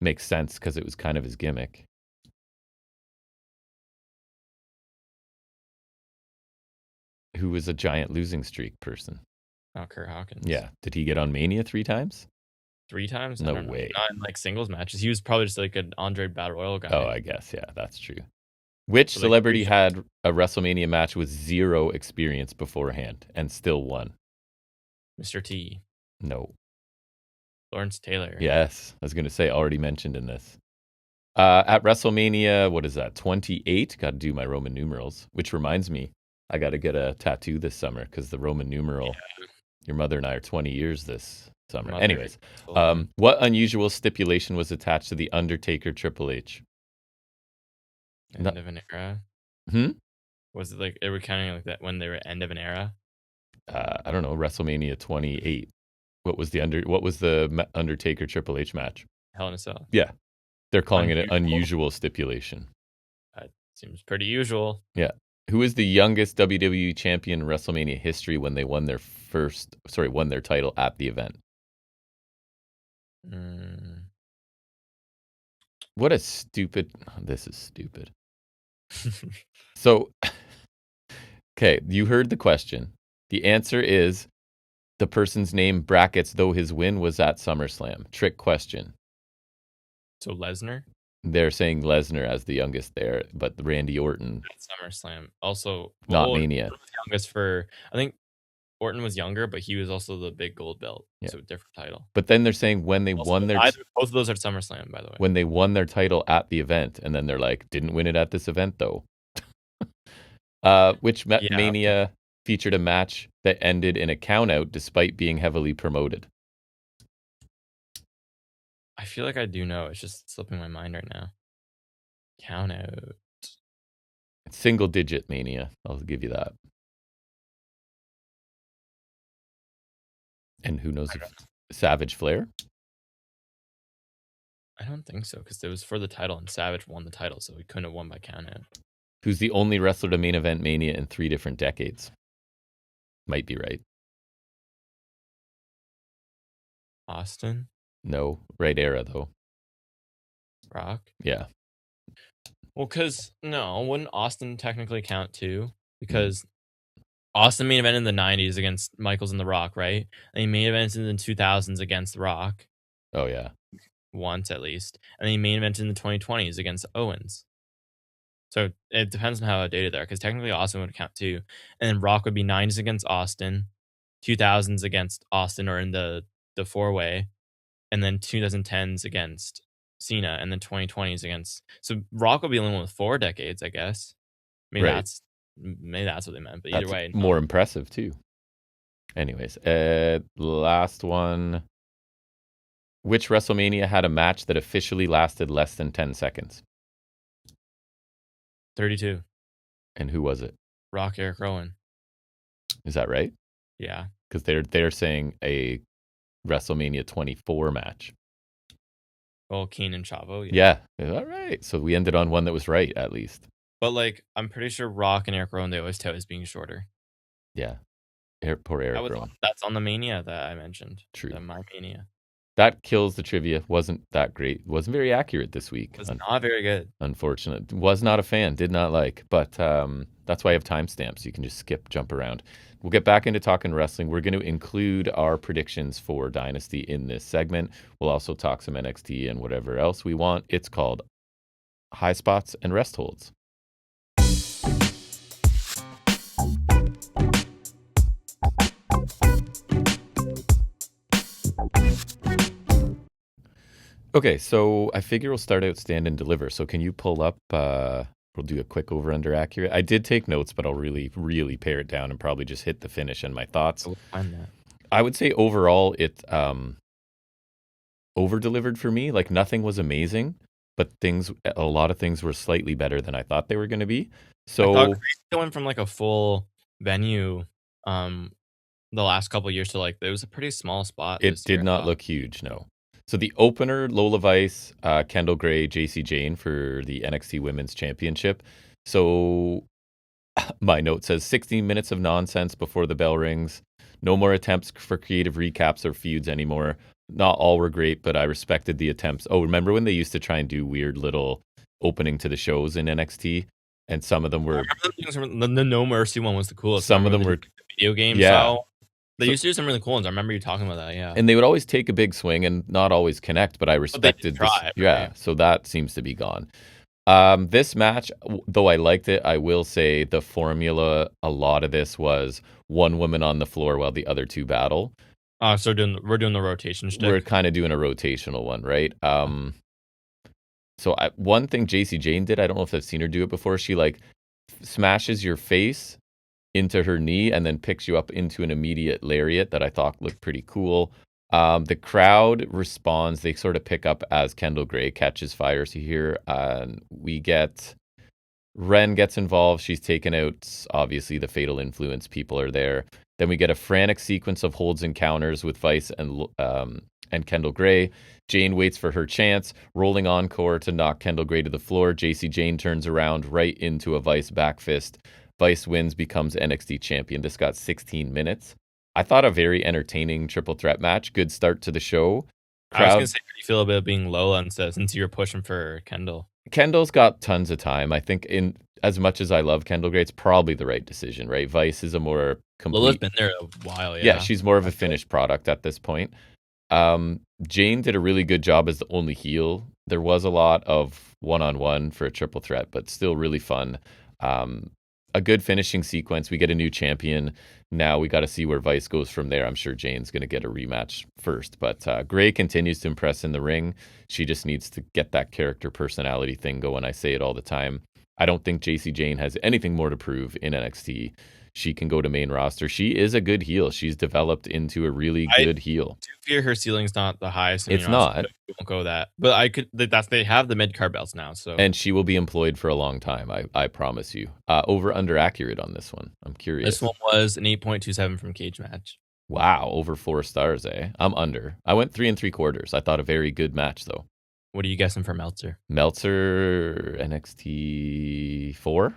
Makes sense because it was kind of his gimmick. Who was a giant losing streak person? Oh, Kurt Hawkins. Yeah. Did he get on Mania 3 times? 3 times? No way. Not in like singles matches. He was probably just like an Andre Battle Royal guy. Oh, I guess. Yeah, that's true. Which celebrity had a WrestleMania match with zero experience beforehand and still won? Mr. T. No. Lawrence Taylor. Yes. I was going to say, already mentioned in this. At WrestleMania, what is that, 28? Got to do my Roman numerals, which reminds me, I got to get a tattoo this summer because the Roman numeral, your mother and I are 20 years this summer. Anyways, what unusual stipulation was attached to the Undertaker Triple H? End of an era? Was it like, are we counting like that when they were end of an era? I don't know, WrestleMania 28. What was the Undertaker Triple H match? Hell in a Cell. Yeah. They're calling it an unusual stipulation. That seems pretty usual. Yeah. Who is the youngest WWE champion in WrestleMania history when they won their title at the event? What a stupid... This is stupid. So, okay, you heard the question. The answer is the person's name brackets, though his win was at SummerSlam. Trick question. So Lesnar? They're saying Lesnar as the youngest there, but Randy Orton at SummerSlam. Also, not Mania. Youngest for, I think Orton was younger, but he was also the big gold belt. Yeah. So different title. But then they're saying when they Also, won their both of those are at SummerSlam, by the way. when they won their title at the event, and then they're like, didn't win it at this event though. Which Mania featured a match that ended in a countout despite being heavily promoted. I feel like I do know. It's just slipping my mind right now. Count out. Single digit Mania. I'll give you that. And who knows if Savage Flair? I don't think so, because it was for the title, and Savage won the title, so he couldn't have won by count out. Who's the only wrestler to main event Mania in 3 different decades? Might be right. Austin? No. Right era, though. Rock? Yeah. Well, because, no, wouldn't Austin technically count too? Because Austin main event in the 90s against Michaels and The Rock, right? And he main evented in the 2000s against The Rock. Oh, yeah. Once, at least. And he main evented in the 2020s against Owens. So it depends on how outdated they are, because technically Austin would count too. And then Rock would be 90s against Austin, 2000s against Austin or in the 4-way, and then 2010s against Cena, and then 2020s against. So Rock would be the only one with 4 decades, I guess. Maybe that's what they meant. But either way, more impressive too. Anyways, last one. Which WrestleMania had a match that officially lasted less than 10 seconds? 32. And who was it? Rock, Eric Rowan. Is that right? Yeah. Because they're saying a WrestleMania 24 match. Oh, Kane and Chavo. Yeah. All right. So we ended on one that was right, at least. But like, I'm pretty sure Rock and Eric Rowan, they always tout as being shorter. Yeah. Poor Eric Rowan. That's on the Mania that I mentioned. True. My Mania. That kills the trivia. Wasn't that great. Wasn't very accurate this week. It was not very good. Unfortunate. Was not a fan. Did not like. But that's why I have timestamps. You can just jump around. We'll get back into talking wrestling. We're going to include our predictions for Dynasty in this segment. We'll also talk some NXT and whatever else we want. It's called Highspots and Restholds. Okay, so I figure we'll start out Stand and Deliver. So can you pull up, we'll do a quick over-under accurate. I did take notes, but I'll really, really pare it down and probably just hit the finish and my thoughts. I would say overall it over-delivered for me. Like nothing was amazing, but a lot of things were slightly better than I thought they were going to be. So I thought they went from like a full venue the last couple of years to like, it was a pretty small spot. It did not look huge, no. So the opener, Lola Vice, Kendall Gray, JC Jane for the NXT Women's Championship. So my note says 16 minutes of nonsense before the bell rings. No more attempts for creative recaps or feuds anymore. Not all were great, but I respected the attempts. Oh, remember when they used to try and do weird little opening to the shows in NXT? And some of them were... the No Mercy one was the coolest. Some of them were... Video game style. They used to do some really cool ones. I remember you talking about that, yeah. And they would always take a big swing and not always connect, but I respected this. Yeah, so that seems to be gone. This match, though I liked it, I will say the formula, a lot of this was one woman on the floor while the other two battle. So we're doing the rotation stick. We're kind of doing a rotational one, right? So one thing JC Jane did, I don't know if I've seen her do it before, she like smashes your face into her knee and then picks you up into an immediate lariat that I thought looked pretty cool. The crowd responds. They sort of pick up as Kendall Gray catches fire. So here we get Ren gets involved. She's taken out, obviously, the Fatal Influence. People are there. Then we get a frantic sequence of holds and counters with Vice and Kendall Gray. Jane waits for her chance, rolling encore to knock Kendall Gray to the floor. JC Jane turns around right into a Vice back fist. Vice wins, becomes NXT champion. This got 16 minutes. I thought a very entertaining triple threat match. Good start to the show. I was going to say, how do you feel about being Lola and stuff since you're pushing for Kendall? Kendall's got tons of time. I think in as much as I love Kendall Gray, it's probably the right decision, right? Vice is a more complete... Lola's been there a while, yeah. Yeah, she's more of a finished product at this point. Jane did a really good job as the only heel. There was a lot of one-on-one for a triple threat, but still really fun. a good finishing sequence. We get a new champion. Now we got to see where Vice goes from there. I'm sure Jane's going to get a rematch first. But Gray continues to impress in the ring. She just needs to get that character personality thing going. I say it all the time. I don't think JC Jane has anything more to prove in NXT. She can go to main roster. She is a good heel. She's developed into a really good heel. I do fear her ceiling's not the highest. It's not. We won't go that. But I could. They have the mid card belts now. So and she will be employed for a long time. I promise you. Over under accurate on this one. I'm curious. This one was an 8.27 from Cage Match. Wow, over 4 stars, eh? I'm under. I went 3 3/4. I thought a very good match though. What are you guessing for Meltzer? Meltzer NXT 4.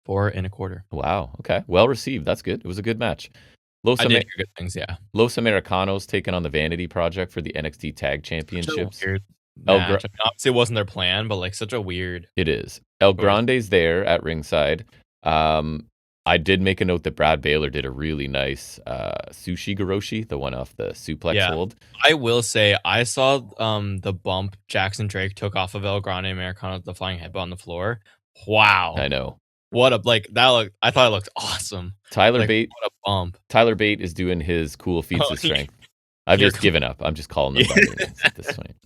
4 1/4. Wow. Okay. Well received. That's good. It was a good match. I did hear good things, yeah. Los Americanos taking on the Vanity Project for the NXT Tag Championships. Weird match. Obviously, it wasn't their plan, but like such a weird. It is. El Grande's there at ringside. I did make a note that Brad Baylor did a really nice sushi garoshi, the one off the suplex hold. I will say I saw the bump Jackson Drake took off of El Grande Americano, the flying headbutt on the floor. Wow. I know. What a I thought it looked awesome. Tyler Bate. What a bump. Tyler Bate is doing his cool feats of strength. I've just given up. I'm just calling them by their names at this point.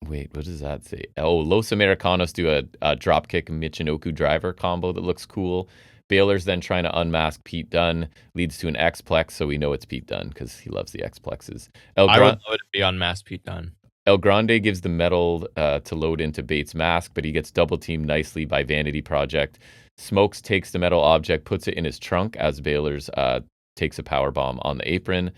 Wait, what does that say? Oh, Los Americanos do a dropkick Michinoku driver combo that looks cool. Baylor's then trying to unmask Pete Dunne, leads to an X-Plex, so we know it's Pete Dunne because he loves the X-Plexes. I would love it to be unmasked Pete Dunne. El Grande gives the metal to load into Bates' mask, but he gets double-teamed nicely by Vanity Project. Smokes takes the metal object, puts it in his trunk as Baylor's takes a powerbomb on the apron.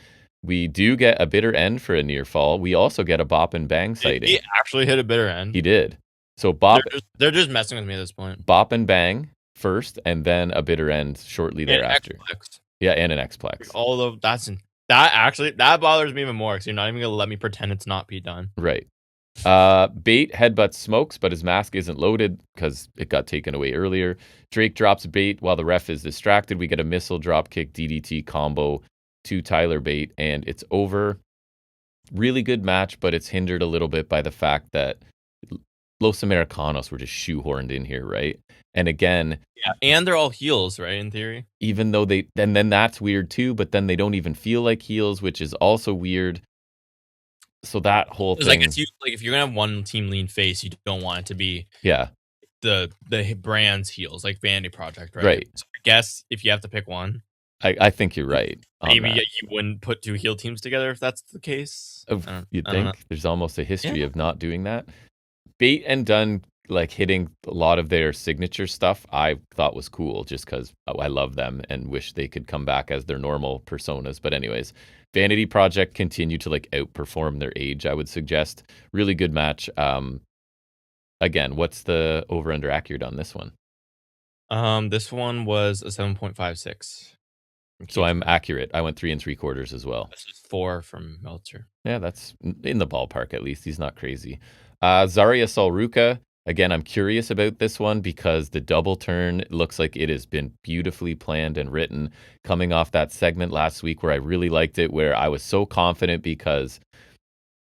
We do get a bitter end for a near fall. We also get a bop and bang sighting. He actually hit a bitter end. He did. So bop. They're just messing with me at this point. Bop and bang first, and then a bitter end shortly thereafter. Yeah, and an X-Plex. Although that bothers me even more because you're not even gonna let me pretend it's not Pete Dunne. Right. Bate headbutts Smokes, but his mask isn't loaded because it got taken away earlier. Drake drops Bate while the ref is distracted. We get a missile dropkick DDT combo to Tyler Bate, and it's over. Really good match, but it's hindered a little bit by the fact that Los Americanos were just shoehorned in here, right? And again, yeah, and they're all heels, right? In theory, even though and then that's weird too. But then they don't even feel like heels, which is also weird. So that whole thing, like if you're gonna have one team lean face, you don't want it to be the brand's heels, like Vanity Project, right? Right. So I guess if you have to pick one. I think you're right. Maybe you wouldn't put 2 heel teams together if that's the case. You'd think there's almost a history of not doing that. Bate and Dunne like hitting a lot of their signature stuff I thought was cool just because I love them and wish they could come back as their normal personas. But anyways, Vanity Project continue to like outperform their age, I would suggest. Really good match. Again, what's the over under accurate on this one? This one was a 7.56. So I'm accurate. I went 3 3/4 as well. This is 4 from Meltzer. Yeah, that's in the ballpark at least. He's not crazy. Zarya Solruka. Again, I'm curious about this one because the double turn looks like it has been beautifully planned and written. Coming off that segment last week where I really liked it, where I was so confident because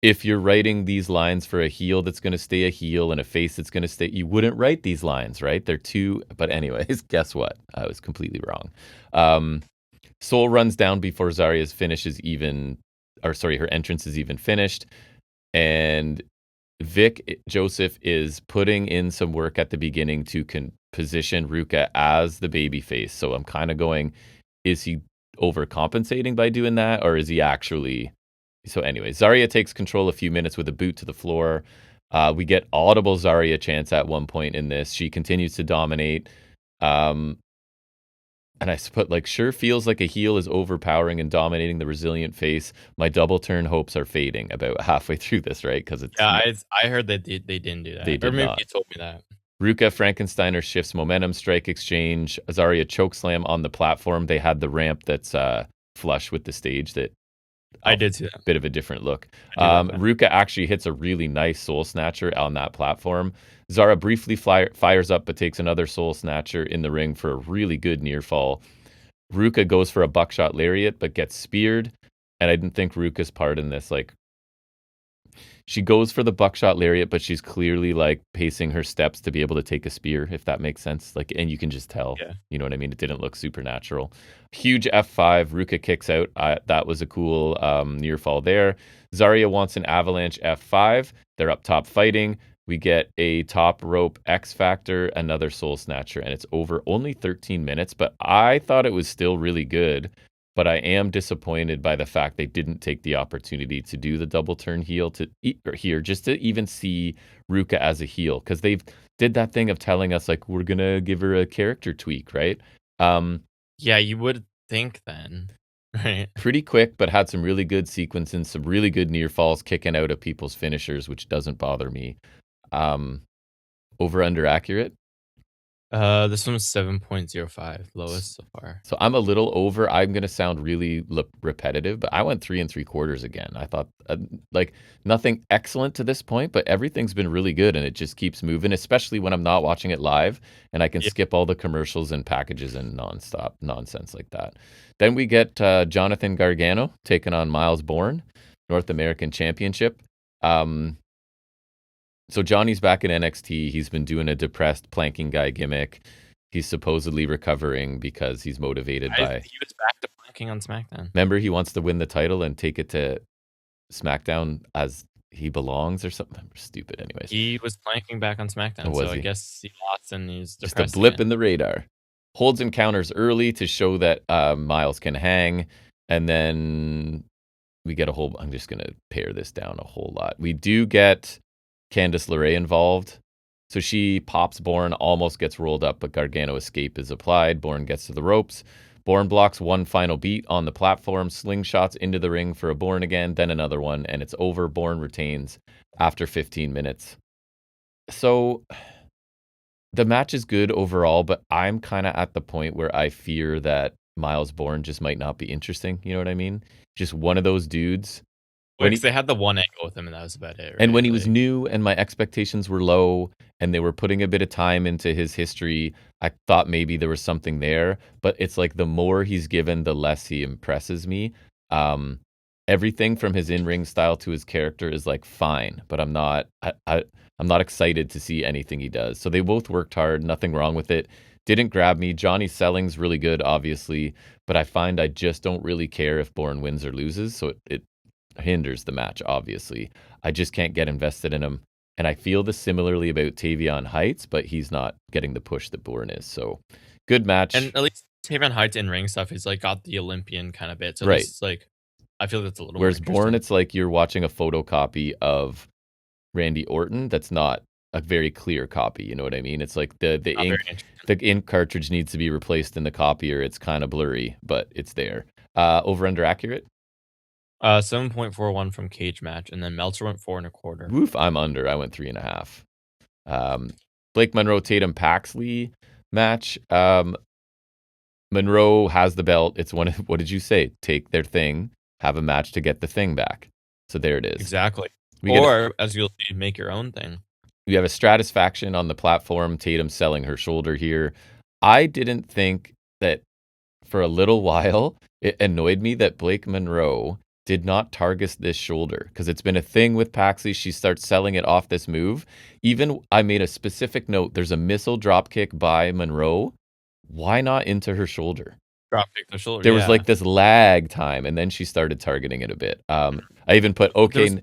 if you're writing these lines for a heel that's going to stay a heel and a face that's going to stay, you wouldn't write these lines, right? They're too. But anyways, guess what? I was completely wrong. Soul runs down before Zarya's her entrance is even finished. And Vic Joseph is putting in some work at the beginning to position Ruka as the baby face. So I'm kind of going, is he overcompensating by doing that? Or is he actually... So anyway, Zarya takes control a few minutes with a boot to the floor. We get audible Zarya chants at one point in this. She continues to dominate. And I put like, sure feels like a heel is overpowering and dominating the resilient face. My double turn hopes are fading about halfway through this, right? Because it's I heard that they didn't do that. They did not. You told me that. Ruka Frankensteiner shifts momentum, strike exchange. Zarya chokeslam on the platform. They had the ramp that's flush with the stage that I did see that. Bit of a different look. Ruka actually hits a really nice soul snatcher on that platform. Zara briefly fires up, but takes another soul snatcher in the ring for a really good near fall. Ruka goes for a buckshot lariat, but gets speared. And I didn't think Ruka's part in this, like, She goes for the buckshot lariat, but she's clearly like pacing her steps to be able to take a spear, if that makes sense. Like, and you can just tell, Yeah. you know what I mean? It didn't look supernatural. Huge F5. Ruka kicks out. That was a cool near fall there. Zarya wants an avalanche F5. They're up top fighting. We get a top rope X Factor, another Soul Snatcher, and it's over only 13 minutes, but I thought it was still really good. But I am disappointed by the fact they didn't take the opportunity to do the double turn heel here, just to even see Ruka as a heel, because they've did that thing of telling us like we're gonna give her a character tweak, right? Yeah, you would think then, right? Pretty quick, but had some really good sequences, some really good near falls kicking out of people's finishers, which doesn't bother me. Over under accurate. This one was 7.05, lowest so far. So I'm a little over. I'm going to sound really repetitive, but I went 3 3/4 again. I thought like nothing excellent to this point, but everything's been really good and it just keeps moving, especially when I'm not watching it live and I can skip all the commercials and packages and nonstop nonsense like that. Then we get Jonathan Gargano taking on Miles Bourne, North American Championship. So Johnny's back in NXT. He's been doing a depressed planking guy gimmick. He's supposedly recovering because he's motivated by... He was back to planking on SmackDown. Remember, he wants to win the title and take it to SmackDown as he belongs or something. Stupid anyways. He was planking back on SmackDown, so I guess he lost and he's depressed. Just a blip in the radar. Holds encounters early to show that Miles can hang. And then we get a whole... I'm just going to pare this down a whole lot. We do get Candice LeRae involved. So she pops Bourne, almost gets rolled up, but Gargano escape is applied. Bourne gets to the ropes. Bourne blocks one final beat on the platform, slingshots into the ring for a Bourne again, then another one, and it's over. Bourne retains after 15 minutes. So the match is good overall, but I'm kind of at the point where I fear that Miles Bourne just might not be interesting. You know what I mean? Just one of those dudes. Because they had the one angle with him, and that was about it. Right? And when he was new and my expectations were low and they were putting a bit of time into his history, I thought maybe there was something there. But it's like the more he's given, the less he impresses me. Everything from his in-ring style to his character is like fine, but I'm not excited to see anything he does. So they both worked hard, nothing wrong with it. Didn't grab me. Johnny Selling's really good, obviously, but I find I just don't really care if Bourne wins or loses. So it hinders the match, obviously. I just can't get invested in him. And I feel this similarly about Tavion Heights, but he's not getting the push that Bourne is. So good match. And at least Tavion Heights in ring stuff is like got the Olympian kind of bit. So right. It's like I feel that's a little Whereas more Bourne, it's like you're watching a photocopy of Randy Orton that's not a very clear copy. You know what I mean? It's like the ink cartridge needs to be replaced in the copier. It's kind of blurry, but it's there. Over under accurate? 7.41 from Cage Match, and then Meltzer went 4 1/4. Woof, I'm under. I went 3.5. Blake Monroe, Tatum Paxley match. Monroe has the belt. It's one of, what did you say? Take their thing, have a match to get the thing back. So there it is. Exactly. As you'll see, make your own thing. We have a Stratusfaction on the platform. Tatum selling her shoulder here. I didn't think that for a little while, it annoyed me that Blake Monroe did not target this shoulder, because it's been a thing with Paxley. She starts selling it off this move. Even I made a specific note. There's a missile drop kick by Monroe. Why not into her shoulder? Drop kick the shoulder. There was like this lag time, and then she started targeting it a bit. I even put okay.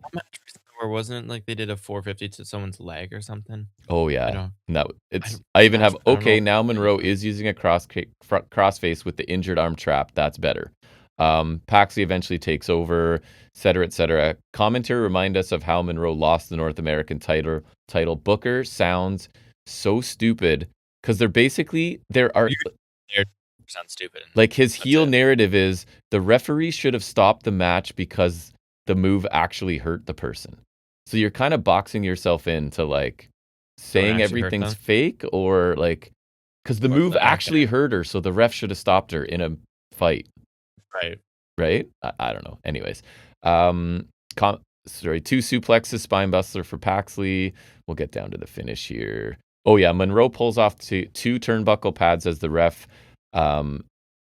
Or wasn't it like they did a 450 to someone's leg or something? Oh yeah, no, it's. I even have okay. Now Monroe is using a crossface with the injured arm trap. That's better. Paxley eventually takes over, et cetera, et cetera. Commentary remind us of how Monroe lost the North American title. Booker sounds so stupid because there sounds stupid. Like his heel narrative is the referee should have stopped the match because the move actually hurt the person. So you're kind of boxing yourself into like saying everything's fake, or like because the move actually hurt her, so the ref should have stopped her in a fight. Right? I don't know. Anyways, 2 suplexes, spine buster for Paxley. We'll get down to the finish here. Oh yeah, Monroe pulls off two turnbuckle pads as the ref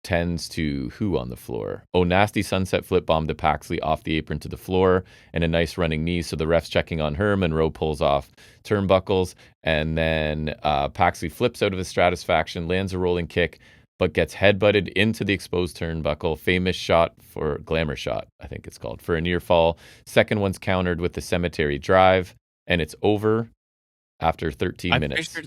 tends to who on the floor? Oh, nasty sunset flip bomb to Paxley off the apron to the floor and a nice running knee. So the ref's checking on her. Monroe pulls off turnbuckles, and then Paxley flips out of his Stratisfaction, lands a rolling kick, but gets headbutted into the exposed turnbuckle. Famous shot for glamour shot, I think it's called, for a near fall. Second one's countered with the cemetery drive, and it's over after 13 minutes. Sure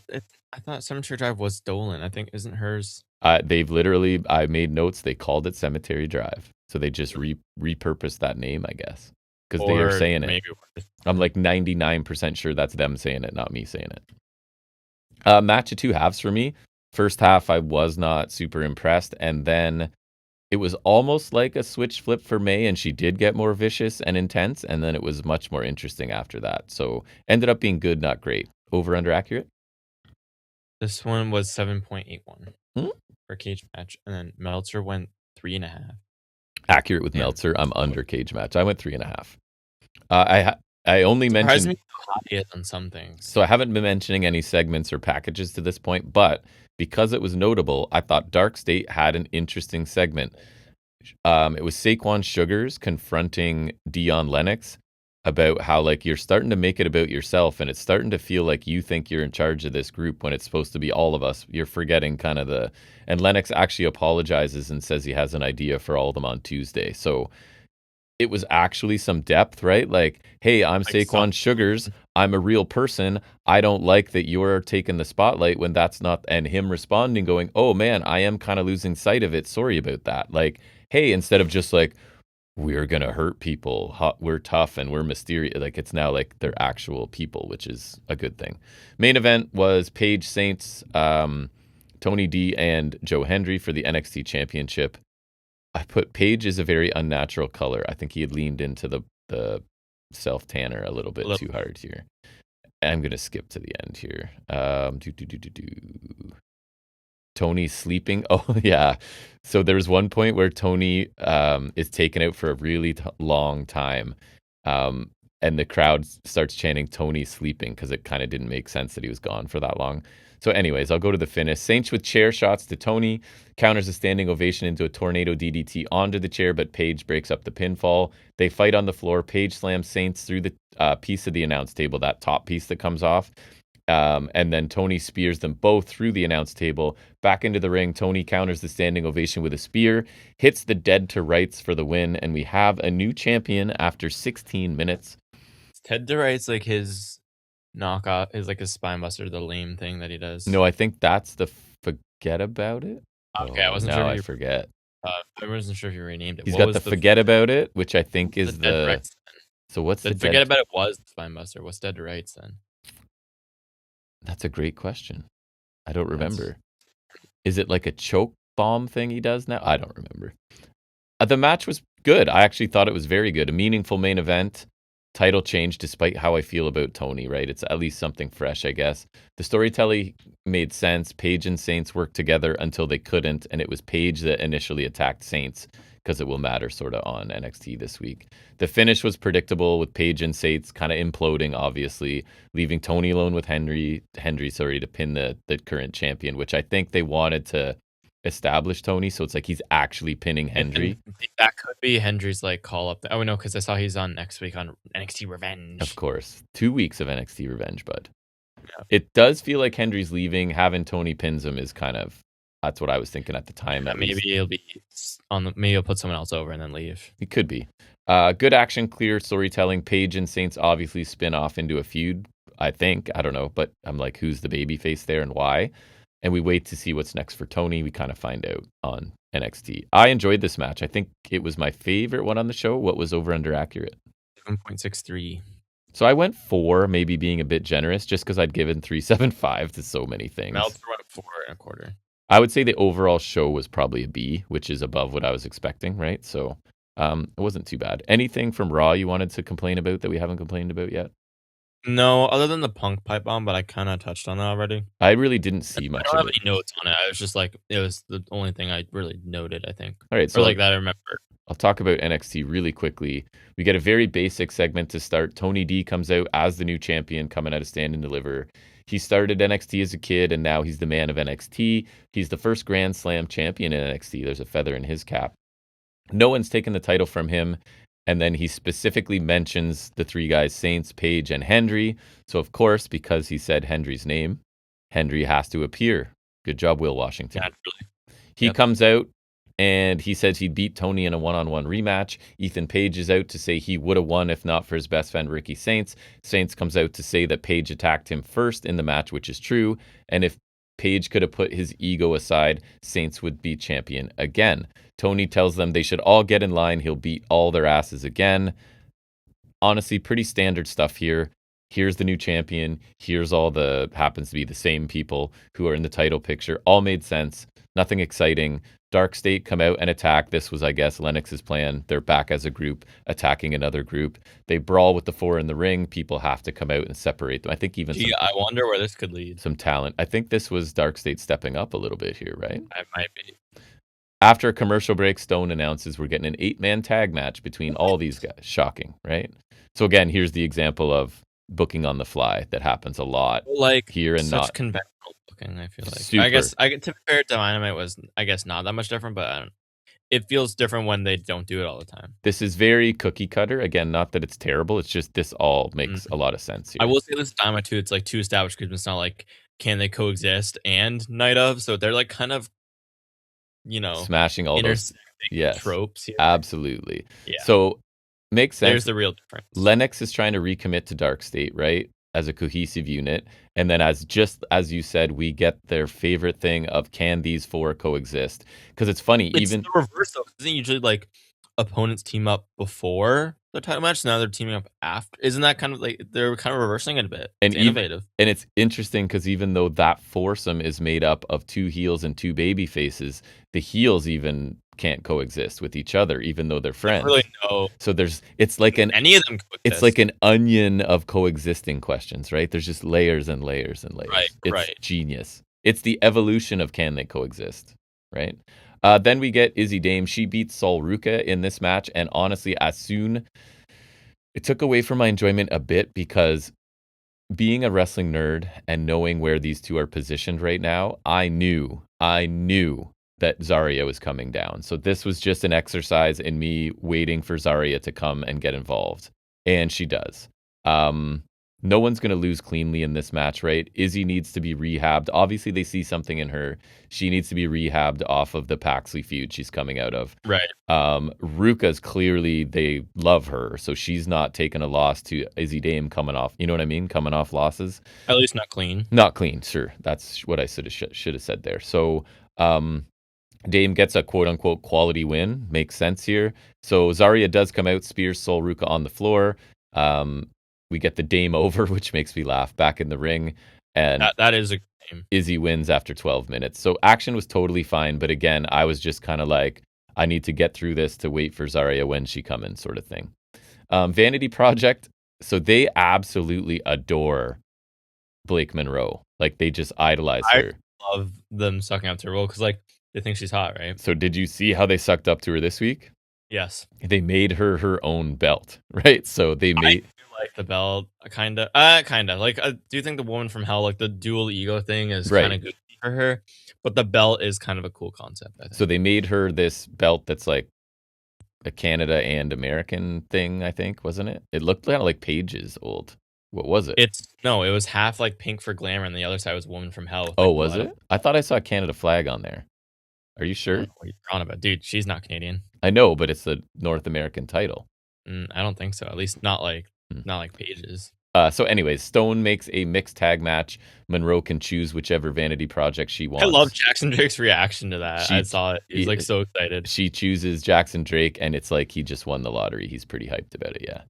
I thought Cemetery Drive was stolen. I think isn't hers. They've literally, I made notes, they called it Cemetery Drive. So they just repurposed that name, I guess, because they are saying it. I'm like 99% sure that's them saying it, not me saying it. Match of two halves for me. First half, I was not super impressed. And then it was almost like a switch flip for May, and she did get more vicious and intense. And then it was much more interesting after that. So ended up being good, not great. Over, under, accurate? This one was 7.81 for cage match. And then Meltzer went 3.5. Accurate with Meltzer. I'm under cage match. I went 3.5. I only mentioned on some things. So I haven't been mentioning any segments or packages to this point, but because it was notable, I thought Dark State had an interesting segment. It was Saquon Sugars confronting Dion Lennox about how, like, you're starting to make it about yourself, and it's starting to feel like you think you're in charge of this group when it's supposed to be all of us. You're forgetting kind of and Lennox actually apologizes and says he has an idea for all of them on Tuesday. So it was actually some depth, right? Like, hey, I'm Saquon Sugars. I'm a real person. I don't like that you're taking the spotlight when that's not, and him responding going, oh man, I am kind of losing sight of it. Sorry about that. Like, hey, instead of just like, we're going to hurt people. We're tough and we're mysterious. Like, it's now like they're actual people, which is a good thing. Main event was Paige Saints, Tony D, and Joe Hendry for the NXT Championship. I put Paige is a very unnatural color. I think he had leaned into the self-tanner a little bit too hard here. I'm going to skip to the end here. Tony sleeping. Oh, yeah. So there's one point where Tony is taken out for a really long time. And the crowd starts chanting Tony sleeping because it kind of didn't make sense that he was gone for that long. So anyways, I'll go to the finish. Saints with chair shots to Tony. Counters a standing ovation into a tornado DDT onto the chair, but Paige breaks up the pinfall. They fight on the floor. Paige slams Saints through the piece of the announce table, that top piece that comes off. And then Tony spears them both through the announce table. Back into the ring, Tony counters the standing ovation with a spear, hits the dead to rights for the win, and we have a new champion after 16 minutes. Dead to rights, like his knockoff, is like a spine buster, the lame thing that he does. No, I think that's the forget about it. Okay, I wasn't sure. I forget. I wasn't sure if you renamed it. He's got the forget about it, which I think is the. Rights, so what's the forget about it was the spine buster. What's dead to rights then? That's a great question. I don't remember. Is it like a choke bomb thing he does now? I don't remember. The match was good. I actually thought it was very good. A meaningful main event. Title change despite how I feel about Tony, right? It's at least something fresh, I guess. The storytelling made sense. Paige and Saints worked together until they couldn't, and it was Paige that initially attacked Saints because it will matter sort of on NXT this week. The finish was predictable with Paige and Saints kind of imploding, obviously, leaving Tony alone with Henry to pin the current champion, which I think they wanted to establish Tony, so it's like he's actually pinning Hendry. That could be Hendry's like call up. Oh no, because I saw he's on next week on NXT Revenge. Of course, 2 weeks of NXT Revenge, bud. Yeah. It does feel like Hendry's leaving. Having Tony pins him is kind of, that's what I was thinking at the time. Yeah, maybe he'll be maybe he'll put someone else over and then leave. He could be. Good action, clear storytelling. Paige and Saints obviously spin off into a feud. I think, I don't know, but I'm like, who's the babyface there and why? And we wait to see what's next for Tony. We kind of find out on NXT. I enjoyed this match. I think it was my favorite one on the show. What was over under accurate? 7.63. So I went 4, maybe being a bit generous, just because I'd given 3.75 to so many things. Meltzer went 4.25. I would say the overall show was probably a B, which is above what I was expecting, right? So it wasn't too bad. Anything from Raw you wanted to complain about that we haven't complained about yet? No, other than the Punk pipe bomb, but I kind of touched on that already. I really didn't see much. I don't have any notes on it. I was just like, it was the only thing I really noted, I think. All right, so like that I remember. I'll talk about NXT really quickly. We get a very basic segment to start. Tony D comes out as the new champion coming out of Stand and Deliver. He started NXT as a kid, and now he's the man of NXT. He's the first Grand Slam champion in NXT. There's a feather in his cap. No one's taken the title from him. And then he specifically mentions the three guys, Saints, Page, and Hendry. So, of course, because he said Hendry's name, Hendry has to appear. Good job, Will Washington. Naturally. He comes out and he says he'd beat Tony in a one-on-one rematch. Ethan Page is out to say he would have won if not for his best friend, Ricky Saints. Saints comes out to say that Page attacked him first in the match, which is true. And if Page could have put his ego aside, Saints would be champion again. Tony tells them they should all get in line. He'll beat all their asses again. Honestly, pretty standard stuff here. Here's the new champion. Here's all the, happens to be the same people who are in the title picture. All made sense. Nothing exciting. Dark State come out and attack. This was, I guess, Lennox's plan. They're back as a group, attacking another group. They brawl with the four in the ring. People have to come out and separate them. I think even I wonder where this could lead. Some talent. I think this was Dark State stepping up a little bit here, right? It might be. After a commercial break, Stone announces we're getting an 8-man tag match between all these guys. Shocking, right? So again, here's the example of booking on the fly that happens a lot, like here and such not conventional booking. I feel like Super. I guess to be fair, Dynamite was not that much different, but it feels different when they don't do it all the time. This is very cookie cutter. Again, not that it's terrible. It's just this all makes a lot of sense here. I will say this Dynamite too. It's like two established groups. It's not like can they coexist and Night of. So they're like kind of, smashing all those tropes here. Absolutely. Yeah. So makes sense. There's the real difference. Lennox is trying to recommit to Dark State, right? As a cohesive unit. And then as you said, we get their favorite thing of can these four coexist? Because it's funny, it's even the reverse though. Isn't usually like opponents team up before the title match, now they're teaming up after? Isn't that kind of like they're kind of reversing it a bit? It's innovative. And it's interesting because even though that foursome is made up of two heels and two baby faces, the heels even can't coexist with each other, even though they're friends. Really, no. So it's like any of them coexist. It's like an onion of coexisting questions, right? There's just layers and layers and layers. Right. It's genius. It's the evolution of can they coexist, right? Then we get Izzy Dame. She beats Sol Ruca in this match, and honestly, it took away from my enjoyment a bit because being a wrestling nerd and knowing where these two are positioned right now, I knew that Zarya was coming down. So this was just an exercise in me waiting for Zarya to come and get involved. And she does. No one's going to lose cleanly in this match, right? Izzy needs to be rehabbed. Obviously, they see something in her. She needs to be rehabbed off of the Paxley feud she's coming out of. Right. Ruka's clearly, they love her. So she's not taking a loss to Izzy Dame coming off. You know what I mean? Coming off losses. At least not clean. Not clean, sure. That's what I should have said there. So, Dame gets a quote-unquote quality win. Makes sense here. So Zarya does come out, spears Sol Ruca on the floor. We get the Dame over, which makes me laugh, back in the ring. And that is a game. Izzy wins after 12 minutes. So action was totally fine. But again, I was just kind of like, I need to get through this to wait for Zarya when she come in, sort of thing. Vanity Project. So they absolutely adore Blake Monroe. Like they just idolize her. I love them sucking up to her role because like, they think she's hot, right? So did you see how they sucked up to her this week? Yes. They made her own belt, right? So they made like the belt, kind of. Like, do you think the woman from hell, like the dual ego thing, is kind of good for her? But the belt is kind of a cool concept, I think. So they made her this belt that's like a Canada and American thing, I think, wasn't it? It looked kind of like Paige's old. What was it? It was half like pink for glamour, and the other side was woman from hell. Oh, was it? I thought I saw a Canada flag on there. Are you sure? What are you on about? Dude, she's not Canadian. I know, but it's the North American title. I don't think so. At least not like Paige's. So anyways, Stone makes a mixed tag match. Monroe can choose whichever Vanity Project she wants. I love Jackson Drake's reaction to that. I saw it. He's like so excited. She chooses Jackson Drake, and it's like he just won the lottery. He's pretty hyped about it, yeah.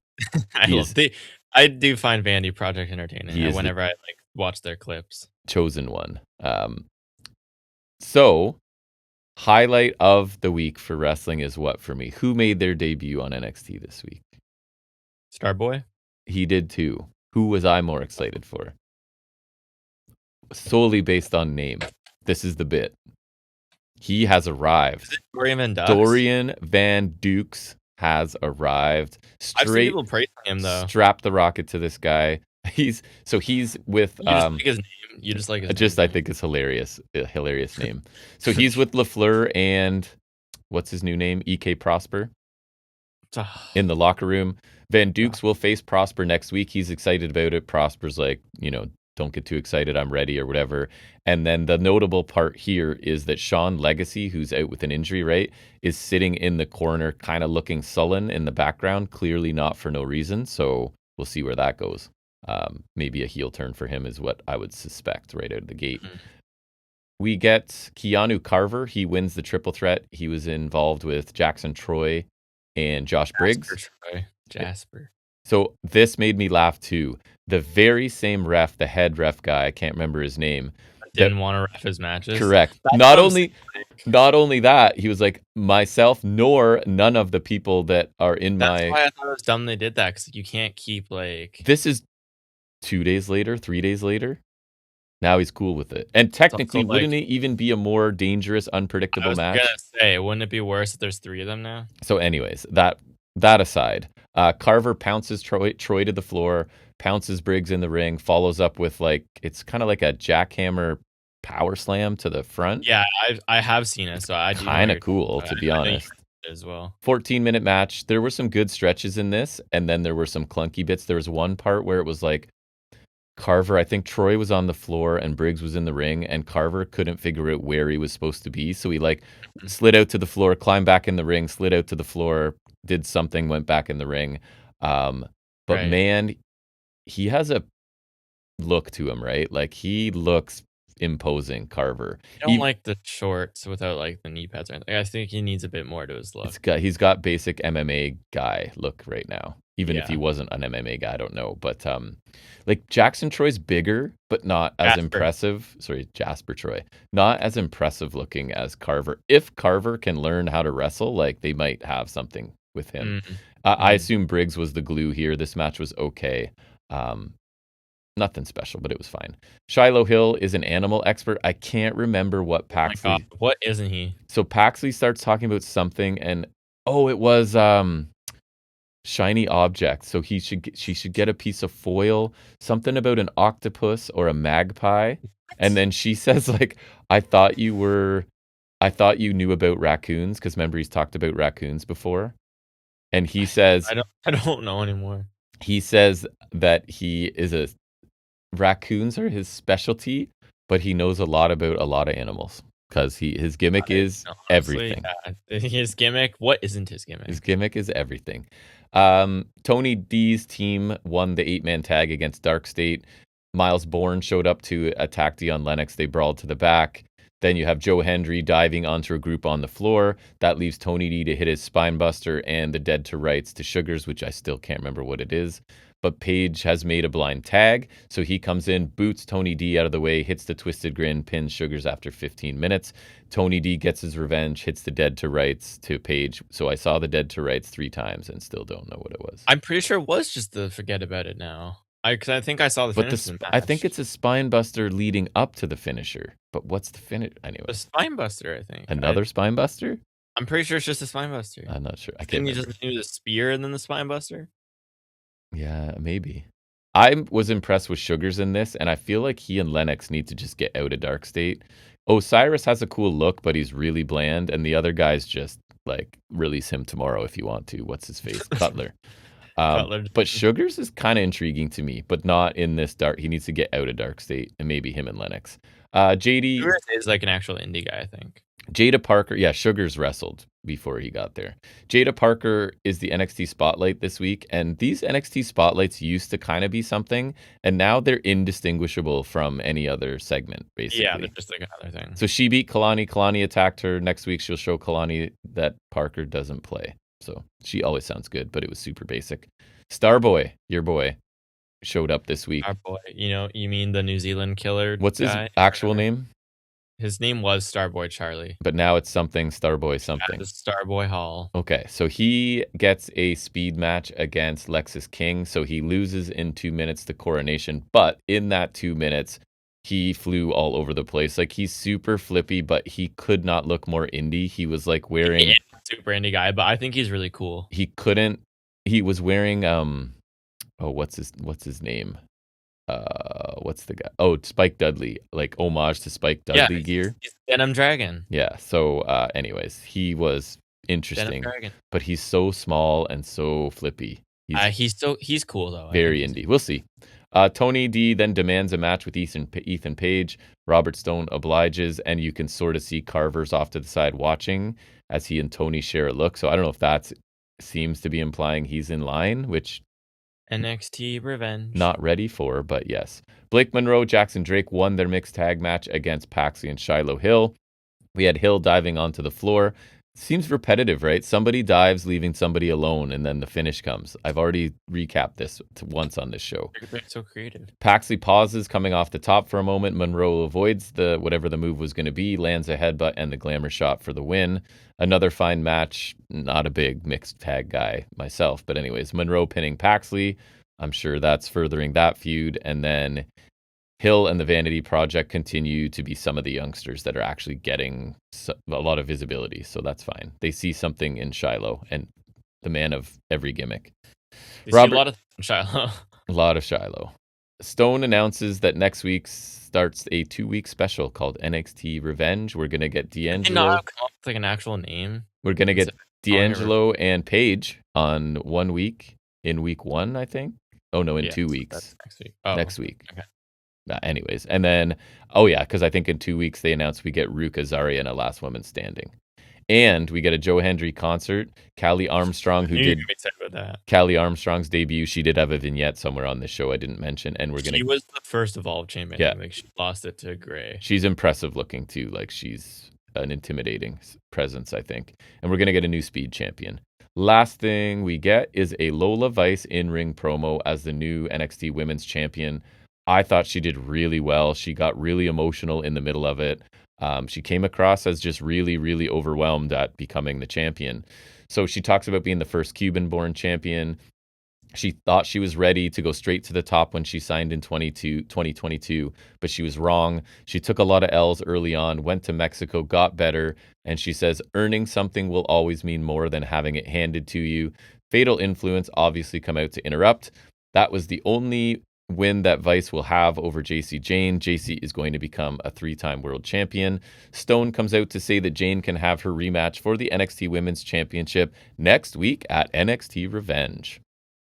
I do find Vanity Project entertaining whenever I like watch their clips. Chosen one. So highlight of the week for wrestling is what for me? Who made their debut on NXT this week? Starboy? He did too. Who was I more excited for? Solely based on name. This is the bit. He has arrived. Is it Dorian Van Dukes? Dorian Van Dukes has arrived. I've seen people praising him though. Strap the rocket to this guy. He's with You just like his name. You just like his name. I think it's hilarious. A hilarious name. So he's with LaFleur and what's his new name? EK Prosper in the locker room. Van Dukes will face Prosper next week. He's excited about it. Prosper's like, don't get too excited. I'm ready or whatever. And then the notable part here is that Sean Legacy, who's out with an injury, right, is sitting in the corner, kind of looking sullen in the background, clearly not for no reason. So we'll see where that goes. Maybe a heel turn for him is what I would suspect right out of the gate. Mm-hmm. We get Keanu Carver. He wins the triple threat. He was involved with Jackson Troy and Josh Briggs. Jasper. So this made me laugh too. The very same ref, the head ref guy, I can't remember his name, didn't want to ref his matches. Correct. Not only that, he was like, myself nor none of the people that are in That's why I thought it was dumb they did that, because you can't keep like. This is 2 days later, 3 days later. Now he's cool with it. And technically, wouldn't it even be a more dangerous, unpredictable match? I was gonna say, wouldn't it be worse if there's 3 of them now? So anyways, that aside, Carver pounces Troy to the floor, pounces Briggs in the ring, follows up with it's kind of like a jackhammer power slam to the front. Yeah, I have seen it, so I kind of cool, to be honest. As well. 14-minute match. There were some good stretches in this, and then there were some clunky bits. There was one part where it was like Carver, I think Troy was on the floor and Briggs was in the ring, and Carver couldn't figure out where he was supposed to be. So he slid out to the floor, climbed back in the ring, slid out to the floor, did something, went back in the ring. But man, he has a look to him, right? Like he looks imposing, Carver. I don't like the shorts without the knee pads or anything. I think he needs a bit more to his look. He's got basic MMA guy look right now. Even if he wasn't an MMA guy, I don't know. But Jackson Troy's bigger, but not as impressive. Sorry, Jasper Troy. Not as impressive looking as Carver. If Carver can learn how to wrestle, they might have something with him. I assume Briggs was the glue here. This match was okay. Nothing special, but it was fine. Shiloh Hill is an animal expert. I can't remember what Paxley. Oh my God, what isn't he? So Paxley starts talking about something, and it was shiny object. So she should get a piece of foil, something about an octopus or a magpie, and then she says I thought you knew about raccoons, because remember he's talked about raccoons before, and he says I don't know anymore. He says that raccoons are his specialty, but he knows a lot about a lot of animals because his gimmick is everything. His gimmick? What isn't his gimmick? His gimmick is everything. Tony D's team won the 8-man tag against Dark State. Miles Bourne showed up to attack Dion Lennox. They brawled to the back. Then you have Joe Hendry diving onto a group on the floor. That leaves Tony D to hit his spine buster and the dead to rights to Sugars, which I still can't remember what it is. But Page has made a blind tag, so he comes in, boots Tony D out of the way, hits the twisted grin, pins Sugars after 15 minutes. Tony D gets his revenge, hits the dead to rights to Page. So I saw the dead to rights 3 times and still don't know what it was. I'm pretty sure it was just the forget about it now. Because I think I saw the finish. I think it's a spine buster leading up to the finisher. But what's the finish? Anyway, the spine buster, I think. Another spine buster? I'm pretty sure it's just a spine buster. I'm not sure. Didn't you just do the spear and then the spine buster? Yeah, maybe. I was impressed with Sugars in this, and I feel like he and Lennox need to just get out of Dark State. Osiris has a cool look, but he's really bland, and the other guys just release him tomorrow if you want to. What's his face? Cutler. But Sugars is kind of intriguing to me, but not in this dark. He needs to get out of Dark State, and maybe him and Lennox. JD Sugars is an actual indie guy, I think. Jada Parker, yeah, Sugars wrestled before he got there. Jada Parker is the NXT Spotlight this week, and these NXT Spotlights used to kind of be something, and now they're indistinguishable from any other segment, basically. Yeah, they're just another thing. So she beat Kalani. Kalani attacked her. Next week, she'll show Kalani that Parker doesn't play. So she always sounds good, but it was super basic. Starboy, your boy, showed up this week. Starboy, you mean the New Zealand killer? What's his actual name? His name was Starboy Charlie. But now it's something Starboy something. Yeah, Starboy Hall. Okay, so he gets a speed match against Lexus King. So he loses in 2 minutes to Coronation. But in that 2 minutes, he flew all over the place. He's super flippy, but he could not look more indie. He was wearing... Yeah, super indie guy, but I think he's really cool. He was wearing... what's his name? what's the guy? Oh, Spike Dudley, like homage to Spike Dudley gear. He's Denim Dragon. Yeah. So, anyways, he was Denim interesting, Dragon. but he's so small and so flippy. He's cool though. Very indie. We'll see. Tony D then demands a match with Ethan Page. Robert Stone obliges, and you can sort of see Carver's off to the side watching as he and Tony share a look. So I don't know if that seems to be implying he's in line, which NXT Revenge. not ready for, but yes. Blake Monroe, Jackson Drake won their mixed tag match against Paxley and Shiloh Hill. We had Hill diving onto the floor. Seems repetitive, right? Somebody dives, leaving somebody alone, and then the finish comes. I've already recapped this once on this show. They're so creative. Paxley pauses, coming off the top for a moment. Monroe avoids whatever the move was going to be, lands a headbutt and the glamour shot for the win. Another fine match. Not a big mixed tag guy myself, but anyways, Monroe pinning Paxley. I'm sure that's furthering that feud. And then Hill and the Vanity Project continue to be some of the youngsters that are actually getting a lot of visibility, so that's fine. They see something in Shiloh and the man of every gimmick. See a lot of Shiloh. A lot of Shiloh. Stone announces that next week starts a 2-week special called NXT Revenge. We're going to get D'Angelo. Not come up with like an actual name. We're going to get D'Angelo and Paige on 1 week in week 1, I think. Oh, no, in 2 weeks. Next week. Next week. Okay. Anyways, and then, because I think in 2 weeks they announced we get Ruka Zarya and a Last Woman Standing. And we get a Joe Hendry concert. Callie Armstrong, who did Callie Armstrong's debut, she did have a vignette somewhere on this show I didn't mention. And she was the first Evolve champion. Yeah. Like she lost it to Gray. She's impressive looking too. Like she's an intimidating presence, I think. And we're going to get a new speed champion. Last thing we get is a Lola Vice in-ring promo as the new NXT Women's Champion. I thought she did really well. She got really emotional in the middle of it. She came across as just really, really overwhelmed at becoming the champion. So she talks about being the first Cuban-born champion. She thought she was ready to go straight to the top when she signed in 2022, but she was wrong. She took a lot of L's early on, went to Mexico, got better, and she says earning something will always mean more than having it handed to you. Fatal Influence obviously come out to interrupt. That was the only win that Vice will have over JC Jane. JC is going to become a 3-time world champion. Stone comes out to say that Jane can have her rematch for the NXT Women's Championship next week at NXT Revenge.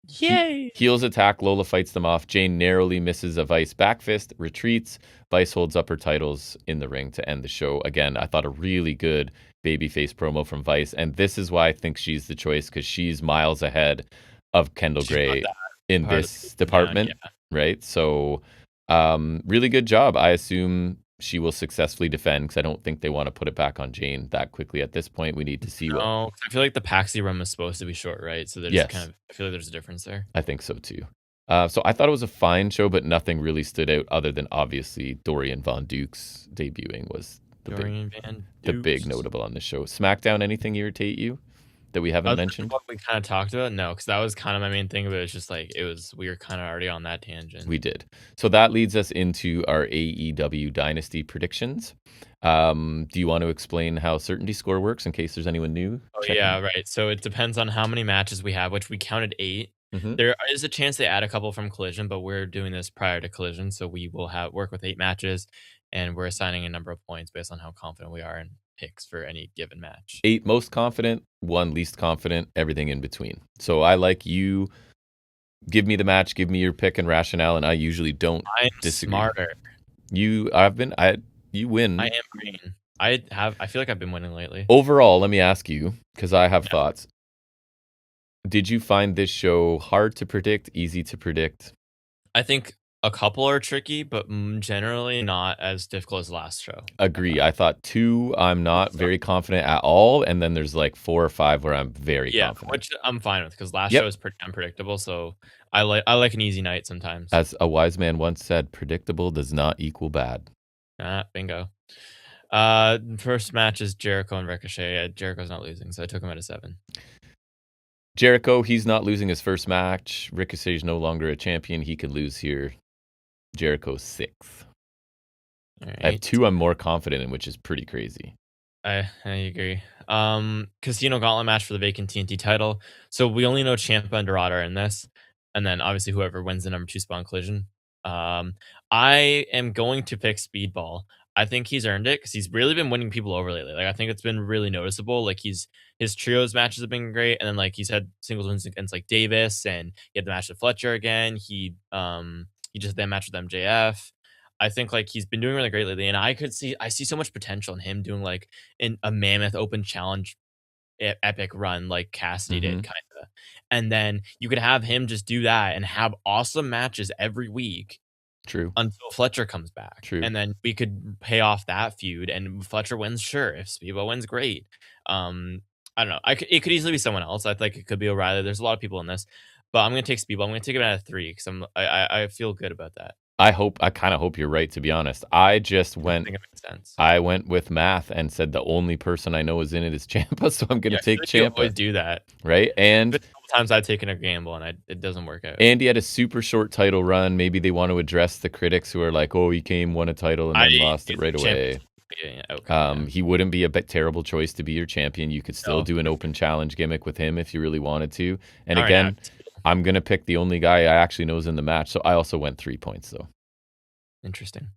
Yay! Heels attack. Lola fights them off. Jane narrowly misses a Vice backfist, retreats. Vice holds up her titles in the ring to end the show. Again, I thought a really good babyface promo from Vice, and this is why I think she's the choice, because she's miles ahead of Kendall Gray in this department. Yeah. Right? So, really good job. I assume she will successfully defend, because I don't think they want to put it back on Jane that quickly at this point. We need to see what. I feel like the Paxi run was supposed to be short, right? So there's I feel like there's a difference there. I think so too. So I thought it was a fine show, but nothing really stood out other than obviously Dorian Von Dukes debuting was the big notable on the show. SmackDown, anything irritate you that we haven't mentioned? What we kind of talked about? No, because that was kind of my main thing, but it's just like we were kind of already on that tangent. We did. So that leads us into our AEW Dynasty predictions. Do you want to explain how Certainty Score works in case there's anyone new? Oh, yeah, right. So it depends on how many matches we have, which we counted 8. Mm-hmm. There is a chance they add a couple from Collision, but we're doing this prior to Collision, so we will work with 8 matches, and we're assigning a number of points based on how confident we are in picks for any given match. 8 most confident, 1 least confident, everything in between. So I like you. Give me the match, give me your pick and rationale, and I usually don't disagree. Smarter. You win. I am green. I feel like I've been winning lately. Overall, let me ask you, because I have thoughts. Did you find this show hard to predict, easy to predict? I think a couple are tricky, but generally not as difficult as last show. Agree. I thought 2, I'm not very confident at all, and then there's like 4 or 5 where I'm very confident. Which I'm fine with, because last show is pretty unpredictable, so I like an easy night sometimes. As a wise man once said, predictable does not equal bad. Bingo. First match is Jericho and Ricochet. Jericho's not losing, so I took him at a 7. Jericho, he's not losing his first match. Ricochet's no longer a champion. He could lose here. Jericho's 6th. Right. I have 2 I'm more confident in, which is pretty crazy. I agree. Casino Gauntlet match for the vacant TNT title. So we only know Ciampa and Dorada are in this. And then obviously whoever wins the number 2 spot in Collision. I am going to pick Speedball. I think he's earned it because he's really been winning people over lately. Like I think it's been really noticeable. Like his trios matches have been great, and then like he's had singles wins against like Davis, and he had the match with Fletcher again. He just had that match with MJF. I think like he's been doing really great lately, and I see so much potential in him doing like in a mammoth open challenge epic run like Cassidy did, Mhm. kind of. And then you could have him just do that and have awesome matches every week True. until Fletcher comes back. True. And then we could pay off that feud. And if Fletcher wins, sure. If Speedball wins, great. I don't know. It could easily be someone else. I think it could be O'Reilly. There's a lot of people in this, but I'm gonna take Speedball. I'm gonna take it out of 3 because I feel good about that. I kind of hope you're right, to be honest. I just I went think it makes sense. I went with math and said the only person I know is in it is Champa, so I'm going Yeah, to I feel take like you Champa, always do that. right? There's a couple times I've taken a gamble and it doesn't work out. And he had a super short title run. Maybe they want to address the critics who are like, "Oh, he came, won a title, and then lost it right away." Okay, He wouldn't be a terrible choice to be your champion. You could still No. do an open challenge gimmick with him if you really wanted to. And All right, again, now, I'm going to pick the only guy I actually know is in the match. So I also went 3 points, though. interesting.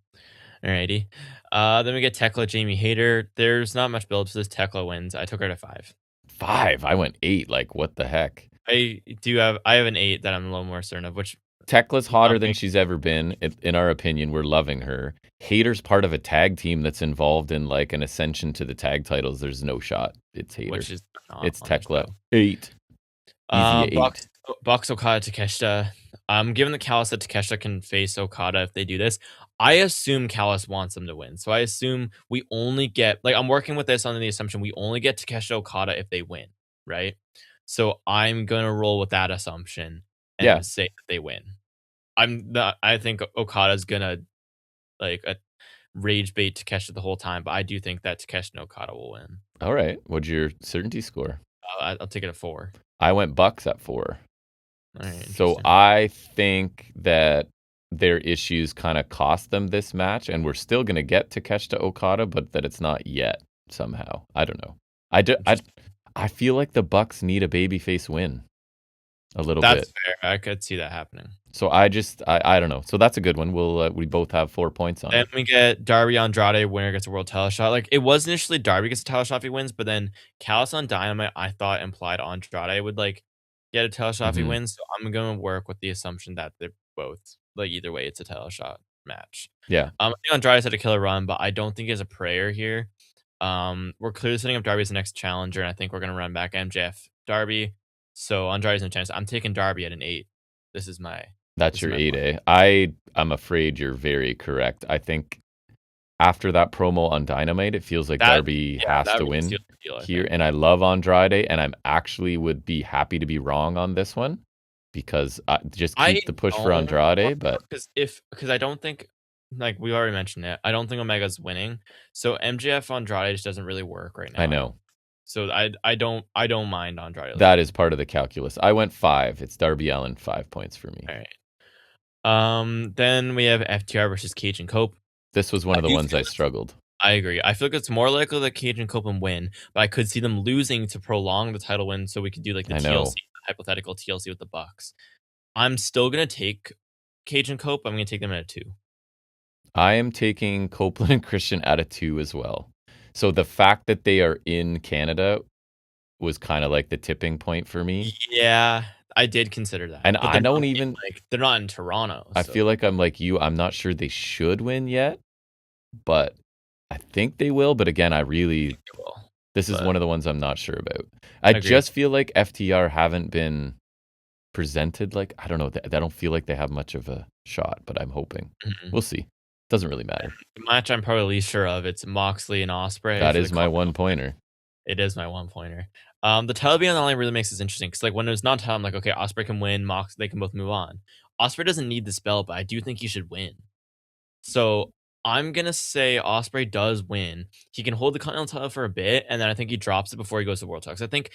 Alrighty. Then we get Tekla, Jamie Hayter. There's not much build to this. Tekla wins. I took her to 5. 5. I went 8. Like, what the heck? I have an 8 that I'm a little more certain of, which Tekla's hotter than me. she's ever been. In our opinion, we're loving her. Hater's part of a tag team that's involved in like an ascension to the tag titles. There's no shot. It's Hater. which is not It's on the Tekla. show. 8. Easy 8. Box Okada, Takeshita. Given that Callis said Takeshita can face Okada if they do this, I assume Callis wants them to win. So I assume we only get, like, I'm working with this on the assumption we only get Takeshita Okada if they win, right? So I'm gonna roll with that assumption and say that they win. I think Okada's gonna like rage bait Takeshita the whole time, but I do think that Takeshita and Okada will win. All right. What's your certainty score? I'll take it at 4. I went Bucks at 4. All right, So I think that their issues kind of cost them this match, and we're still going to get Takeshita Okada, but that it's not yet somehow. I don't know. I feel like the Bucks need a babyface win a little bit. That's fair. I could see that happening. So I don't know. So that's a good one. We both have 4 points on it. Then we get Darby Andrade, winner gets a world title shot. Like, it was initially Darby gets a title shot if he wins, but then Callis on Dynamite, I thought implied Andrade would like get a title shot if he wins. So I'm gonna work with the assumption that they're both, like, either way, it's a title shot match. Yeah. I think Andrade's had a killer run, but I don't think he has a prayer here. We're clearly setting up Darby as the next challenger, and I think we're gonna run back MJF Darby. So Andrade's no chance. I'm taking Darby at an 8. This is my That's your 8, eh? I'm afraid you're very correct. I think after that promo on Dynamite, it feels like Darby has to win here. And I love Andrade, and I'm actually would be happy to be wrong on this one because just keep the push for Andrade. But because I don't think, like we already mentioned it, I don't think Omega's winning. So MJF Andrade just doesn't really work right now. I know. So I don't mind Andrade. That is part of the calculus. I went 5. It's Darby Allin, 5 points for me. All right. Then we have FTR versus Cage and Cope. This was one of the ones I struggled. I agree. I feel like it's more likely that Cage and Copeland win, but I could see them losing to prolong the title win, so we could do like the TLC, the hypothetical TLC with the Bucks. I'm still gonna take Cage and Cope. I'm gonna take them at a 2. I am taking Copeland and Christian at a 2 as well. So the fact that they are in Canada was kind of like the tipping point for me. Yeah, I did consider that. And I don't even like, they're not in Toronto. I feel like I'm like you. I'm not sure they should win yet, but I think they will. But again, this is one of the ones I'm not sure about. I just feel like FTR haven't been presented like, I don't know. I don't feel like they have much of a shot, but I'm hoping. We'll see. Doesn't really matter. The match I'm probably least sure of, it's Moxley and Ospreay. That is my 1-pointer. It is my 1-pointer. The title being on the line really makes this interesting because, like, when it's not title, I'm like, okay, Ospreay can win, they can both move on. Ospreay doesn't need this belt, but I do think he should win. So I'm gonna say Ospreay does win. He can hold the Continental title for a bit, and then I think he drops it before he goes to World Title. I think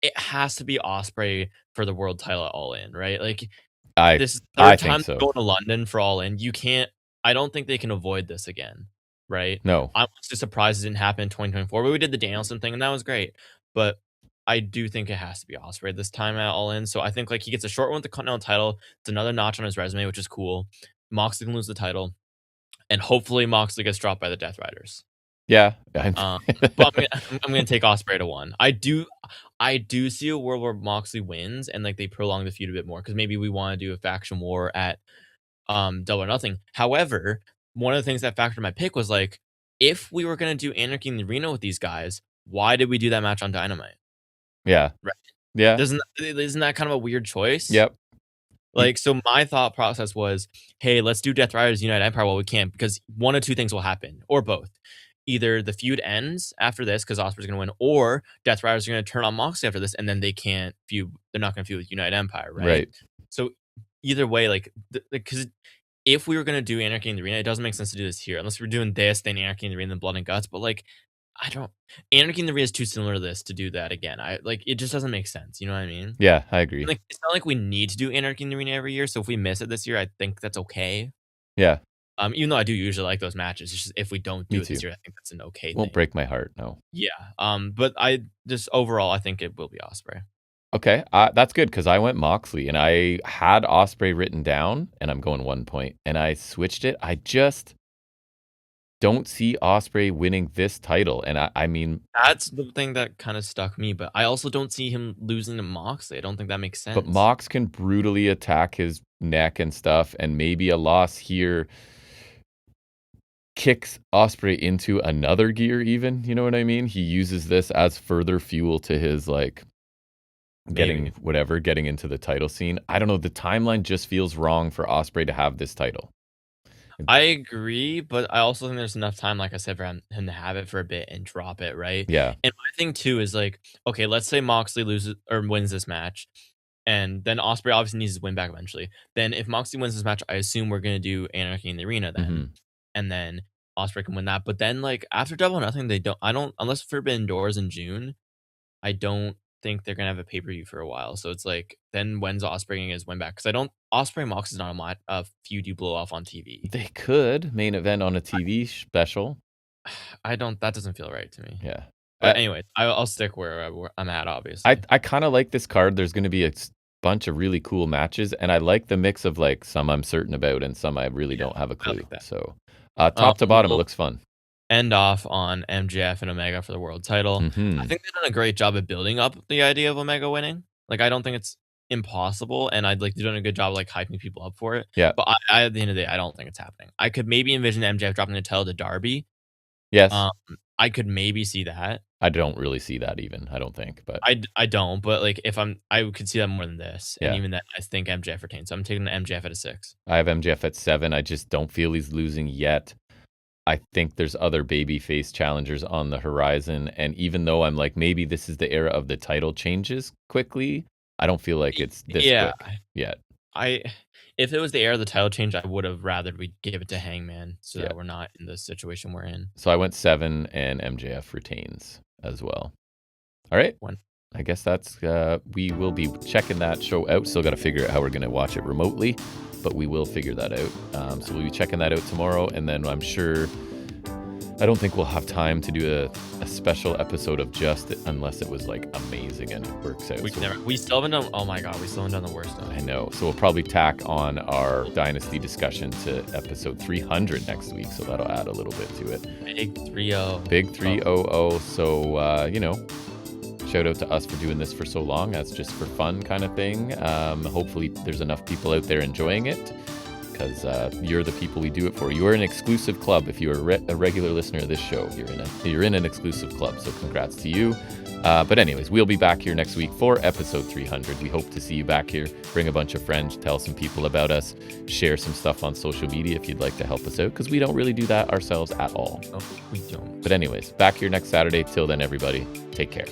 it has to be Ospreay for the World Title at All In, right? Like, this is the third time going to London for All In. You can't. I don't think they can avoid this again, right? No. I'm just surprised it didn't happen in 2024, but we did the Danielson thing, and that was great. But I do think it has to be Ospreay this time at All In. So I think like he gets a short one with the Continental title. It's another notch on his resume, which is cool. Moxley can lose the title, and hopefully Moxley gets dropped by the Death Riders. Yeah. But I'm gonna take Ospreay to 1. I do see a world where Moxley wins and like they prolong the feud a bit more because maybe we want to do a faction war at Double or Nothing. However, one of the things that factored my pick was like, if we were gonna do Anarchy in the Arena with these guys, why did we do that match on Dynamite? Yeah. Right. Yeah. Isn't that kind of a weird choice? Yep. Like, so my thought process was, hey, let's do Death Riders United Empire while we can, because one of two things will happen, or both. Either the feud ends after this because Ospreay's going to win, or Death Riders are going to turn on Moxley after this, and then they can't feud. They're not going to feud with United Empire, right? Right. So either way, like, because if we were going to do Anarchy in the Arena, it doesn't make sense to do this here, unless we're doing this, then Anarchy in the Arena, then Blood and Guts. But like, Anarchy in the Arena is too similar to this to do that again. It just doesn't make sense. You know what I mean? Yeah, I agree. Like, it's not like we need to do Anarchy in the Arena every year. So if we miss it this year, I think that's okay. Yeah. Even though I do usually like those matches, it's just if we don't do Me it this too. year, I think that's an okay Won't thing. break my heart, no. Yeah. But I just overall, I think it will be Ospreay. Okay, that's good because I went Moxley and I had Ospreay written down, and I'm going 1 point, and I switched it. I just don't see Ospreay winning this title, and I mean, That's the thing that kind of stuck me, but I also don't see him losing to Moxley. I don't think that makes sense. but Mox can brutally attack his neck and stuff, and maybe a loss here kicks Ospreay into another gear even, you know what I mean? He uses this as further fuel to his like getting into the title scene. I don't know, the timeline just feels wrong for Ospreay to have this title. I agree, but I also think there's enough time, like I said, for him to have it for a bit and drop it, right? Yeah. And my thing too is like, okay, let's say Moxley loses or wins this match, and then Ospreay obviously needs to win back eventually. Then if Moxley wins this match, I assume we're gonna do Anarchy in the Arena then, and then Ospreay can win that. But then like after Double or Nothing, unless Forbidden Doors in June, I don't think they're gonna have a pay-per-view for a while. So it's like, then when's Ospreay gonna get his win back? Because Ospreay Mox is not a feud you blow off on TV. They could main event on a TV special. That doesn't feel right to me. Yeah. But anyway, I'll stick where I'm at, obviously. I kind of like this card. There's going to be a bunch of really cool matches, and I like the mix of like some I'm certain about and some I really don't have a clue. Like, so top to bottom, it looks fun. End off on MJF and Omega for the world title. I think they've done a great job of building up the idea of Omega winning. Like, I don't think it's impossible, and I'd like they've done a good job like hyping people up for it. Yeah. But I at the end of the day, I don't think it's happening. I could maybe envision MJF dropping the title to Darby. Yes. I could maybe see that. I don't really see that even. I don't think, but I don't. But like, I could see that more than this, and Yeah. even then, I think MJF retains. So I'm taking the MJF at a 6. I have MJF at 7. I just don't feel he's losing yet. I think there's other babyface challengers on the horizon, and even though I'm like, maybe this is the era of the title changes quickly, I don't feel like it's this quick yet. If it was the era of the title change, I would have rather we give it to Hangman so that we're not in the situation we're in. So I went 7, and MJF retains as well. All right. I guess that's we will be checking that show out. Still got to figure out how we're going to watch it remotely, but we will figure that out. So we'll be checking that out tomorrow, and then I'm sure I don't think we'll have time to do a special episode of Just unless it was like amazing and it works out. We still haven't done. Oh my god, we still haven't done the worst of it. I know. So we'll probably tack on our Dynasty discussion to episode 300 next week. So that'll add a little bit to it. Big 3-0. Big 3-0. So shout out to us for doing this for so long. That's just for fun kind of thing. Hopefully there's enough people out there enjoying it, because you're the people we do it for. You are an exclusive club. If you're a regular listener of this show, you're in an exclusive club. So congrats to you. But anyways, we'll be back here next week for episode 300. We hope to see you back here. Bring a bunch of friends, tell some people about us, share some stuff on social media if you'd like to help us out, because we don't really do that ourselves at all. No, we don't. But anyways, back here next Saturday. Till then, everybody, take care.